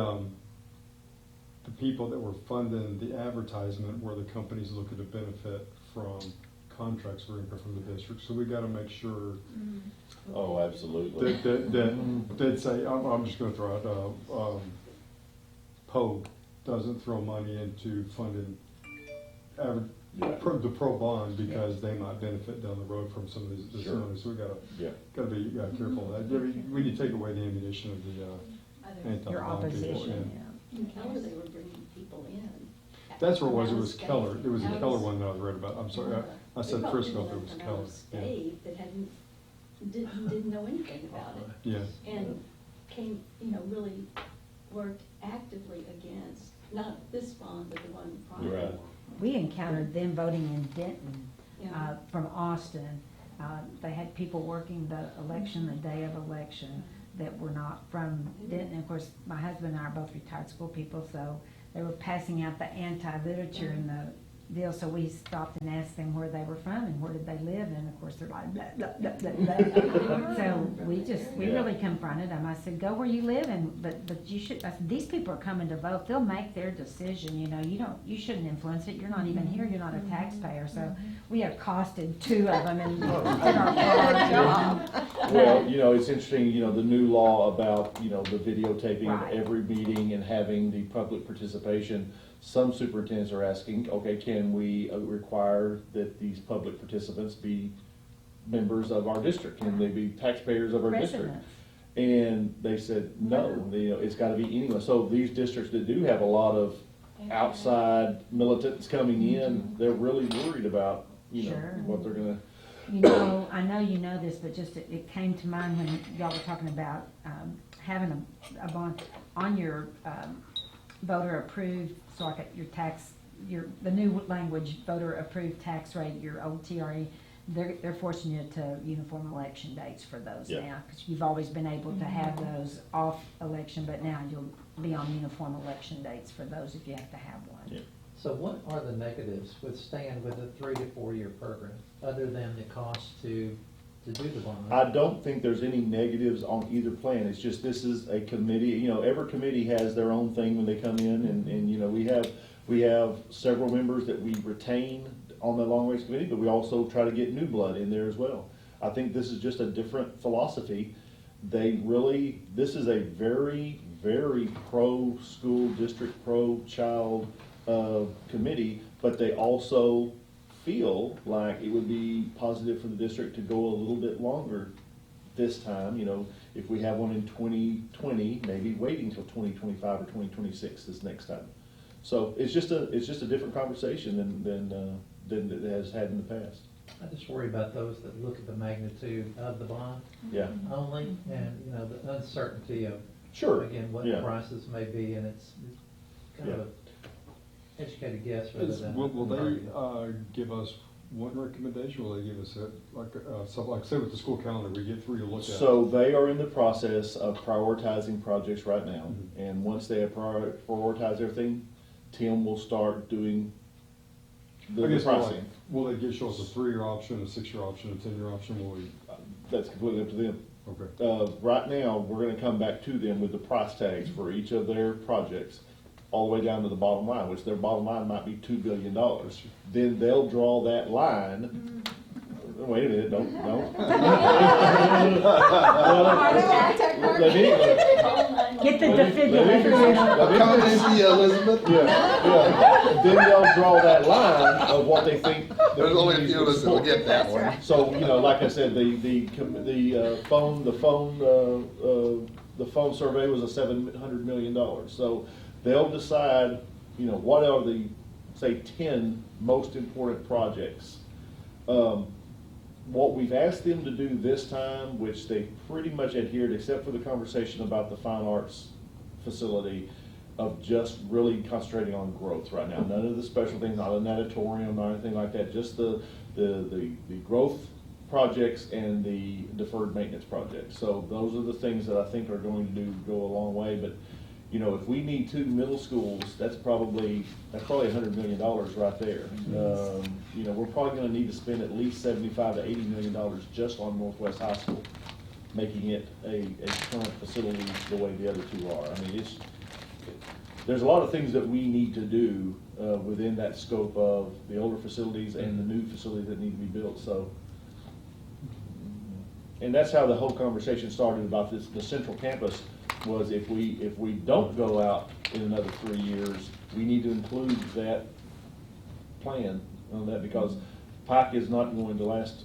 the people that were funding the advertisement were the companies looking to benefit from contracts we're income from the district. So we gotta make sure Oh, absolutely. that say, I'm just gonna throw out, Poe doesn't throw money into funding the pro bond because they might benefit down the road from some of this Sure. money. So we Yeah. gotta be careful of that. We need to take away the ammunition of the anti-bond Your people. opposition, yeah. yeah. In Keller, they were bringing people in. That's where it was. It Out of was state. Keller. It was the Out of Keller s- one that I read about. I'm sorry. I They said brought Frisco, people but it in was from out Keller. of Yeah. state that didn't know anything about it. Yeah. And came, really worked actively against, not this bond, but the one prior. You're right. We encountered them voting in Denton, Yeah. from Austin. They had people working the election, the day of election, that were not from Denton. Of course, my husband and I are both retired school people, so they were passing out the anti-literature and the deal, so we stopped and asked them where they were from and where did they live, and of course, they're like, blah, blah, blah, blah, blah. So we Yeah. really confronted them. I said, go where you live, but you should, I said, these people are coming to vote, they'll make their decision, you shouldn't influence it, you're not even here, you're not a taxpayer, so we accosted two of them and did our part. Well, it's interesting, the new law about, the videotaping of Right. every meeting and having the public participation. Some superintendents are asking, okay, can we require that these public participants be members of our district? Can they be taxpayers of our district? Residents. And they said, no, it's gotta be anyone. So these districts that do have a lot of outside militants coming in, they're really worried about, Sure. what they're gonna. I know you know this, but just it came to mind when y'all were talking about having a bond on your voter approved, so like your tax, the new language, voter approved tax rate, your old TRE, they're forcing you to uniform election dates for those Yeah. now, because you've always been able to have those off election, but now you'll be on uniform election dates for those if you have to have one. Yeah. So what are the negatives with staying with a 3 to 4 year program, other than the cost to do the bond? I don't think there's any negatives on either plan. It's just, this is a committee, every committee has their own thing when they come in, and we have several members that we retain on the long range committee, but we also try to get new blood in there as well. I think this is just a different philosophy. This is a very, very pro-school district, pro-child committee, but they also feel like it would be positive for the district to go a little bit longer this time, if we have one in 2020, maybe waiting till 2025 or 2026 this next time. So it's just a different conversation than it has had in the past. I just worry about those that look at the magnitude of the bond Yeah, only, and, the uncertainty of, sure. again, what Yeah. the prices may be, and it's kind of Yeah. an educated guess rather than. Will they give us one recommendation? Will they give us something like, say with the school calendar, we get 3 to look at? So they are in the process of prioritizing projects right now, Mhm. and once they have prioritized everything, Tim will start doing the I guess pricing. will they show us a 3-year option, a 6-year option, a 10-year option? Will we? That's completely up to them. Okay. Right now, we're gonna come back to them with the price tags for each of their projects, all the way down to the bottom line, which their bottom line might be $2 billion. Then they'll draw that line. Wait a minute, don't. Get the Let me defibrillator. Come in, see you, Elizabeth. Yeah. Then they'll draw that line of what they think. the There's only a communities few of would us that will support. get that one. So, like I said, the phone survey was a $700 million. So they'll decide, what are the, say, 10 most important projects. What we've asked them to do this time, which they pretty much adhered, except for the conversation about the fine arts facility, of just really concentrating on growth right now. None of the special things, not an auditorium or anything like that, just the growth projects and the deferred maintenance projects. So those are the things that I think are going to go a long way. But if we need 2 middle schools, that's probably $100 million right there. We're probably going to need to spend at least $75 to $80 million just on Northwest High School, making it a current facility the way the other 2 are. I mean, there's a lot of things that we need to do within that scope of the older facilities and the new facilities that need to be built, so. And that's how the whole conversation started about this, the central campus, was if we don't go out in another 3 years, we need to include that plan on that, because Pike is not going to last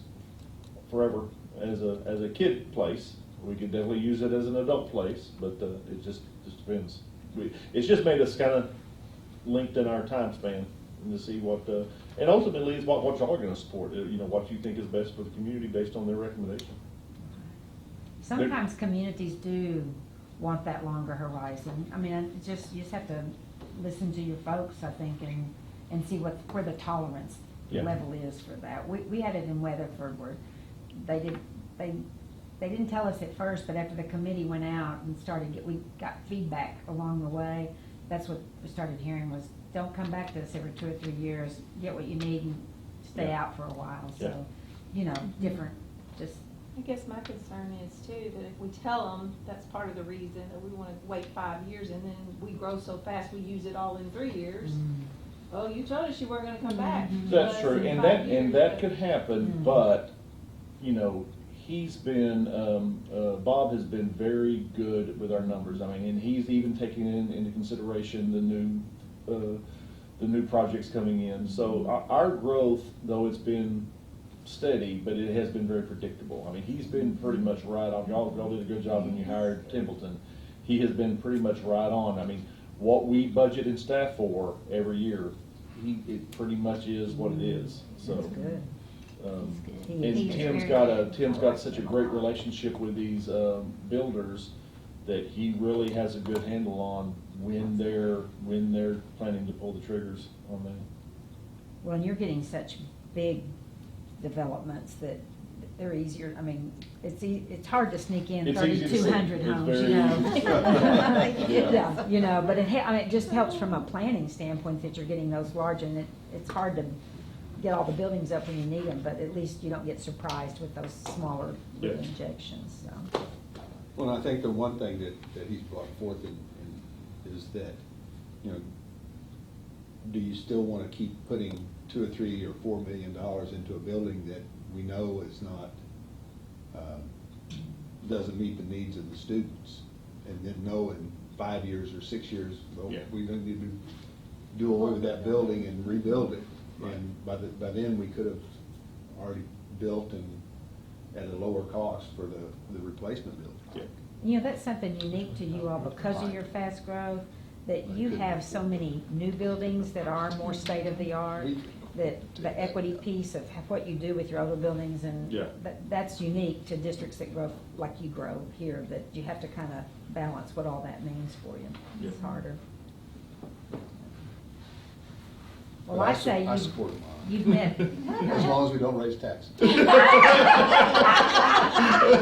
forever as a kid place. We could definitely use it as an adult place, but it just depends. It's just made us kind of linked in our time span and to see what, and ultimately it's what y'all are going to support, what you think is best for the community based on their recommendation. Sometimes communities do want that longer horizon. I mean, you just have to listen to your folks, I think, and see where the tolerance level is for that. We had it in Weatherford where they didn't tell us at first, but after the committee went out and we got feedback along the way. That's what we started hearing was, don't come back to us every 2 or 3 years. Get what you need and stay out for a while. So, different, just. I guess my concern is too, that if we tell them that's part of the reason that we want to wait 5 years and then we grow so fast we use it all in 3 years. Oh, you told us you weren't going to come back. That's true, in and 5 years, that could happen, but, he's been, Bob has been very good with our numbers. I mean, and he's even taking into consideration the new projects coming in. So our growth, though it's been steady, but it has been very predictable. I mean, he's been pretty much right on. Y'all did a good job when you hired Templeton. He has been pretty much right on. I mean, what we budget and staff for every year, it pretty much is what it is. So. That's good. And Tim's got such a great relationship with these builders that he really has a good handle on when they're planning to pull the triggers on that. Well, and you're getting such big developments that they're easier. I mean, it's hard to sneak in It's easy to see. 3,200 It's homes, very Yeah, but it just helps from a planning standpoint that you're getting those large, and it's hard to get all the buildings up when you need them, but at least you don't get surprised with those smaller injections, so. Well, I think the one thing that he's brought forth is that, do you still want to keep putting $2 or $3 or $4 million into a building that we know is not, doesn't meet the needs of the students, and then know in 5 years or 6 years, we don't need to do away with that building and rebuild it. Right. And by then, we could have already built and at a lower cost for the replacement building. Yeah. That's something unique to you all because of your fast growth, that you have so many new buildings that are more state-of-the-art, that the equity piece of what you do with your older buildings, and that's unique to districts that grow like you grow here, that you have to kind of balance what all that means for you. It's harder. Well, But I say I support them. you've met. As long as we don't raise taxes.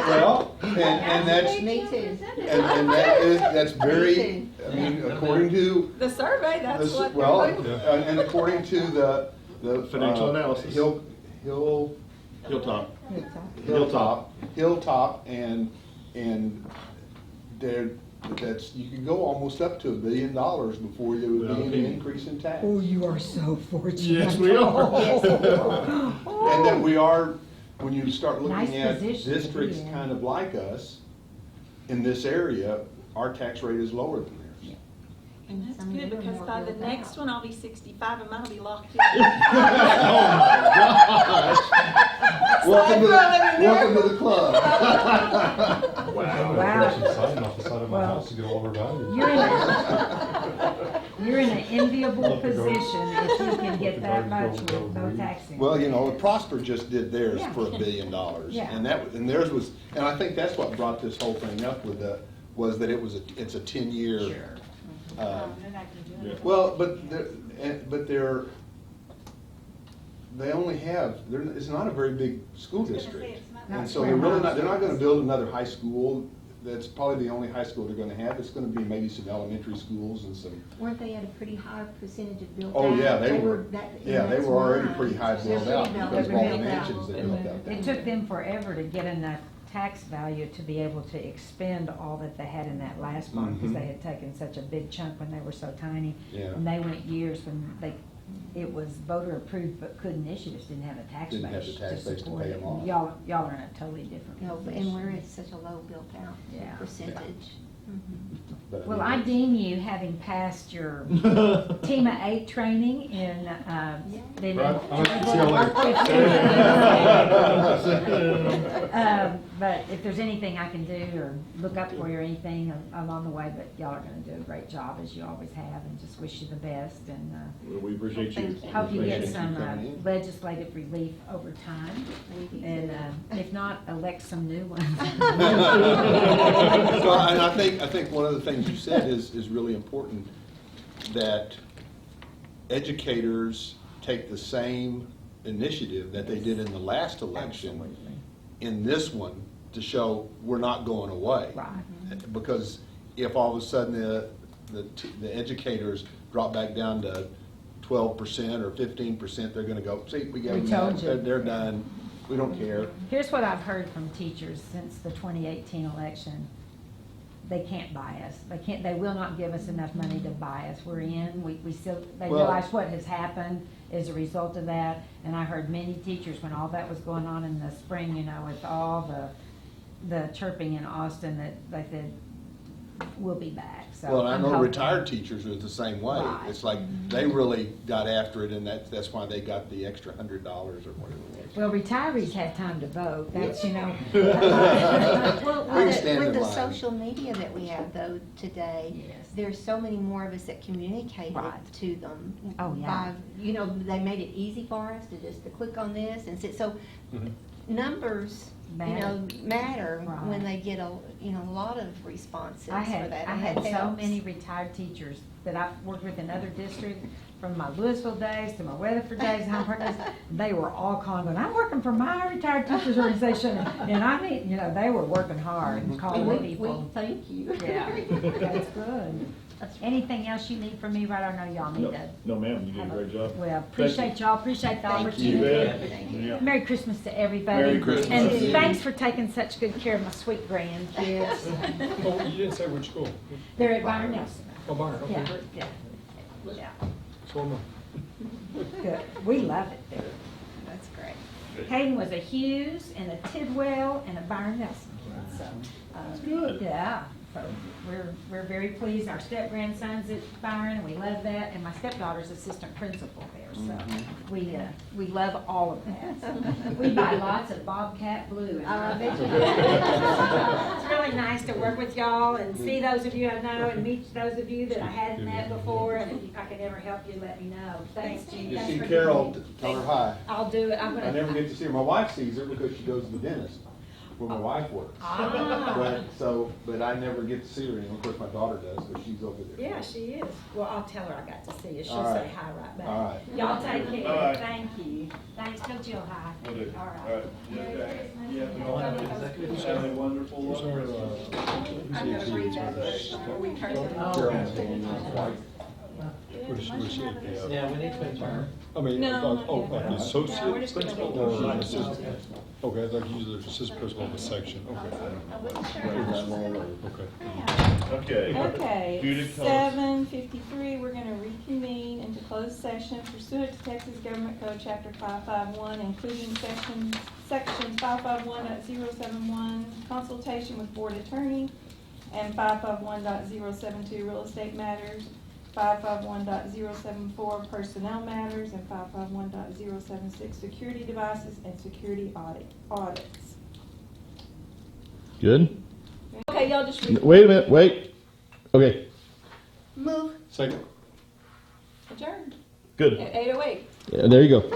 Well, and that's, Me too. and that's very, I mean, according to. The survey, that's what. Well, they're and according to the. Financial analysis. Hilltop, and that's, you can go almost up to $1 billion before there would be any increase in tax. Oh, you are so fortunate. Yes, we are. And then we are, when you start Nice looking at position to be districts in. kind of like us in this area, our tax rate is lower than theirs. And that's good, because by the next one, I'll be 65 and mine will be locked in. Welcome to the club. Wow. Sign off the side of my house to get all of our value. You're in an enviable position if you can get that much with no taxing. Well, Prosper just did theirs Yeah. for $1 billion. Yeah. And theirs was, and I think that's what brought this whole thing up with was that it's a 10-year. Sure. Well, but they only have, it's not a very big school district. And so they're not gonna build another high school. That's probably the only high school they're gonna have. It's gonna be maybe some elementary schools and some. Weren't they at a pretty high percentage of built out? Oh, yeah, they were that's already why. pretty high built out They're because of all the built out. mansions they built out there. It took them forever to get enough tax value to be able to expend all that they had in that last bond, because they had taken such a big chunk when they were so tiny. Yeah. And they went years when it was voter approved, but could initiatives didn't have a tax base. Didn't have the tax base to support pay it. them off. Y'all are in a totally different No, position. and we're at such a low built out Yeah. percentage. But Well, mean, I deem you, having passed your Team of 8 training in, being Right, I'll see you later. But if there's anything I can do or look up for you or anything along the way, but y'all are gonna do a great job as you always have, and just wish you the best, and, Well, we appreciate you. Thank you. hope you get Appreciate you some coming in. legislative relief over time, and, if not, elect some new ones. So, and I think one of the things you said is really important, that educators take the same initiative that they did in the last election Absolutely. in this one to show we're not going away. Right. Because if all of a sudden the educators drop back down to 12% or 15%, they're gonna go, see, we got We them, told you. they're done, we don't care. Here's what I've heard from teachers since the 2018 election. They can't buy us. They will not give us enough money to buy us. We're in, we still, they Well- realize what has happened as a result of that. And I heard many teachers, when all that was going on in the spring, with all the chirping in Austin, that they said, we'll be back. So Well, I I'm know hoping. retired teachers are the same way. Right. It's like, they really got after it, and that's why they got the extra $100 or whatever it was. Well, retirees have time to vote. That's, Well, We with stand the, in with the line. social media that we have though today, Yes. there's so many more of us that communicate Right. to them. Oh, yeah. They made it easy for us to click on this and sit, so Mhm. numbers, matter Right. when they get a lot of responses I for had, that. I and had that so helps. many retired teachers that I've worked with in other districts, from my Louisville days to my Weatherford days, and Humboldt days. They were all calling, going, I'm working for my retired teachers organization, and I need, they were working hard and calling We people. thank you. Yeah, that's good. Anything else you need from me, right? I know y'all need to. No, ma'am, you did a great job. Well, appreciate y'all, appreciate the Thank You opportunity. bet. Thank you. Yeah. Merry Christmas to everybody. Merry Christmas. And Thank you. thanks for taking such good care of my sweet grandkids. Oh, you didn't say which school? They're at Byron Nelson. Oh, Byron, okay, Yeah, great. yeah, yeah. So am I. Good. We love it there. That's great. Hayden was a Hughes and a Tidwell and a Byron Nelson kid, so. That's good. Yeah, so we're very pleased. Our step-grandson's at Byron, and we love that, and my stepdaughter's assistant principal there, so we love all of that. We buy lots of Bobcat Blue. I bet you It's really nice to work with y'all and see those of you I know and meet those of you that I hadn't met before, and if I can ever help you, let me know. Thanks, Jean. You Thanks see for Carol, doing it. tell her hi. I'll do it. I'm I gonna. never get to see her. My wife sees her because she goes to the dentist where my wife works. Ah. But I never get to see her anymore. Of course, my daughter does, but she's over there. Yeah, she is. Well, I'll tell her I got to see you. She'll All right. say hi right back. All right. Y'all take care. All right. Thank you. Thanks. Tell Jill hi. Will do. All All right. right. Yeah, we We'll have an executive Have a wonderful. Who's our, I'm gonna read that before we turn it off. where's she at? Yeah, we need to adjourn. I mean, No, an no, associate we're just gonna principal read or the an names. assistant? Okay, I thought you were the assistant principal of a section, okay. Okay. Okay. Okay, Judith, tell us. 7:53, we're gonna reconvene into closed session pursuant to Texas Government Code Chapter 551, including section 551.071, consultation with board attorney, and 551.072, real estate matters, 551.074, personnel matters, and 551.076, security devices and security audits. Good? Okay, y'all just read. Wait a minute, wait. Okay, Move. Second. Adjourned good. at 8:08. Yeah, there you go.